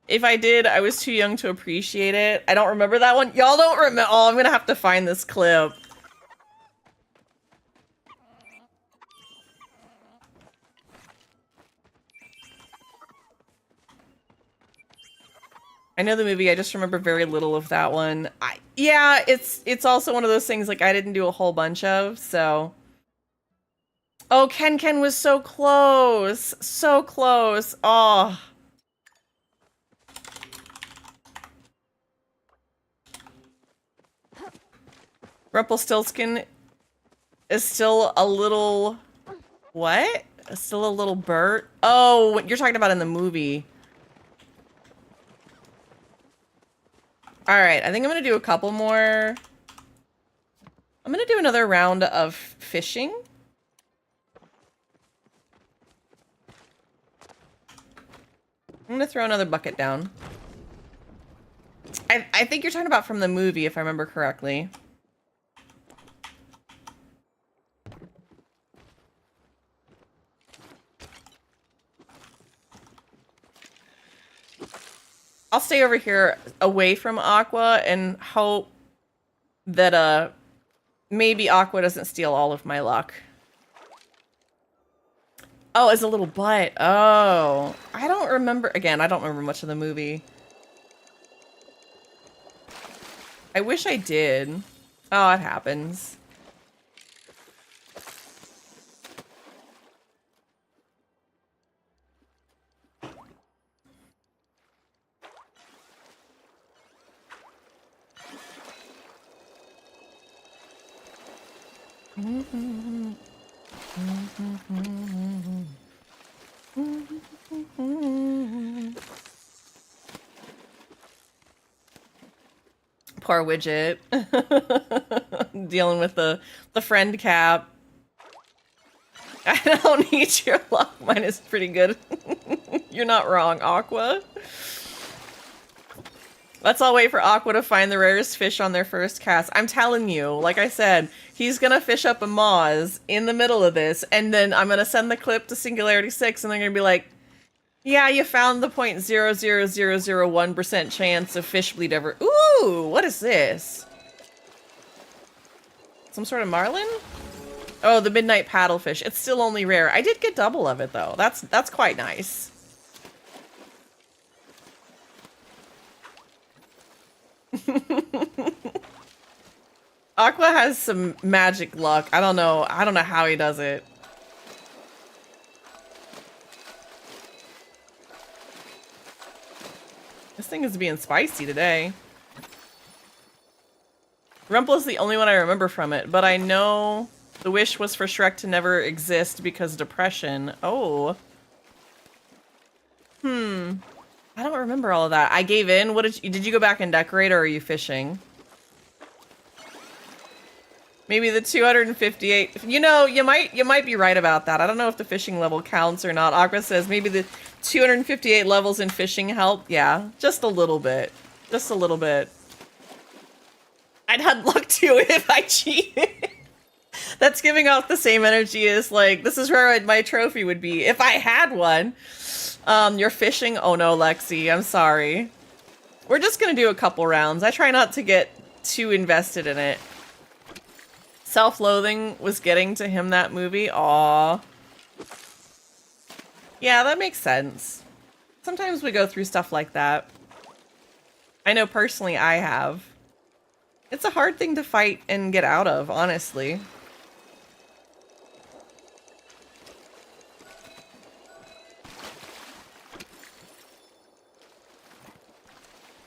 If I did, I was too young to appreciate it. I don't remember that one. Y'all don't remember. Oh, I'm gonna have to find this clip. I know the movie, I just remember very little of that one. Yeah, it's also one of those things like I didn't do a whole bunch of, so. Oh, Ken was so close. So close. Oh. Rumpelstiltskin is still a little... What? Still a little Bert? Oh, what you're talking about in the movie. Alright, I think I'm gonna do a couple more. I'm gonna do another round of fishing. I'm gonna throw another bucket down. I think you're talking about from the movie, if I remember correctly. I'll stay over here away from Aqua and hope that maybe Aqua doesn't steal all of my luck. Oh, as a little butt. Oh. I don't remember. Again, I don't remember much of the movie. I wish I did. Oh, it happens. Poor Widget. Dealing with the friend cap. I don't need your luck. Mine is pretty good. You're not wrong, Aqua. Let's all wait for Aqua to find the rarest fish on their first cast. I'm telling you, like I said, he's gonna fish up a Moz in the middle of this, and then I'm gonna send the clip to Singularity 6, and they're gonna be like, yeah, you found the 0.00001% chance of fish bleed ever. Ooh, what is this? Some sort of marlin? Oh, the midnight paddlefish. It's still only rare. I did get double of it, though. That's quite nice. Aqua has some magic luck. I don't know how he does it. This thing is being spicy today. Rumple is the only one I remember from it, but I know the wish was for Shrek to never exist because depression. Oh. I don't remember all of that. I gave in. What did you go back and decorate, or are you fishing? Maybe the 258. You know, you might be right about that. I don't know if the fishing level counts or not. Aqua says maybe the 258 levels in fishing help. Yeah, just a little bit. Just a little bit. I'd had luck too if I cheated. That's giving off the same energy as like, this is where my trophy would be if I had one. You're fishing? Oh no, Lexi, I'm sorry. We're just gonna do a couple rounds. I try not to get too invested in it. Self-loathing was getting to him, that movie. Aw. Yeah, that makes sense. Sometimes we go through stuff like that. I know personally I have. It's a hard thing to fight and get out of, honestly.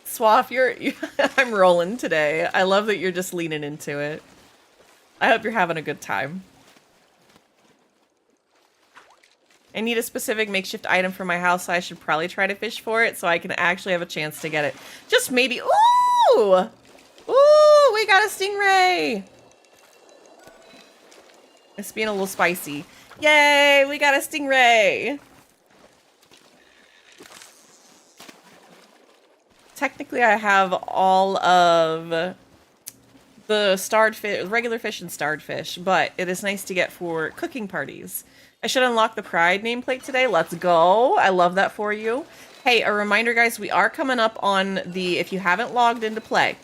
Swaff, I'm rolling today. I love that you're just leaning into it. I hope you're having a good time. I need a specific makeshift item for my house, so I should probably try to fish for it so I can actually have a chance to get it. Just maybe. Ooh! Ooh, we got a stingray! It's being a little spicy. Yay, we got a stingray! technically I have all of the starred fish, regular fish and starred fish, but it is nice to get for cooking parties. I should unlock the Pride nameplate today. Let's go. I love that for you. Hey, a reminder, guys, we are coming up on the, if you haven't logged into play,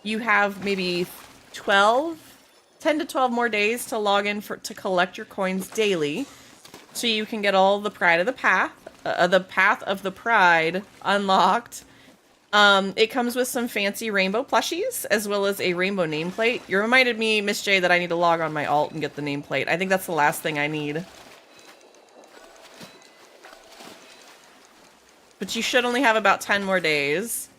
you have maybe 10 to 12 more days to log in to collect your coins daily, so you can get all the Pride of the Path, the Path of the Pride unlocked. It comes with some fancy rainbow plushies, as well as a rainbow nameplate. You reminded me, Miss J, that I need to log on my alt and get the nameplate. I think that's the last thing I need. But you should only have about 10 more days.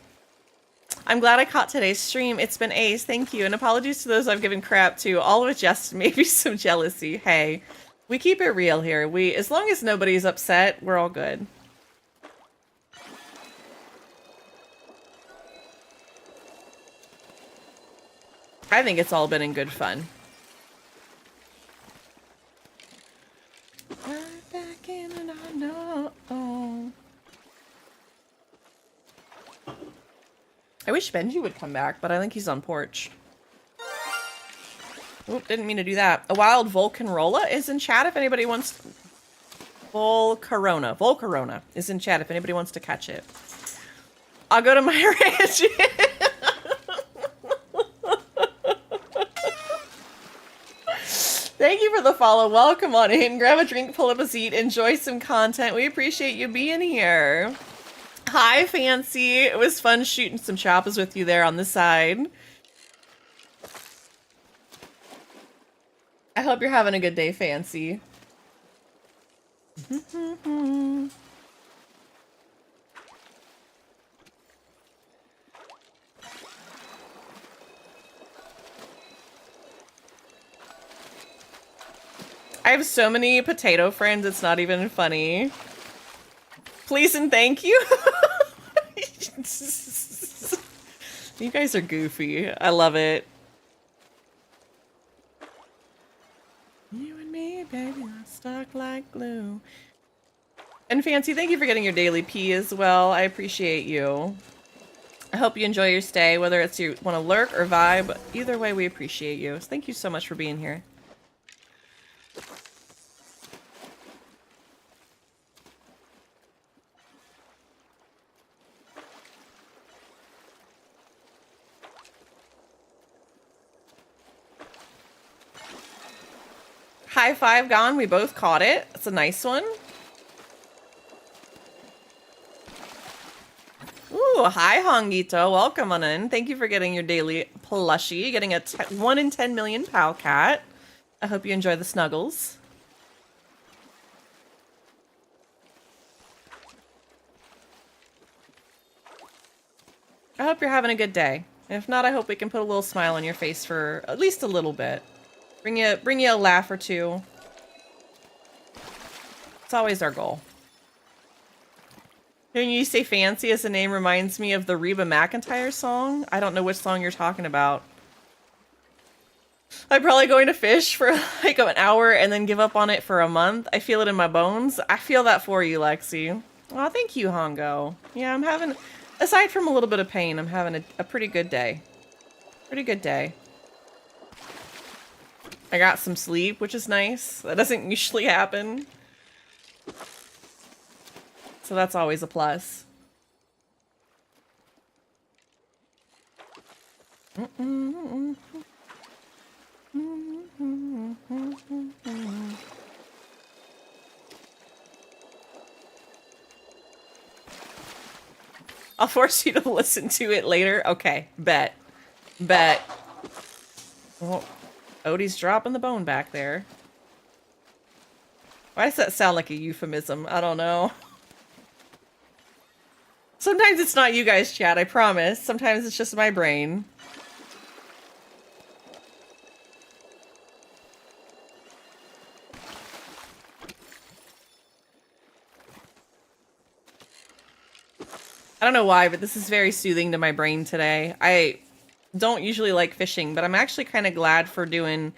I'm glad I caught today's stream. It's been ace, thank you. And apologies to those I've given crap to. All with just maybe some jealousy. Hey, we keep it real here. As long as nobody's upset, we're all good. I think it's all been in good fun. Right back in and I know. I wish Benji would come back, but I think he's on porch. Oop, didn't mean to do that. A wild Volcanrola is in chat if anybody wants... Volcarona is in chat if anybody wants to catch it. I'll go to my ranch. Thank you for the follow. Welcome on in. Grab a drink, pull up a seat, enjoy some content. We appreciate you being here. Hi, Fancy. It was fun shooting some choppers with you there on the side. I hope you're having a good day, Fancy. I have so many potato friends, it's not even funny. Please and thank you. You guys are goofy. I love it. You and me, baby, stuck like glue. And Fancy, thank you for getting your daily pee as well. I appreciate you. I hope you enjoy your stay, whether it's you want to lurk or vibe. Either way, we appreciate you. So thank you so much for being here. High five gone. We both caught it. It's a nice one. Ooh, hi Hongito. Welcome on in. Thank you for getting your daily plushie. Getting a 1 in 10 million pal cat. I hope you enjoy the snuggles. I hope you're having a good day. If not, I hope we can put a little smile on your face for at least a little bit. Bring you a laugh or two. It's always our goal. Hearing you say Fancy as a name reminds me of the Reba McEntire song. I don't know which song you're talking about. I'm probably going to fish for like an hour and then give up on it for a month. I feel it in my bones. I feel that for you, Lexi. Oh, thank you, Hongo. Yeah, I'm having, aside from a little bit of pain, I'm having a pretty good day. Pretty good day. I got some sleep, which is nice. That doesn't usually happen. So that's always a plus. I'll force you to listen to it later. Okay, bet. Bet. Well, Odie's dropping the bone back there. Why does that sound like a euphemism? I don't know. Sometimes it's not you guys, chat, I promise. Sometimes it's just my brain. I don't know why, but this is very soothing to my brain today. I don't usually like fishing, but I'm actually kind of glad for doing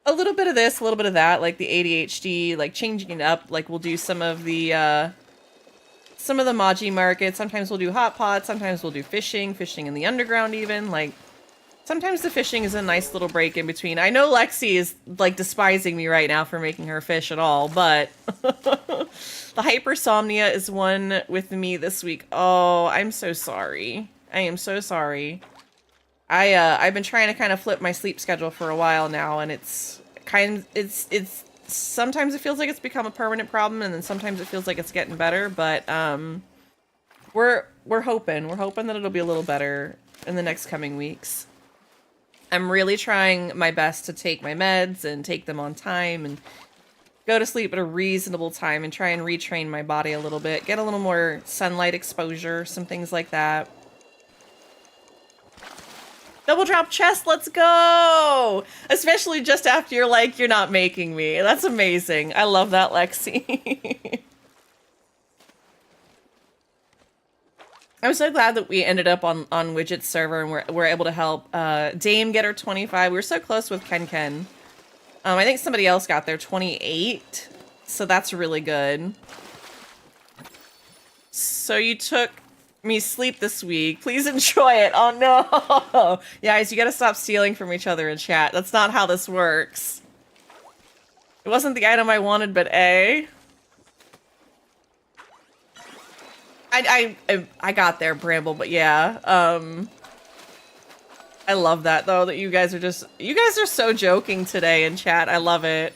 a little bit of this, a little bit of that, like the ADHD, like changing it up. Like we'll do some of the some of the Maji Market. Sometimes we'll do hot pots. Sometimes we'll do fishing in the underground even. Like, sometimes the fishing is a nice little break in between. I know Lexi is, like, despising me right now for making her fish at all, but the hypersomnia is one with me this week. Oh, I'm so sorry. I am so sorry. I've been trying to kind of flip my sleep schedule for a while now, and it's sometimes it feels like it's become a permanent problem, and then sometimes it feels like it's getting better, but we're hoping that it'll be a little better in the next coming weeks. I'm really trying my best to take my meds and take them on time and go to sleep at a reasonable time and try and retrain my body a little bit, get a little more sunlight exposure, some things like that. Double drop chest, let's go! Especially just after you're like, you're not making me. That's amazing. I love that, Lexi. I'm so glad that we ended up on Widget's server and we're able to help Dame get her 25. We were so close with Ken. I think somebody else got their 28, so that's really good. So you took me sleep this week. Please enjoy it. Oh no! Yeah, guys, you gotta stop stealing from each other in chat. That's not how this works. It wasn't the item I wanted, but A. I got there, Bramble, but yeah. I love that though, that you guys are so joking today in chat. I love it.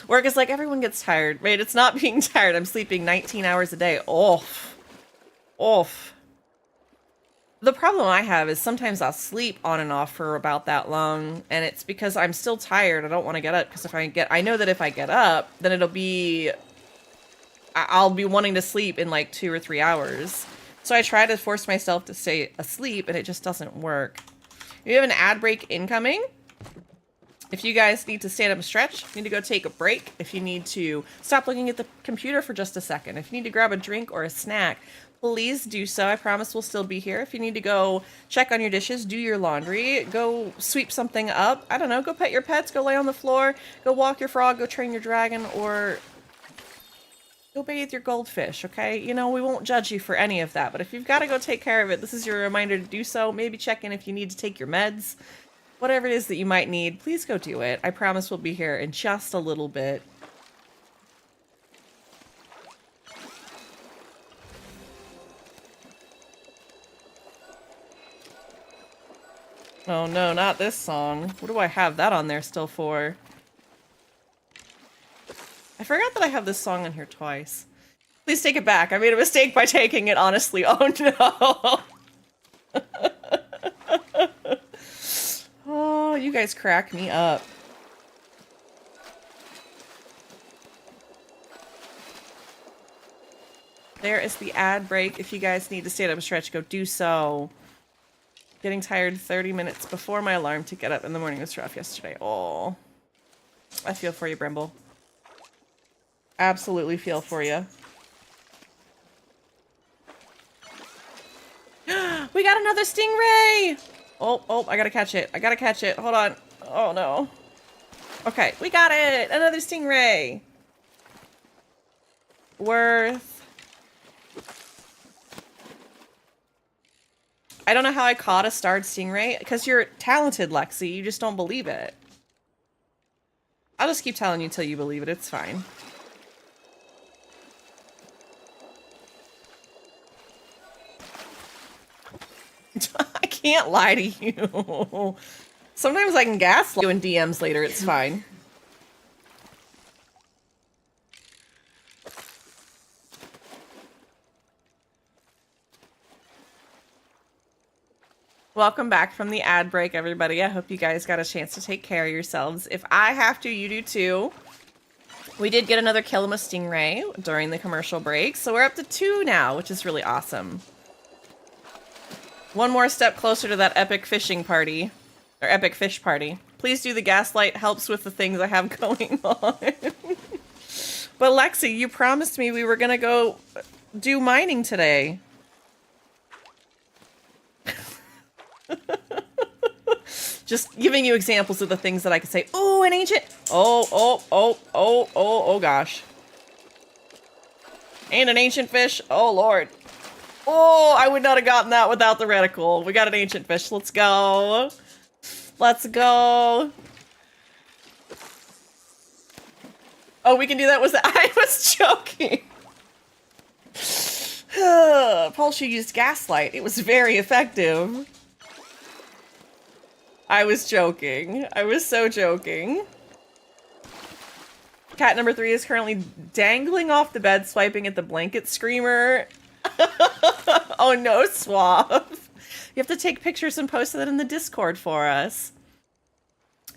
Work is like, everyone gets tired. Wait, it's not being tired. I'm sleeping 19 hours a day. Oof. The problem I have is sometimes I'll sleep on and off for about that long, and it's because I'm still tired. I don't want to get up, because I know that if I get up, then I'll be wanting to sleep in like 2 or 3 hours. So I try to force myself to stay asleep, and it just doesn't work. We have an ad break incoming. If you guys need to stand up and stretch, need to go take a break. If you need to stop looking at the computer for just a second. If you need to grab a drink or a snack, please do so. I promise we'll still be here. If you need to go check on your dishes, do your laundry, go sweep something up, I don't know, go pet your pets, go lay on the floor, go walk your frog, go train your dragon, or go bathe your goldfish, okay? You know, we won't judge you for any of that, but if you've got to go take care of it, this is your reminder to do so. Maybe check in if you need to take your meds. Whatever it is that you might need, please go do it. I promise we'll be here in just a little bit. Oh no, not this song. What do I have that on there still for? I forgot that I have this song on here twice. Please take it back. I made a mistake by taking it, honestly. Oh no! Oh, you guys crack me up. There is the ad break. If you guys need to stand up and stretch, go do so. Getting tired 30 minutes before my alarm to get up in the morning was rough yesterday. Oh, I feel for you, Brimble. Absolutely feel for you. We got another stingray! Oh, I gotta catch it. Hold on. Oh no. Okay, we got it! Another stingray! Worth. I don't know how I caught a starred stingray, because you're talented, Lexi. You just don't believe it. I'll just keep telling you until you believe it. It's fine. I can't lie to you. Sometimes I can gaslight you in DMs later. It's fine. Welcome back from the ad break, everybody. I hope you guys got a chance to take care of yourselves. If I have to, you do too. We did get another kill of a stingray during the commercial break, so we're up to 2 now, which is really awesome. One more step closer to that epic fishing party, or epic fish party. Please do the gaslight, helps with the things I have going on. But Lexi, you promised me we were gonna go do mining today. Just giving you examples of the things that I could say. Oh, an ancient. Oh gosh. And an ancient fish. Oh, Lord. Oh, I would not have gotten that without the reticle. We got an ancient fish. Let's go. Let's go. Oh, we can do that. I was joking. Paul, she used gaslight. It was very effective. I was joking. I was so joking. Cat number 3 is currently dangling off the bed, swiping at the blanket screamer. Oh no, Suave. You have to take pictures and post that in the Discord for us.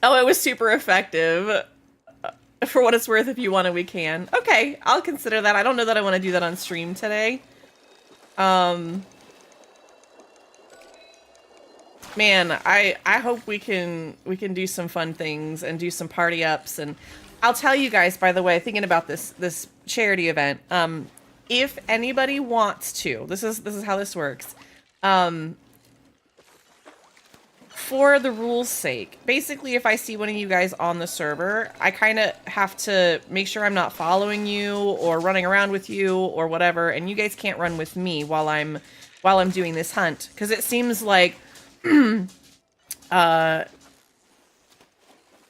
Oh, it was super effective. For what it's worth, if you want it, we can. Okay, I'll consider that. I don't know that I want to do that on stream today. Man, I hope we can do some fun things and do some party ups. And I'll tell you guys, by the way, thinking about this charity event, if anybody wants to, this is how this works. For the rules' sake, basically, if I see one of you guys on the server, I kind of have to make sure I'm not following you or running around with you or whatever, and you guys can't run with me while I'm doing this hunt, because it seems like an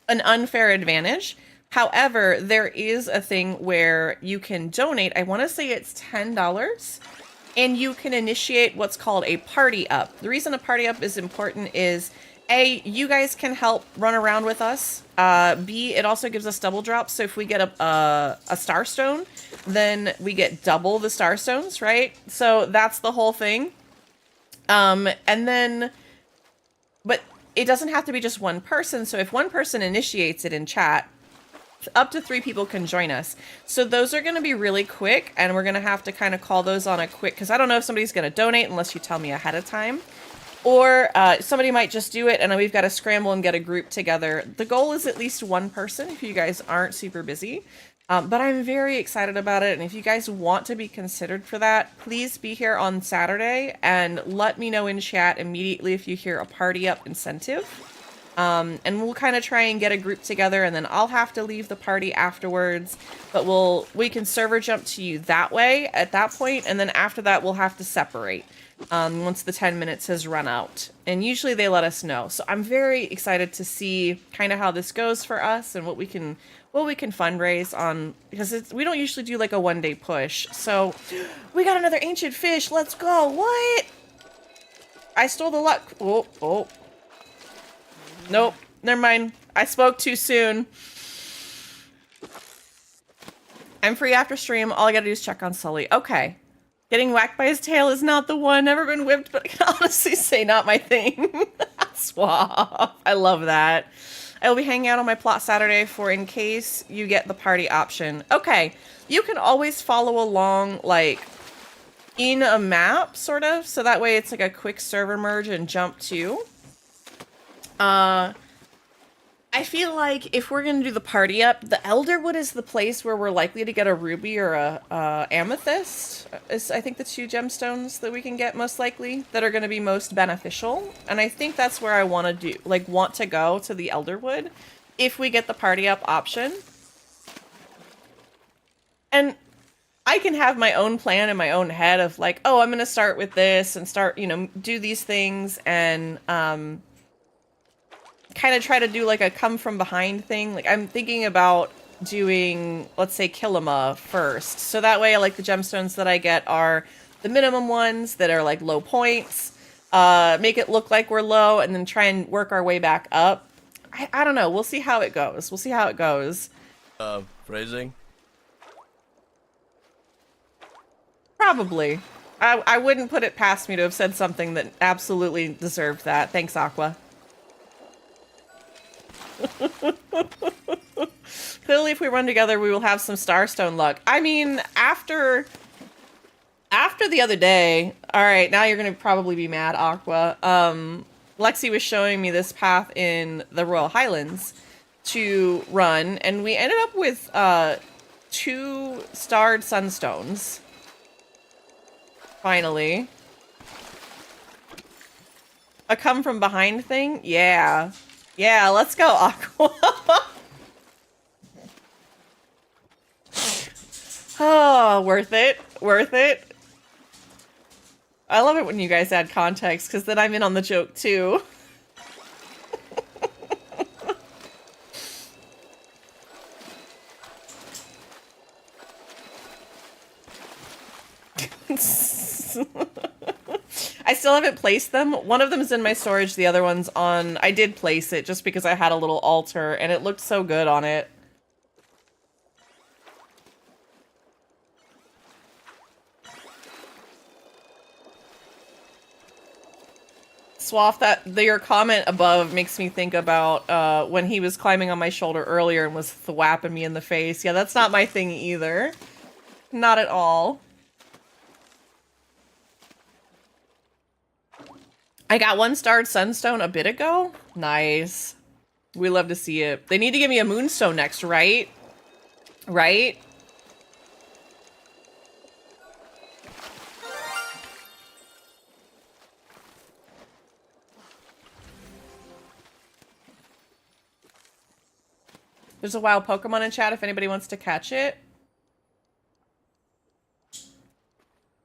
unfair advantage. However, there is a thing where you can donate. I want to say it's $10. And you can initiate what's called a party up. The reason a party up is important is A, you guys can help run around with us. B, it also gives us double drops. So if we get a star stone, then we get double the star stones, right? So that's the whole thing. And then, but it doesn't have to be just one person. So if one person initiates it in chat, up to 3 people can join us. So those are going to be really quick, and we're going to have to kind of call those on a quick, because I don't know if somebody's going to donate unless you tell me ahead of time, or somebody might just do it and then we've got to scramble and get a group together. The goal is at least one person if you guys aren't super busy, but I'm very excited about it. And if you guys want to be considered for that, please be here on Saturday and let me know in chat immediately if you hear a party up incentive. And we'll kind of try and get a group together, and then I'll have to leave the party afterwards, but we can server jump to you that way at that point, and then after that we'll have to separate once the 10 minutes has run out, and usually they let us know. So I'm very excited to see kind of how this goes for us and what we can fundraise on, because we don't usually do like a one-day push. So we got another ancient fish. Let's go. What? I stole the luck. Oh. Nope, never mind. I spoke too soon. I'm free after stream. All I gotta do is check on Sully. Okay. Getting whacked by his tail is not the one. Never been whipped, but I can honestly say not my thing. Swap. I love that. I will be hanging out on my plot Saturday for in case you get the party option. Okay. You can always follow along, like, in a map, sort of. So that way it's like a quick server merge and jump too. I feel like if we're gonna do the party up, the Elderwood is the place where we're likely to get a ruby or a amethyst. Is I think the 2 gemstones that we can get most likely that are gonna be most beneficial. And I think that's where I want to go to the Elderwood if we get the party up option. And I can have my own plan in my own head of like, oh, I'm gonna start with this and start, do these things and kind of try to do like a come from behind thing. Like I'm thinking about doing, let's say, Kilima first. So that way, like the gemstones that I get are the minimum ones that are like low points, make it look like we're low, and then try and work our way back up. I don't know. We'll see how it goes. Phrasing? Probably. I wouldn't put it past me to have said something that absolutely deserved that. Thanks, Aqua. Clearly, if we run together, we will have some Starstone luck. I mean, after the other day, all right, now you're gonna probably be mad, Aqua. Lexi was showing me this path in the Royal Highlands to run, and we ended up with 2 starred sunstones. Finally. A come from behind thing? Yeah. Yeah, let's go, Aqua. Oh, worth it. Worth it. I love it when you guys add context, because then I'm in on the joke, too. I still haven't placed them. One of them is in my storage, the other one's on... I did place it just because I had a little altar, and it looked so good on it. Swaff, your comment above makes me think about when he was climbing on my shoulder earlier and was thwapping me in the face. Yeah, that's not my thing either. Not at all. I got 1-starred sunstone a bit ago. Nice. We love to see it. They need to give me a moonstone next, right? Right? There's a wild Pokemon in chat if anybody wants to catch it.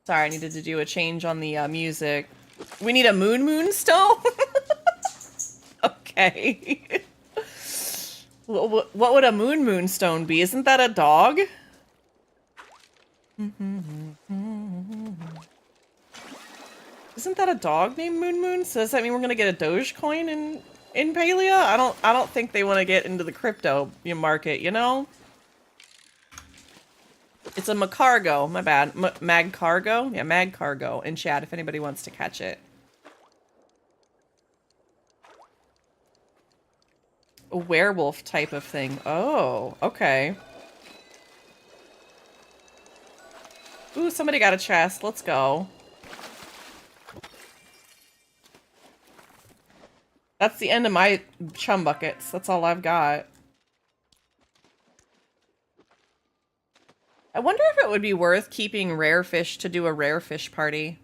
Sorry, I needed to do a change on the music. We need a moonstone? Okay. What would a moonstone be? Isn't that a dog? Isn't that a dog named Moon? So does that mean we're gonna get a Dogecoin in Palia? I don't think they want to get into the crypto market, you know? It's a Macargo, my bad. Mag Cargo? Yeah, Mag Cargo in chat if anybody wants to catch it. A werewolf type of thing. Oh, okay. Ooh, somebody got a chest. Let's go. That's the end of my chum buckets. That's all I've got. I wonder if it would be worth keeping rare fish to do a rare fish party.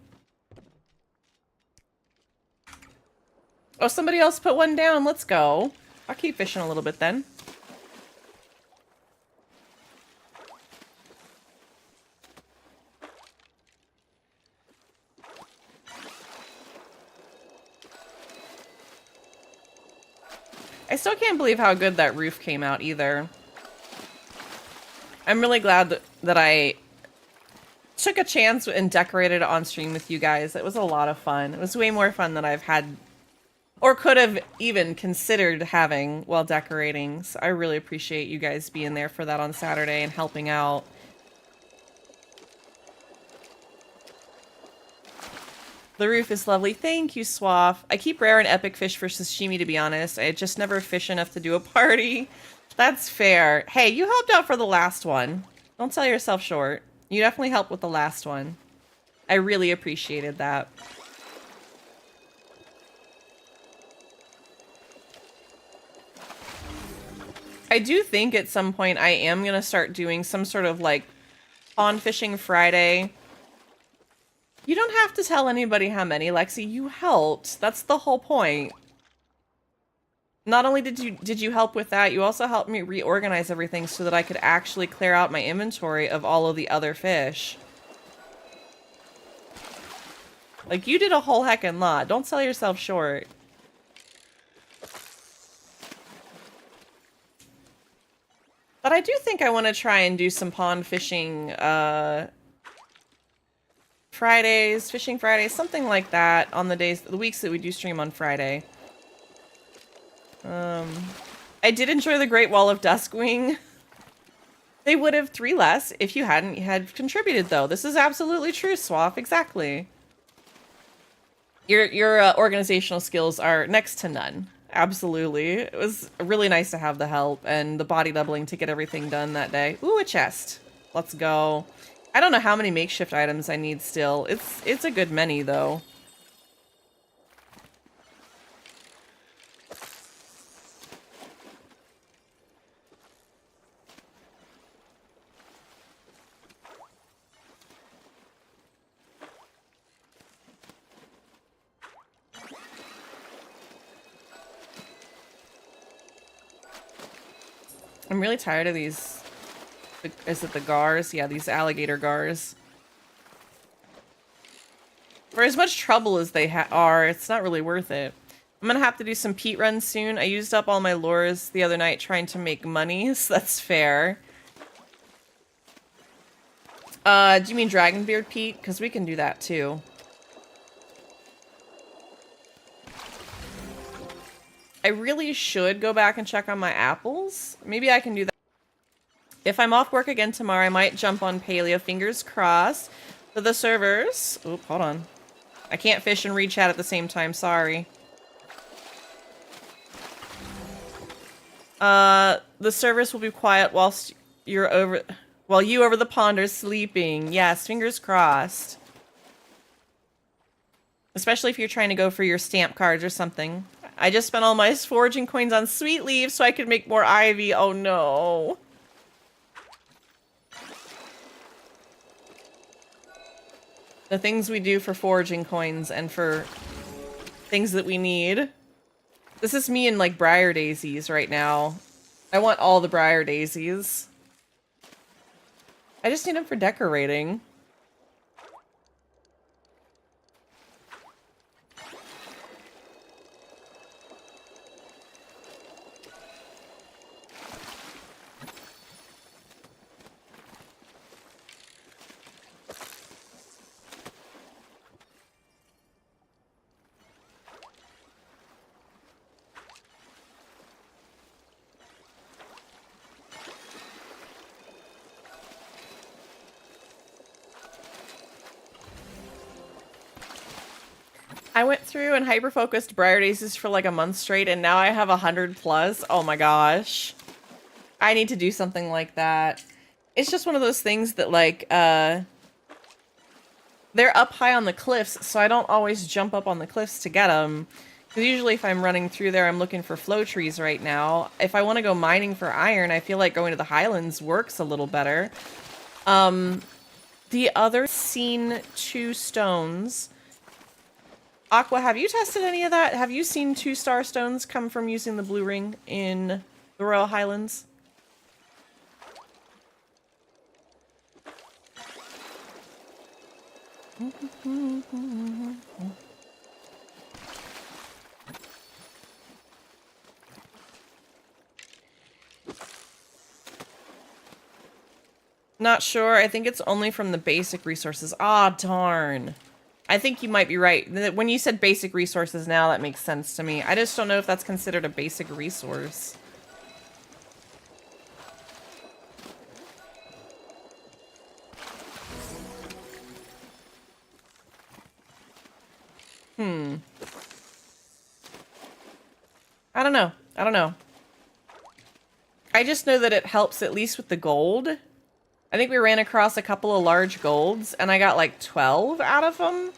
Oh, somebody else put one down. Let's go. I'll keep fishing a little bit then. I still can't believe how good that roof came out either. I'm really glad that I took a chance and decorated it on stream with you guys. It was a lot of fun. It was way more fun than I've had or could have even considered having while decorating. So I really appreciate you guys being there for that on Saturday and helping out. The roof is lovely. Thank you, Swaff. I keep rare and epic fish for sashimi, to be honest. I just never fish enough to do a party. That's fair. Hey, you helped out for the last one. Don't sell yourself short. You definitely helped with the last one. I really appreciated that. I do think at some point I am going to start doing some sort of like pond fishing Friday. You don't have to tell anybody how many, Lexi. You helped. That's the whole point. Not only did you help with that, you also helped me reorganize everything so that I could actually clear out my inventory of all of the other fish. Like, you did a whole heckin' lot. Don't sell yourself short. But I do think I want to try and do some pond fishing, Fridays, fishing Fridays, something like that on the weeks that we do stream on Friday. I did enjoy the Great Wall of Duskwing. They would have 3 less if you hadn't had contributed, though. This is absolutely true, Swaff. Exactly. Your organizational skills are next to none. Absolutely. It was really nice to have the help and the body doubling to get everything done that day. Ooh, a chest. Let's go. I don't know how many makeshift items I need still. It's a good many, though. I'm really tired of these Is it the gars? Yeah, these alligator gars. For as much trouble as they are, it's not really worth it. I'm gonna have to do some peat runs soon. I used up all my lures the other night trying to make money, so that's fair. Do you mean Dragonbeard peat? Because we can do that too. I really should go back and check on my apples. Maybe I can do that. If I'm off work again tomorrow, I might jump on Palia. Fingers crossed. For the servers. Oop, hold on. I can't fish and read chat at the same time. Sorry. The servers will be quiet whilst you over the pond are sleeping. Yes, fingers crossed. Especially if you're trying to go for your stamp cards or something. I just spent all my foraging coins on sweet leaves so I could make more ivy. Oh no. The things we do for foraging coins and for things that we need. This is me in like briar daisies right now. I want all the briar daisies. I just need them for decorating. I went through and hyper-focused briar daisies for like a month straight, and now I have 100 plus. Oh my gosh. I need to do something like that. It's just one of those things that like, they're up high on the cliffs, so I don't always jump up on the cliffs to get them. Because usually if I'm running through there, I'm looking for flow trees right now. If I want to go mining for iron, I feel like going to the highlands works a little better. The other seen 2 stones. Aqua, have you tested any of that? Have you seen 2-star stones come from using the blue ring in the Royal Highlands? Not sure. I think it's only from the basic resources. Ah, darn. I think you might be right. When you said basic resources now, that makes sense to me. I just don't know if that's considered a basic resource. I don't know. I don't know. I just know that it helps at least with the gold. I think we ran across a couple of large golds, and I got like 12 out of them.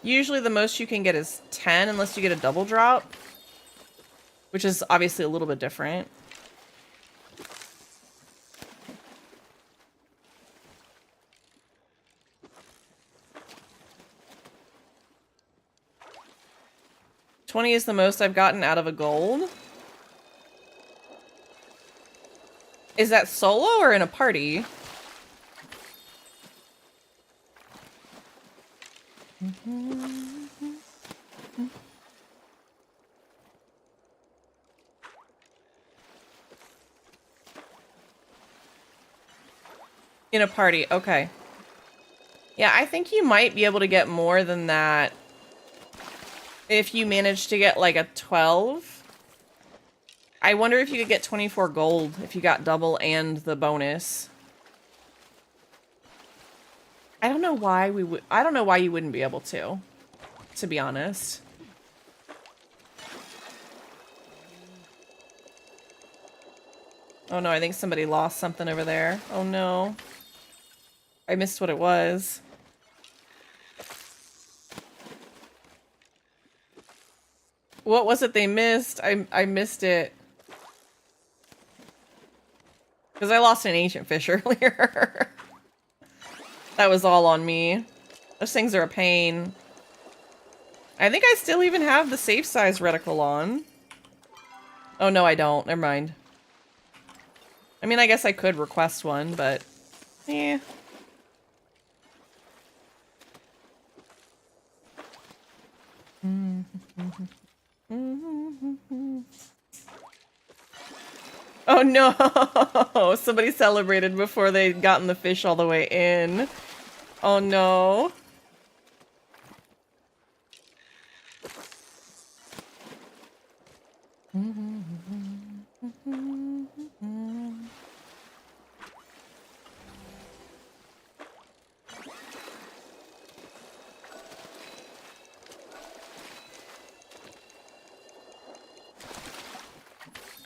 Usually the most you can get is 10, unless you get a double drop. Which is obviously a little bit different. $20 is the most I've gotten out of a gold. Is that solo or in a party? In a party, okay. Yeah, I think you might be able to get more than that if you manage to get like a 12. I wonder if you could get 24 gold if you got double and the bonus. I don't know why we would. I don't know why you wouldn't be able to be honest. Oh no, I think somebody lost something over there. Oh no. I missed what it was. What was it they missed? I missed it. Because I lost an ancient fish earlier. That was all on me. Those things are a pain. I think I still even have the safe size reticle on. Oh no, I don't. Never mind. I mean, I guess I could request one, but Yeah. Oh no! Somebody celebrated before they'd gotten the fish all the way in. Oh no.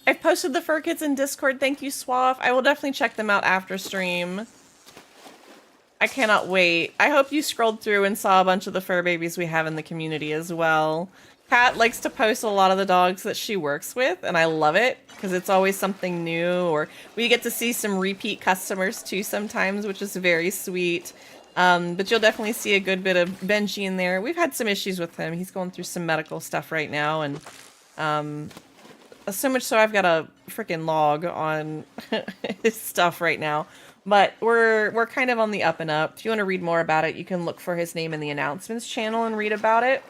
I've posted the fur kits in Discord. Thank you, Swaff. I will definitely check them out after stream. I cannot wait. I hope you scrolled through and saw a bunch of the fur babies we have in the community as well. Kat likes to post a lot of the dogs that she works with, and I love it because it's always something new, or we get to see some repeat customers too sometimes, which is very sweet. But you'll definitely see a good bit of Benji in there. We've had some issues with him. He's going through some medical stuff right now, and so much so I've got a freaking log on his stuff right now. But we're kind of on the up and up. If you want to read more about it, you can look for his name in the announcements channel and read about it.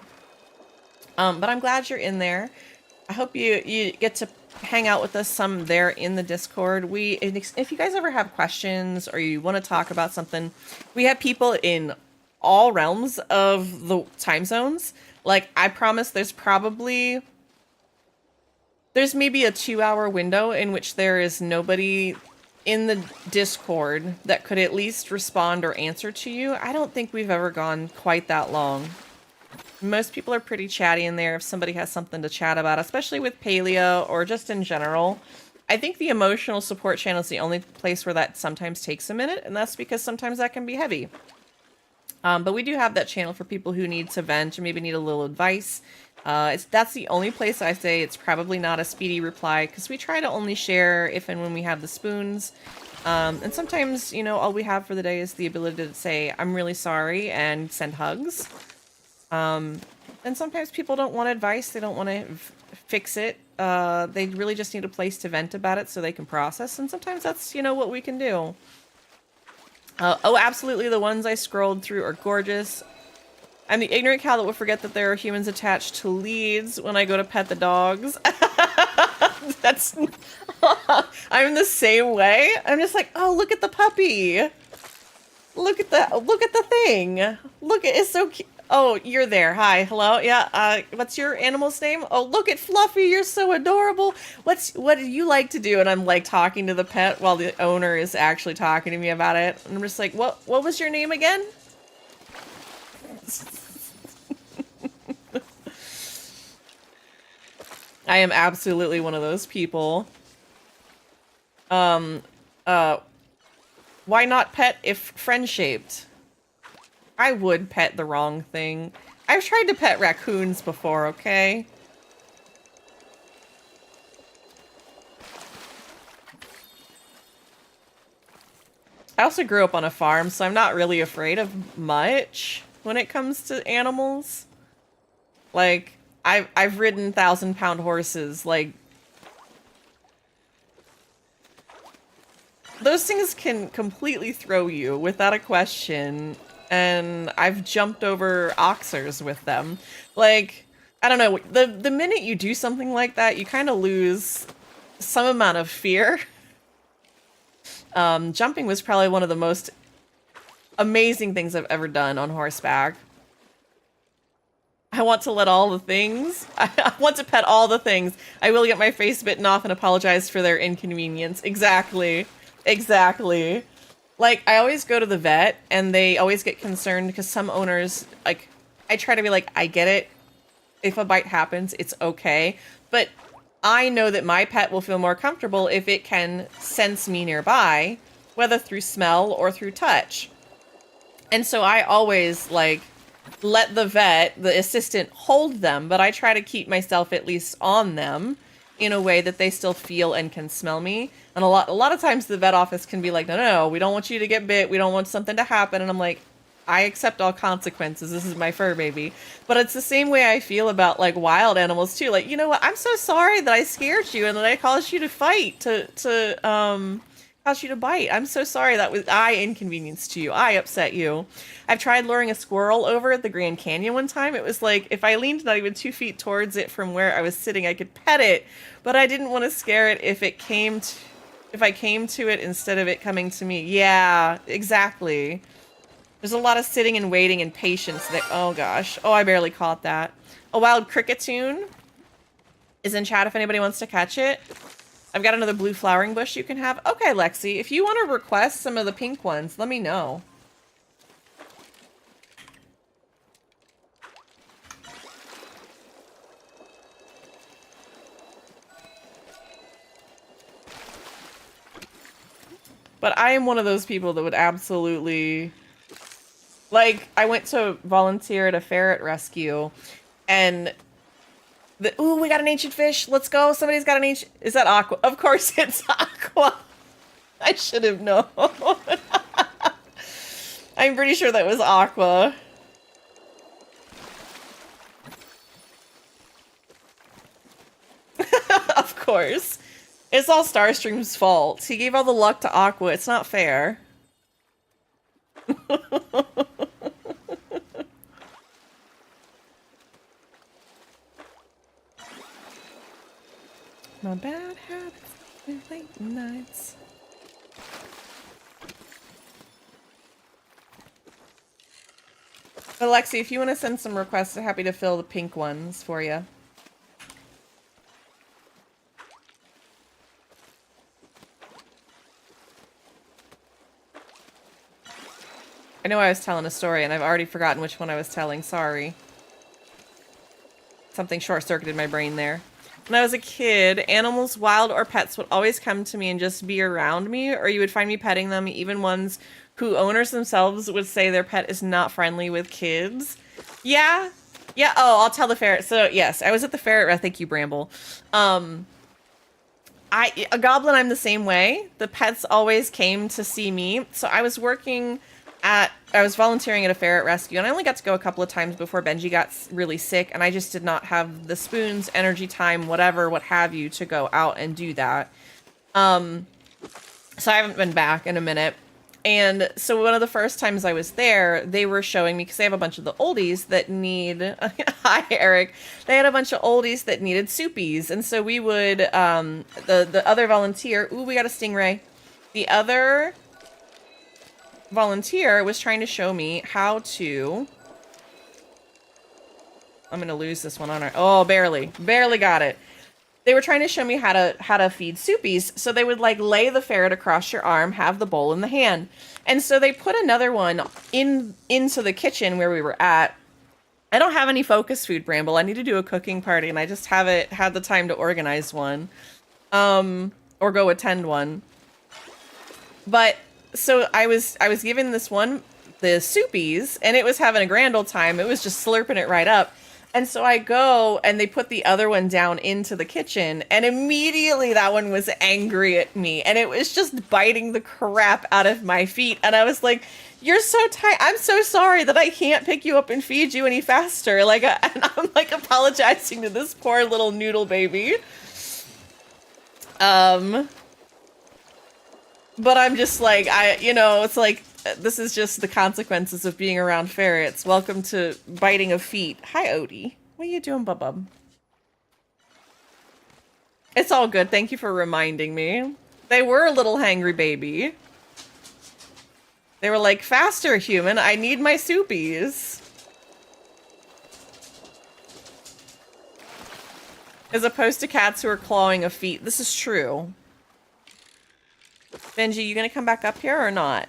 But I'm glad you're in there. I hope you get to hang out with us some there in the Discord. If you guys ever have questions or you want to talk about something, we have people in all realms of the time zones. Like, I promise there's maybe a 2-hour window in which there is nobody in the Discord that could at least respond or answer to you. I don't think we've ever gone quite that long. Most people are pretty chatty in there if somebody has something to chat about, especially with Palia or just in general. I think the emotional support channel is the only place where that sometimes takes a minute, and that's because sometimes that can be heavy. But we do have that channel for people who need to vent or maybe need a little advice. That's the only place I say it's probably not a speedy reply, because we try to only share if and when we have the spoons. And sometimes, you know, all we have for the day is the ability to say, I'm really sorry, and send hugs. And sometimes people don't want advice, they don't want to fix it. They really just need a place to vent about it so they can process, and sometimes that's, you know, what we can do. Oh, absolutely, the ones I scrolled through are gorgeous. I'm the ignorant cow that will forget that there are humans attached to leads when I go to pet the dogs. That's... I'm the same way. I'm just like, oh, look at the puppy. Look at the thing. Look, it's so cute. Oh, you're there. Hi. Hello. Yeah. What's your animal's name? Oh, look at Fluffy. You're so adorable. What do you like to do? And I'm like talking to the pet while the owner is actually talking to me about it. And I'm just like, what was your name again? I am absolutely one of those people. Why not pet if friend-shaped? I would pet the wrong thing. I've tried to pet raccoons before, okay? I also grew up on a farm, so I'm not really afraid of much when it comes to animals. Like, I've ridden 1,000-pound horses, like... Those things can completely throw you without a question, and I've jumped over oxers with them. Like, I don't know, the minute you do something like that, you kind of lose some amount of fear. Jumping was probably one of the most amazing things I've ever done on horseback. I want to let all the things. I want to pet all the things. I will get my face bitten off and apologize for their inconvenience. Exactly. Exactly. Like, I always go to the vet and they always get concerned because some owners, like, I try to be like, I get it. If a bite happens, it's okay. But I know that my pet will feel more comfortable if it can sense me nearby, whether through smell or through touch. And so I always, like, let the vet, the assistant, hold them, but I try to keep myself at least on them in a way that they still feel and can smell me. And a lot of times the vet office can be like, no, we don't want you to get bit. We don't want something to happen. And I'm like, I accept all consequences. This is my fur baby. But it's the same way I feel about, like, wild animals too. Like, you know what? I'm so sorry that I scared you and that I caused you to fight to caused you to bite. I'm so sorry that was I inconvenienced you. I upset you. I've tried luring a squirrel over at the Grand Canyon one time. It was like if I leaned not even 2 feet towards it from where I was sitting, I could pet it, but I didn't want to scare it if I came to it instead of it coming to me. Yeah, exactly. There's a lot of sitting and waiting and patience there. Oh gosh. Oh, I barely caught that. A wild cricketune is in chat if anybody wants to catch it. I've got another blue flowering bush you can have. Okay, Lexi, if you want to request some of the pink ones, let me know. But I am one of those people that would absolutely... Like, I went to volunteer at a ferret rescue, and... Ooh, we got an ancient fish. Let's go. Somebody's got an ancient... Is that Aqua? Of course it's Aqua. I should have known. I'm pretty sure that was Aqua. Of course. It's all Starstream's fault. He gave all the luck to Aqua. It's not fair. My bad habits, late nights. But Lexi, if you want to send some requests, I'm happy to fill the pink ones for you. I know I was telling a story and I've already forgotten which one I was telling. Sorry. Something short-circuited my brain there. When I was a kid, animals, wild or pets, would always come to me and just be around me, or you would find me petting them, even ones who owners themselves would say their pet is not friendly with kids. Yeah. Yeah. Oh, I'll tell the ferret. So yes, I was at the ferret. Thank you, Bramble. A goblin, I'm the same way. The pets always came to see me. So I was volunteering at a ferret rescue, and I only got to go a couple of times before Benji got really sick, and I just did not have the spoons, energy, time, whatever, what have you, to go out and do that. So I haven't been back in a minute. And so one of the first times I was there, they were showing me, because they have a bunch of the oldies that need... Hi, Eric. They had a bunch of oldies that needed soupies. And so we would... the other volunteer... Ooh, we got a stingray. The other volunteer was trying to show me how to... I'm going to lose this one on our... Oh, barely. Barely got it. They were trying to show me how to feed soupies. So they would like lay the ferret across your arm, have the bowl in the hand. And so they put another one into the kitchen where we were at. I don't have any focus food, Bramble. I need to do a cooking party, and I just haven't had the time to organize one. Or go attend one. But so I was given this one, the soupies, and it was having a grand old time. It was just slurping it right up. And so I go, and they put the other one down into the kitchen, and immediately that one was angry at me, and it was just biting the crap out of my feet. And I was like, you're so tight. I'm so sorry that I can't pick you up and feed you any faster. Like, and I'm like apologizing to this poor little noodle baby. But I'm just like, it's like, this is just the consequences of being around ferrets. Welcome to biting of feet. Hi, Odie. What are you doing, bub? It's all good. Thank you for reminding me. They were a little hangry baby. They were like, faster, human. I need my soupies. As opposed to cats who are clawing of feet. This is true. Benji, you gonna come back up here or not?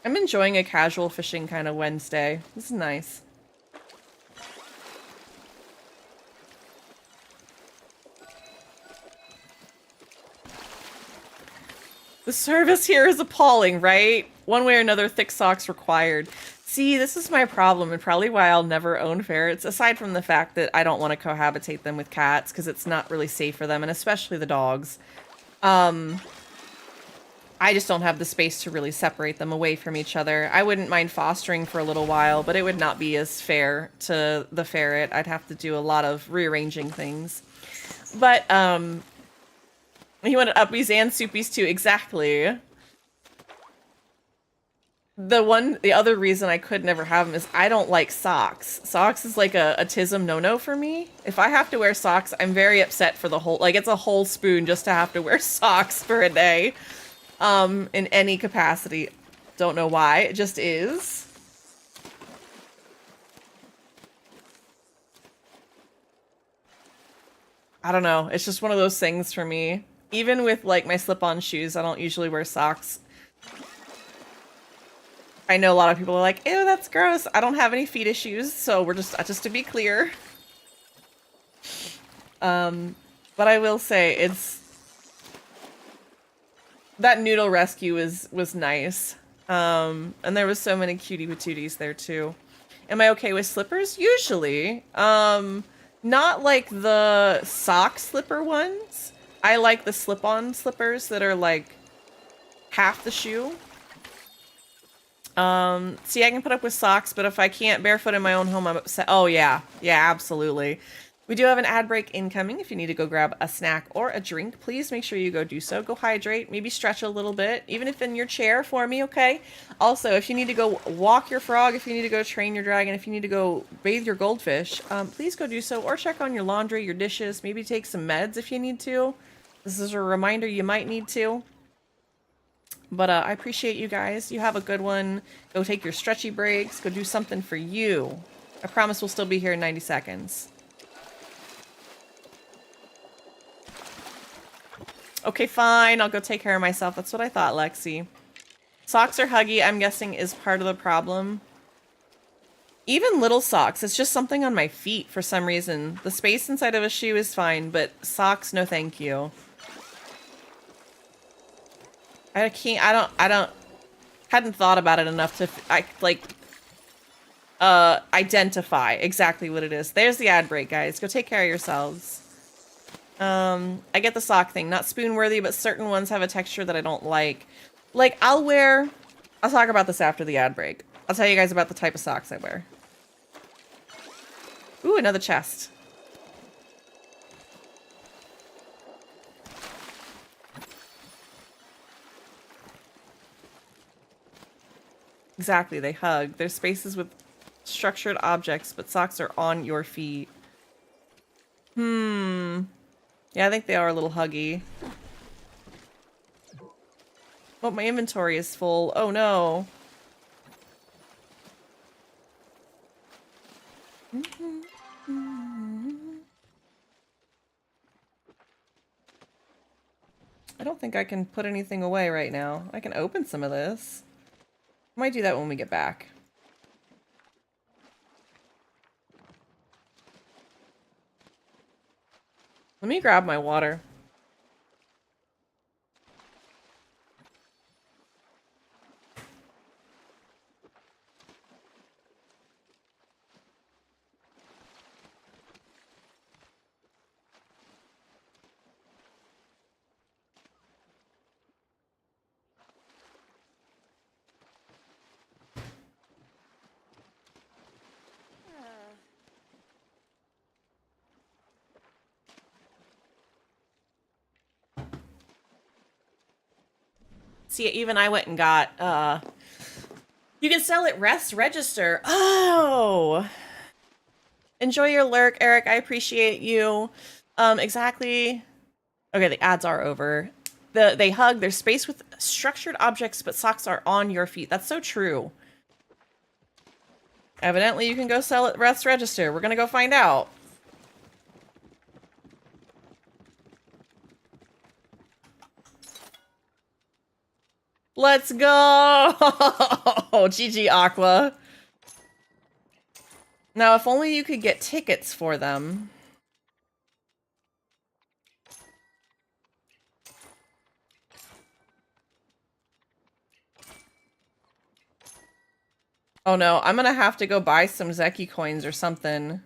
I'm enjoying a casual fishing kind of Wednesday. This is nice. The service here is appalling, right? One way or another, thick socks required. See, this is my problem, and probably why I'll never own ferrets, aside from the fact that I don't want to cohabitate them with cats, because it's not really safe for them, and especially the dogs. I just don't have the space to really separate them away from each other. I wouldn't mind fostering for a little while, but it would not be as fair to the ferret. I'd have to do a lot of rearranging things. But he wanted uppies and soupies too. Exactly. The other reason I could never have them is I don't like socks. Socks is like a TISM no-no for me. If I have to wear socks, I'm very upset for the whole, like it's a whole spoon just to have to wear socks for a day. In any capacity. Don't know why, it just is. I don't know, it's just one of those things for me. Even with like my slip-on shoes, I don't usually wear socks. I know a lot of people are like, ew, that's gross. I don't have any feet issues, so we're just to be clear. But I will say it's that noodle rescue was nice. And there was so many cutie patooties there too. Am I okay with slippers? Usually. Not like the sock slipper ones. I like the slip-on slippers that are like half the shoe. See, I can put up with socks, but if I can't barefoot in my own home, I'm upset. Oh, yeah. Yeah, absolutely. We do have an ad break incoming. If you need to go grab a snack or a drink, please make sure you go do so. Go hydrate, maybe stretch a little bit, even if in your chair for me, okay? Also, if you need to go walk your frog, if you need to go train your dragon, if you need to go bathe your goldfish, please go do so. Or check on your laundry, your dishes, maybe take some meds if you need to. This is a reminder you might need to. But I appreciate you guys. You have a good one. Go take your stretchy breaks. Go do something for you. I promise we'll still be here in 90 seconds. Okay, fine. I'll go take care of myself. That's what I thought, Lexi. Socks are huggy, I'm guessing, is part of the problem. Even little socks. It's just something on my feet for some reason. The space inside of a shoe is fine, but socks, no thank you. Hadn't thought about it enough to, identify exactly what it is. There's the ad break, guys. Go take care of yourselves. I get the sock thing. Not spoon-worthy, but certain ones have a texture that I don't like. Like, I'll talk about this after the ad break. I'll tell you guys about the type of socks I wear. Ooh, another chest. Exactly, they hug. There's spaces with structured objects, but socks are on your feet. Yeah, I think they are a little huggy. Oh, my inventory is full. Oh no. I don't think I can put anything away right now. I can open some of this. Might do that when we get back. Let me grab my water. See, even I went and got, you can sell at Rest Register. Oh! Enjoy your lurk, Eric. I appreciate you. Exactly. Okay, the ads are over. They hug. There's space with structured objects, but socks are on your feet. That's so true. Evidently, you can go sell at Rest Register. We're gonna go find out. Let's go! GG Aqua. Now, if only you could get tickets for them. Oh no, I'm gonna have to go buy some Zeki coins or something.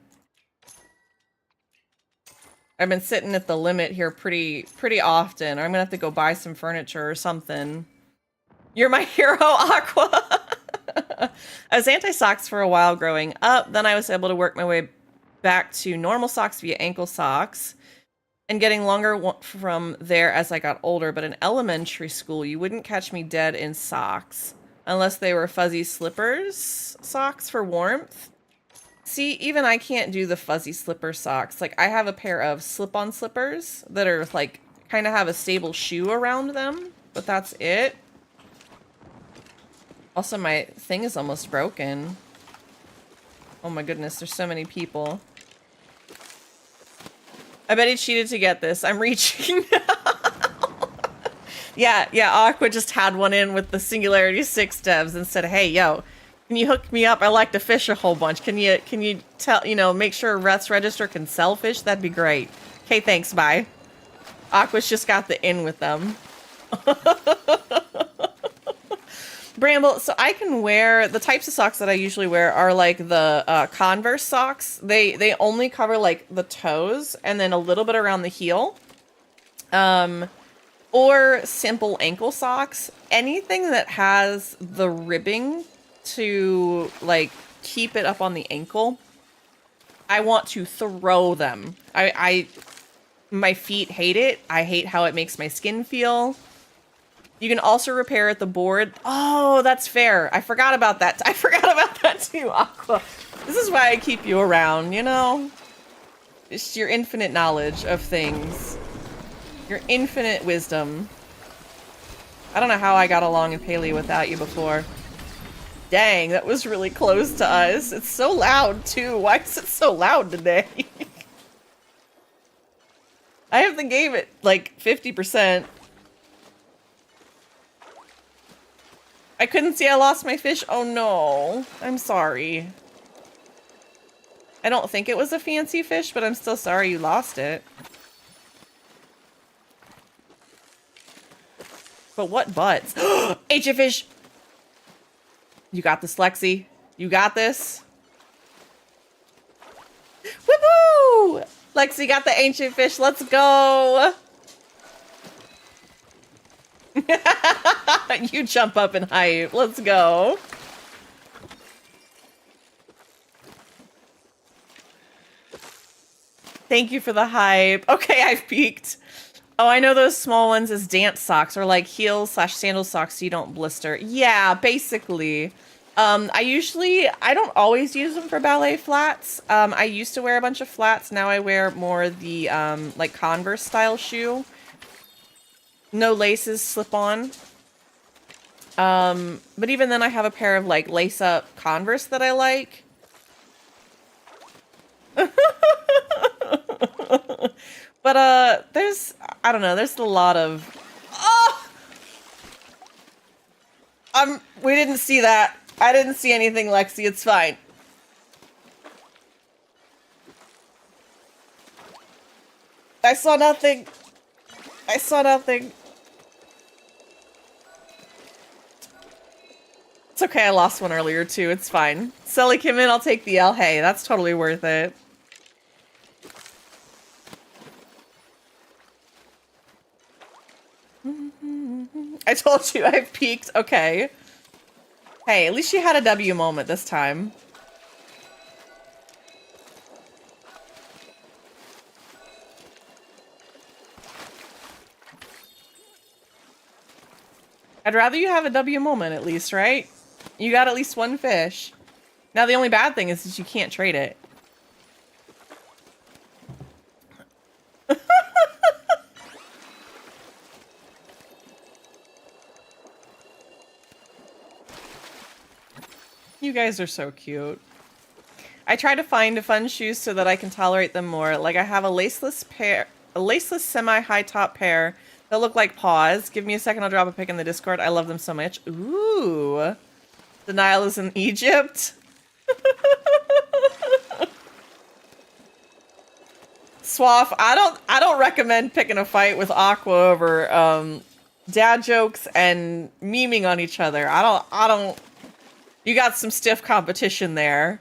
I've been sitting at the limit here pretty often. I'm gonna have to go buy some furniture or something. You're my hero, Aqua! I was anti-socks for a while growing up, then I was able to work my way back to normal socks via ankle socks. and getting longer from there as I got older, but in elementary school, you wouldn't catch me dead in socks unless they were fuzzy slippers socks for warmth. See, even I can't do the fuzzy slipper socks. Like, I have a pair of slip-on slippers that are, like, kind of have a stable shoe around them, but that's it. Also, my thing is almost broken. Oh my goodness, there's so many people. I bet he cheated to get this. I'm reaching now. Yeah, Aqua just had one in with the Singularity 6 devs and said, hey, yo, can you hook me up? I like to fish a whole bunch. Can you tell, you know, make sure Rets Register can sell fish? That'd be great. Okay, thanks, bye. Aqua's just got the in with them. Bramble, so I can wear, the types of socks that I usually wear are like the Converse socks. They only cover like the toes and then a little bit around the heel. Or simple ankle socks. Anything that has the ribbing to like keep it up on the ankle, I want to throw them. My feet hate it. I hate how it makes my skin feel. You can also repair at the board. Oh, that's fair. I forgot about that. I forgot about that too, Aqua. This is why I keep you around, you know? It's your infinite knowledge of things. Your infinite wisdom. I don't know how I got along in Palia without you before. Dang, that was really close to us. It's so loud too. Why is it so loud today? I have the game at like 50%. I couldn't see I lost my fish. Oh no. I'm sorry. I don't think it was a fancy fish, but I'm still sorry you lost it. But what butts? Ancient fish! You got this, Lexi. You got this. Woohoo! Lexi got the ancient fish. Let's go! You jump up and hype. Let's go. Thank you for the hype. Okay, I've peeked. Oh, I know those small ones as dance socks or like heel/sandal socks so you don't blister. Yeah, basically. I don't always use them for ballet flats. I used to wear a bunch of flats. Now I wear more the like Converse style shoe. No laces, slip on. But even then I have a pair of like lace up Converse that I like. But there's, I don't know, there's a lot of, we didn't see that. I didn't see anything, Lexi, it's fine. I saw nothing. I saw nothing. It's okay, I lost one earlier too, it's fine. Sully came in, I'll take the L. Hey, that's totally worth it. I told you I've peaked. Okay. Hey, at least she had a W moment this time. I'd rather you have a W moment at least, right? You got at least one fish. Now the only bad thing is that you can't trade it. You guys are so cute. I try to find fun shoes so that I can tolerate them more. Like I have a laceless semi-high top pair that look like paws. Give me a second, I'll drop a pic in the Discord. I love them so much. Ooh. The Nile is in Egypt. Swaff, I don't recommend picking a fight with Aqua over dad jokes and memeing on each other. I don't. You got some stiff competition there.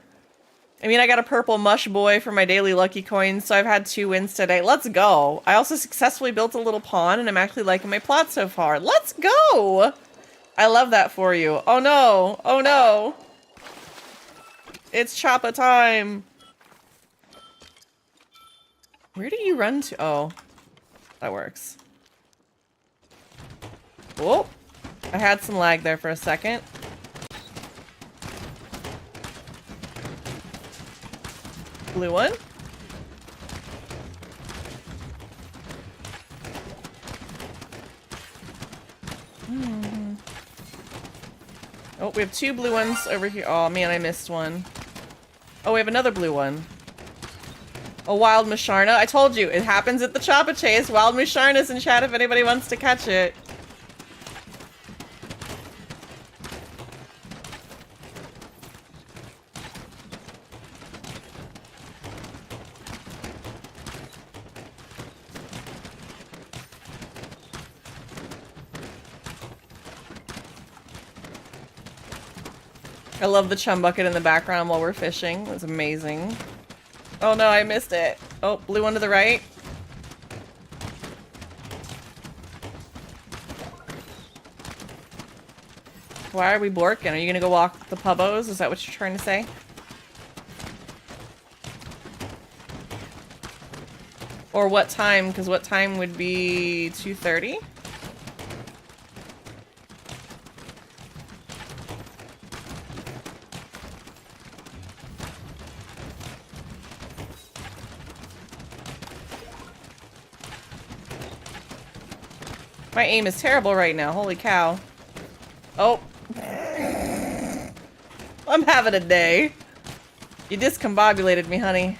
I mean, I got a purple mush boy for my daily lucky coins, so I've had 2 wins today. Let's go. I also successfully built a little pond, and I'm actually liking my plot so far. Let's go. I love that for you. Oh no. Oh no. It's choppa time. Where do you run to? Oh, That works. Whoa. I had some lag there for a second. Blue one. Oh, we have 2 blue ones over here. Oh man, I missed one. Oh, we have another blue one. A wild Musharna. I told you, it happens at the Choppa Chase. Wild Musharna's in chat if anybody wants to catch it. I love the chum bucket in the background while we're fishing. It's amazing. Oh no, I missed it. Oh, blue one to the right. Why are we borking? Are you gonna go walk the pubbos? Is that what you're trying to say? Or what time? Because what time would be 2:30? My aim is terrible right now. Holy cow. Oh. I'm having a day. You discombobulated me, honey.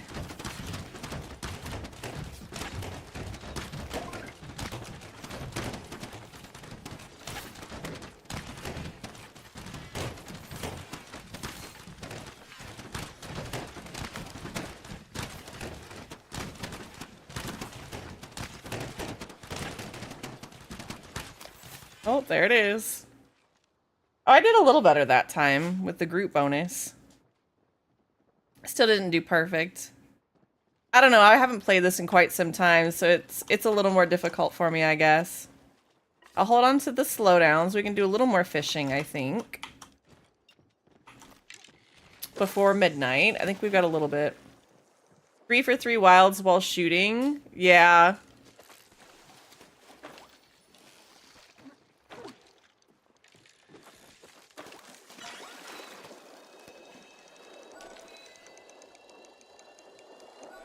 Oh, there it is. Oh, I did a little better that time with the group bonus. Still didn't do perfect. I don't know, I haven't played this in quite some time, so it's a little more difficult for me, I guess. I'll hold on to the slowdowns. We can do a little more fishing, I think. Before midnight. I think we've got a little bit. 3 for 3 wilds while shooting. Yeah.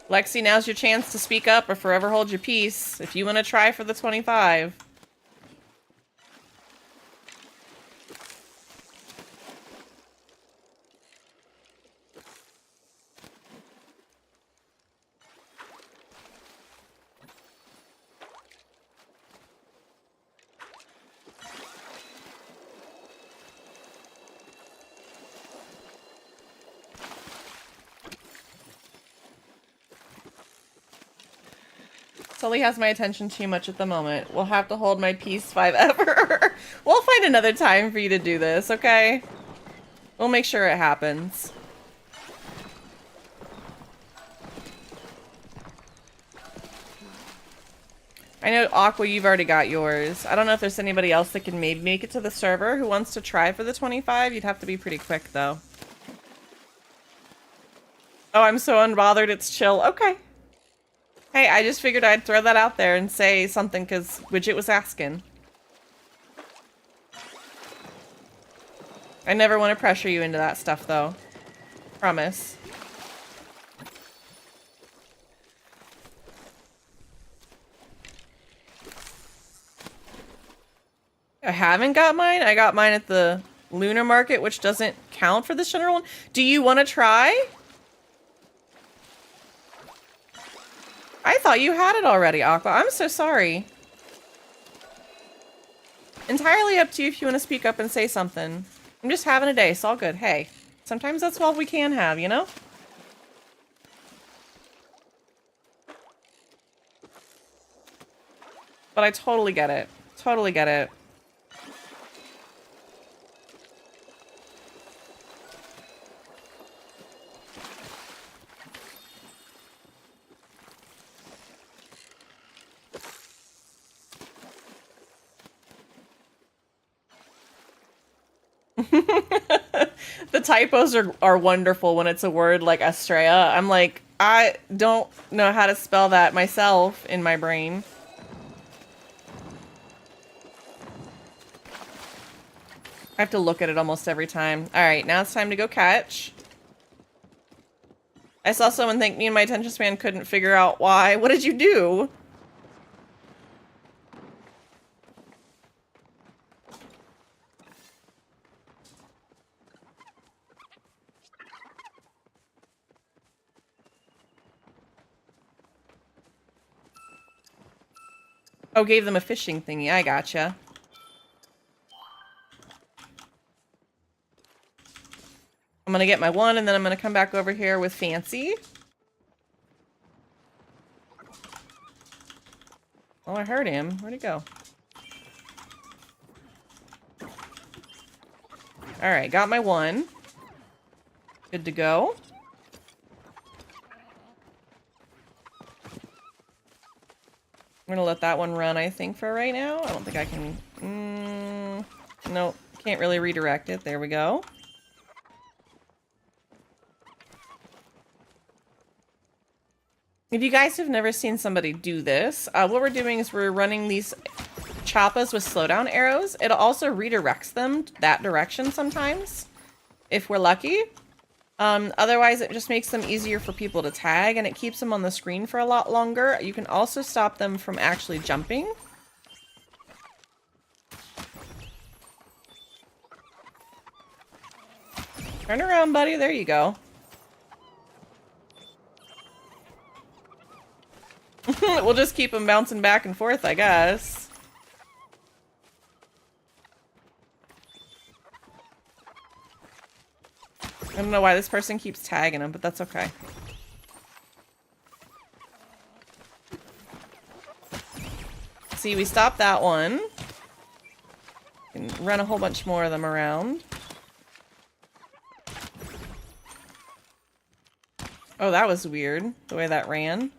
Lexi, now's your chance to speak up or forever hold your peace. If you want to try for the 25. Sully has my attention too much at the moment. We'll have to hold my peace 5 ever. We'll find another time for you to do this, okay? We'll make sure it happens. I know, Aqua, you've already got yours. I don't know if there's anybody else that can maybe make it to the server who wants to try for the 25. You'd have to be pretty quick, though. Oh, I'm so unbothered, it's chill. Okay. Hey, I just figured I'd throw that out there and say something because Widget was asking. I never want to pressure you into that stuff, though. Promise. I haven't got mine. I got mine at the Lunar Market, which doesn't count for this general one. Do you want to try? I thought you had it already, Aqua. I'm so sorry. Entirely up to you if you want to speak up and say something. I'm just having a day. It's all good. Hey, sometimes that's all we can have, you know? But I totally get it. Totally get it. The typos are wonderful when it's a word like Astrea. I'm like, I don't know how to spell that myself in my brain. I have to look at it almost every time. All right, now it's time to go catch. I saw someone think me and my attention span couldn't figure out why. What did you do? Oh, gave them a fishing thingy. I gotcha. I'm gonna get my one, and then I'm gonna come back over here with Fancy. Oh, I heard him. Where'd he go? Alright, got my one. Good to go. I'm gonna let that one run, I think, for right now. I don't think I can... Nope. Can't really redirect it. There we go. If you guys have never seen somebody do this, what we're doing is we're running these choppas with slowdown arrows. It also redirects them that direction sometimes, if we're lucky. Otherwise, it just makes them easier for people to tag, and it keeps them on the screen for a lot longer. You can also stop them from actually jumping. Turn around, buddy. There you go. We'll just keep them bouncing back and forth, I guess. I don't know why this person keeps tagging him, but that's okay. See, we stopped that one. Can run a whole bunch more of them around. Oh, that was weird, the way that ran.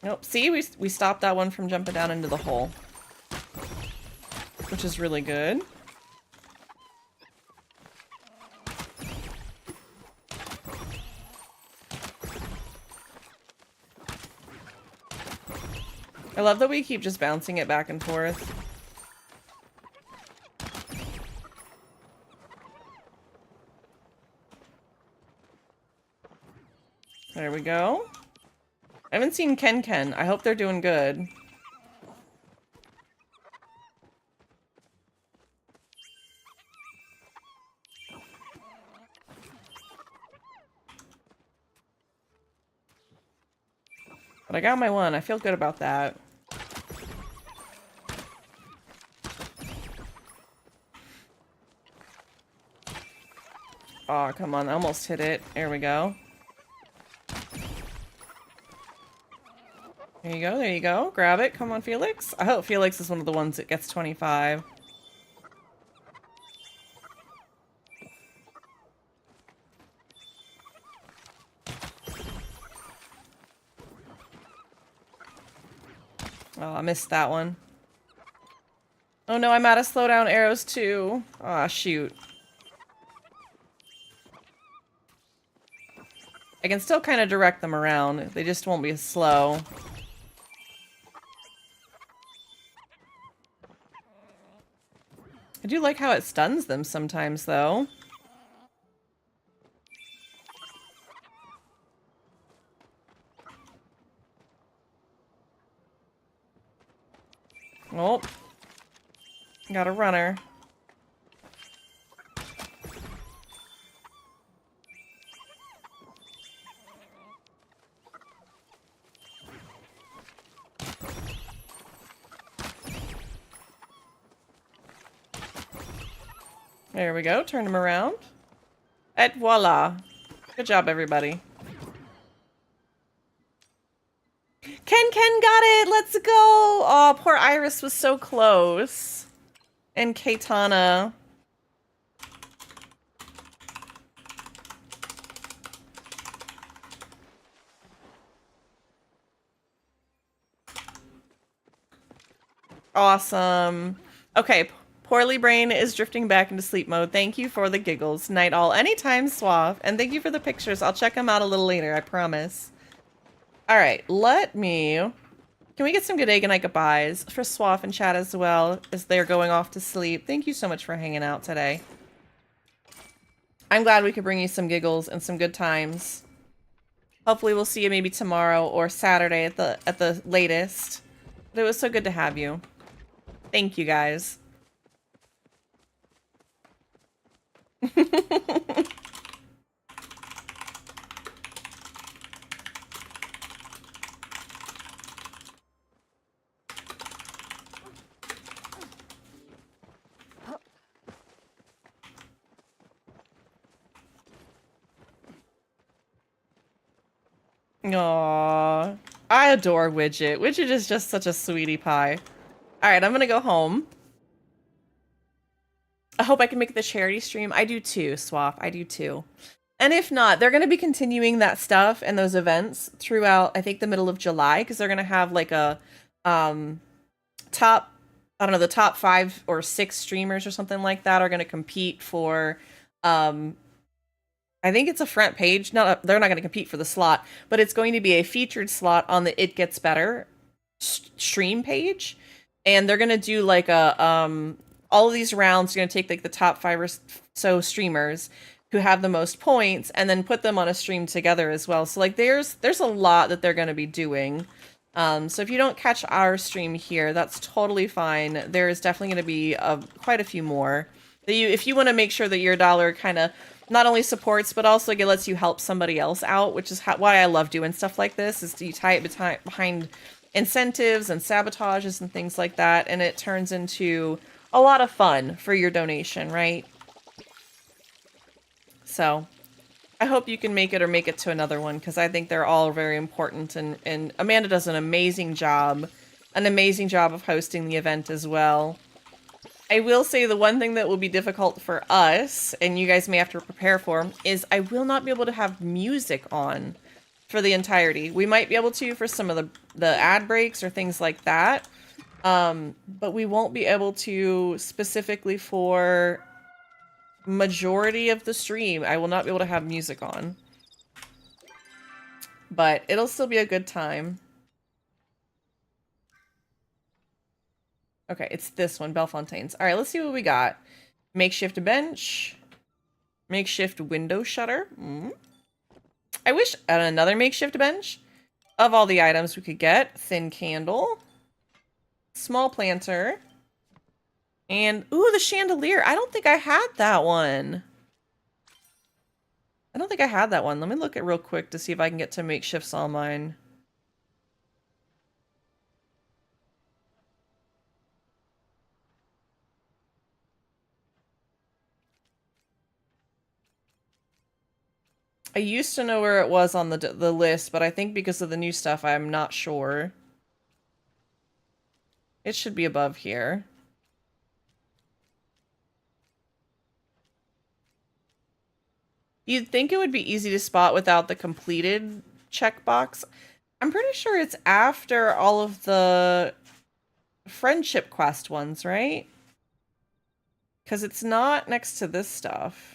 Nope, see, we stopped that one from jumping down into the hole. Which is really good. I love that we keep just bouncing it back and forth. There we go. I haven't seen Ken. I hope they're doing good. But I got my one. I feel good about that. Oh, come on. I almost hit it. There we go. There you go, there you go. Grab it. Come on, Felix. I hope Felix is one of the ones that gets 25. Oh, I missed that one. Oh no, I'm out of slowdown arrows too. Aw, shoot. I can still kind of direct them around. They just won't be as slow. I do like how it stuns them sometimes, though. Oh. Got a runner. There we go. Turn him around. Et voila. Good job, everybody. Ken got it! Let's go! Oh, poor Iris was so close. And Kaitana. Awesome. Okay, Poorly Brain is drifting back into sleep mode. Thank you for the giggles. Night all. Anytime, Swaff. And thank you for the pictures. I'll check them out a little later, I promise. Alright, let me... Can we get some good egg and night goodbyes for Swaff and chat as well as they're going off to sleep? Thank you so much for hanging out today. I'm glad we could bring you some giggles and some good times. Hopefully we'll see you maybe tomorrow or Saturday at the latest. But it was so good to have you. Thank you, guys. Aww. I adore Widget. Widget is just such a sweetie pie. Alright, I'm gonna go home. I hope I can make the charity stream. I do too, Swap. I do too. And if not, they're gonna be continuing that stuff and those events throughout, I think, the middle of July, because they're gonna have like a top, I don't know, the top 5 or 6 streamers or something like that are gonna compete for I think it's a front page. They're not going to compete for the slot, but it's going to be a featured slot on the It Gets Better stream page. And they're going to do like a, all of these rounds are going to take like the top 5 or so streamers who have the most points and then put them on a stream together as well. So like there's a lot that they're going to be doing. So if you don't catch our stream here, that's totally fine. There is definitely going to be quite a few more. If you want to make sure that your dollar kind of not only supports, but also it lets you help somebody else out, which is why I love doing stuff like this, is you tie it behind incentives and sabotages and things like that, and it turns into a lot of fun for your donation, right? So, I hope you can make it or make it to another one, because I think they're all very important, and Amanda does an amazing job of hosting the event as well. I will say the one thing that will be difficult for us, and you guys may have to prepare for, is I will not be able to have music on for the entirety. We might be able to for some of the ad breaks or things like that, but we won't be able to specifically for majority of the stream. I will not be able to have music on. But it'll still be a good time. Okay, it's this one, Bellefontaine's. All right, let's see what we got. Makeshift bench. Makeshift window shutter. I wish another makeshift bench. Of all the items we could get. Thin candle. Small planter. And, ooh, the chandelier. I don't think I had that one. I don't think I had that one. Let me look at real quick to see if I can get to makeshifts on mine. I used to know where it was on the list, but I think because of the new stuff, I'm not sure. It should be above here. You'd think it would be easy to spot without the completed checkbox. I'm pretty sure it's after all of the friendship quest ones, right? Because it's not next to this stuff.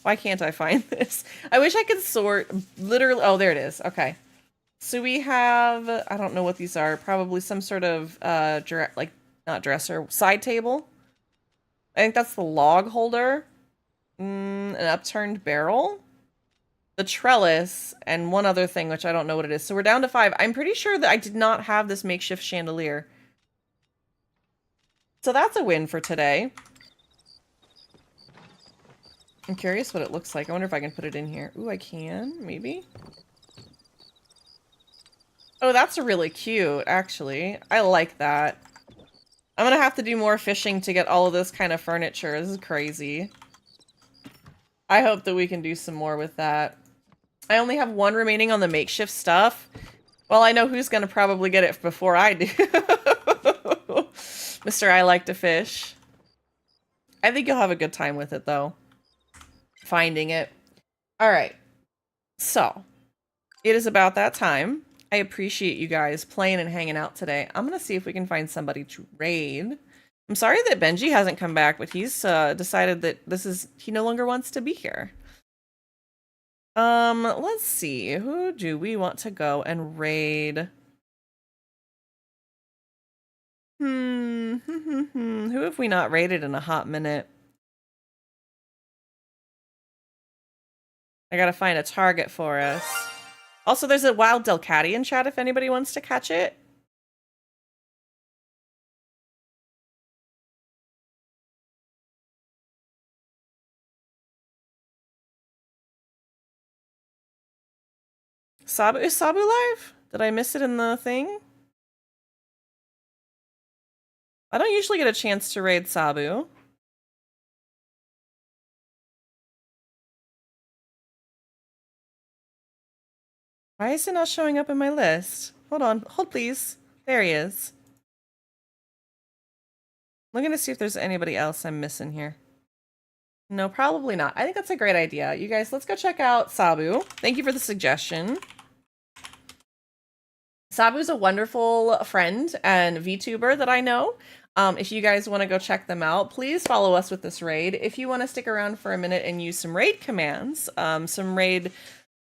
Why can't I find this? I wish I could sort literally. Oh, there it is. Okay. So we have, I don't know what these are. Probably some sort of, like, not dresser, side table. I think that's the log holder. An upturned barrel. The trellis, and one other thing, which I don't know what it is. So we're down to 5. I'm pretty sure that I did not have this makeshift chandelier. So that's a win for today. I'm curious what it looks like. I wonder if I can put it in here. Ooh, I can, maybe. Oh, that's really cute, actually. I like that. I'm gonna have to do more fishing to get all of this kind of furniture. This is crazy. I hope that we can do some more with that. I only have 1 remaining on the makeshift stuff. Well, I know who's gonna probably get it before I do. Mr. I Like to Fish. I think you'll have a good time with it, though. Finding it. Alright. So, it is about that time. I appreciate you guys playing and hanging out today. I'm gonna see if we can find somebody to raid. I'm sorry that Benji hasn't come back, but he's decided that he no longer wants to be here. Let's see. Who do we want to go and raid? Who have we not raided in a hot minute? I gotta find a target for us. Also, there's a wild Delcatty in chat if anybody wants to catch it. Sabu, is Sabu live? Did I miss it in the thing? I don't usually get a chance to raid Sabu. Why is it not showing up in my list? Hold on, hold please. There he is. I'm looking to see if there's anybody else I'm missing here. No, probably not. I think that's a great idea. You guys, let's go check out Sabu. Thank you for the suggestion. Sabu's a wonderful friend and VTuber that I know. If you guys want to go check them out, please follow us with this raid. If you want to stick around for a minute and use some raid commands, some raid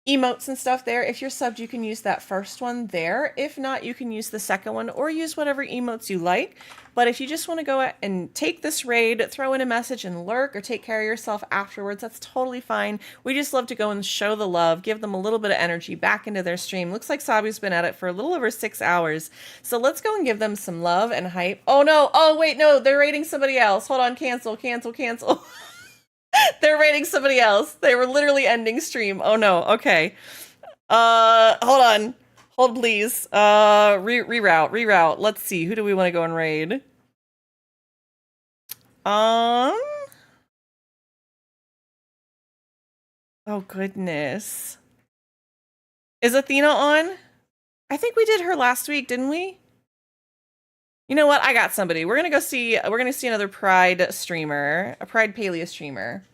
emotes and stuff there, if you're subbed, you can use that first one there. If not, you can use the second one or use whatever emotes you like. But if you just want to go and take this raid, throw in a message and lurk or take care of yourself afterwards, that's totally fine. We just love to go and show the love, give them a little bit of energy back into their stream. Looks like Sabu's been at it for a little over 6 hours. So let's go and give them some love and hype. Oh no, oh wait, no, they're raiding somebody else. Hold on, cancel. They're raiding somebody else. They were literally ending stream. Oh no, okay. Hold on. Hold please. Reroute. Let's see. Who do we want to go and raid? Oh goodness. Is Athena on? I think we did her last week, didn't we? You know what? I got somebody. We're gonna see another Pride streamer, a Pride Palia streamer.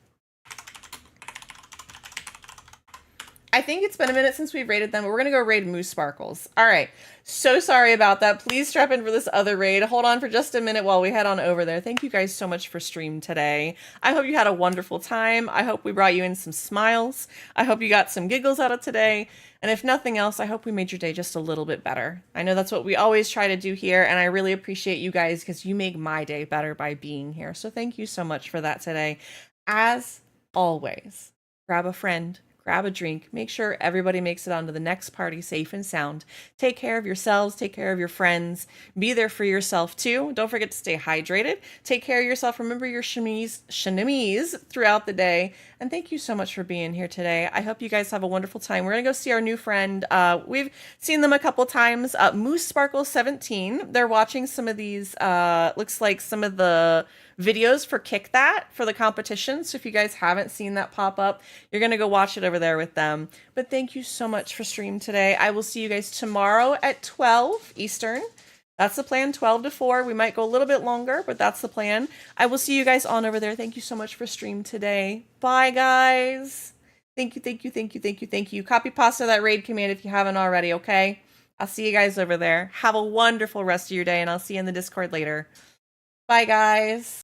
I think it's been a minute since we've raided them, but we're gonna go raid Moose Sparkles. All right. So sorry about that. Please strap in for this other raid. Hold on for just a minute while we head on over there. Thank you guys so much for stream today. I hope you had a wonderful time. I hope we brought you in some smiles. I hope you got some giggles out of today. And if nothing else, I hope we made your day just a little bit better. I know that's what we always try to do here, and I really appreciate you guys because you make my day better by being here. So thank you so much for that today. As always, grab a friend, grab a drink, make sure everybody makes it onto the next party safe and sound. Take care of yourselves, take care of your friends, be there for yourself too. Don't forget to stay hydrated. Take care of yourself. Remember your shinimies throughout the day. And thank you so much for being here today. I hope you guys have a wonderful time. We're gonna go see our new friend. We've seen them a couple times. Moose Sparkle 17. They're watching some of these, looks like some of the videos for Kick That for the competition. So if you guys haven't seen that pop up, you're going to go watch it over there with them. But thank you so much for stream today. I will see you guys tomorrow at 12 Eastern. That's the plan, 12 to 4. We might go a little bit longer, but that's the plan. I will see you guys on over there. Thank you so much for stream today. Bye, guys. Thank you. Copy pasta that raid command if you haven't already, okay? I'll see you guys over there. Have a wonderful rest of your day, and I'll see you in the Discord later. Bye, guys.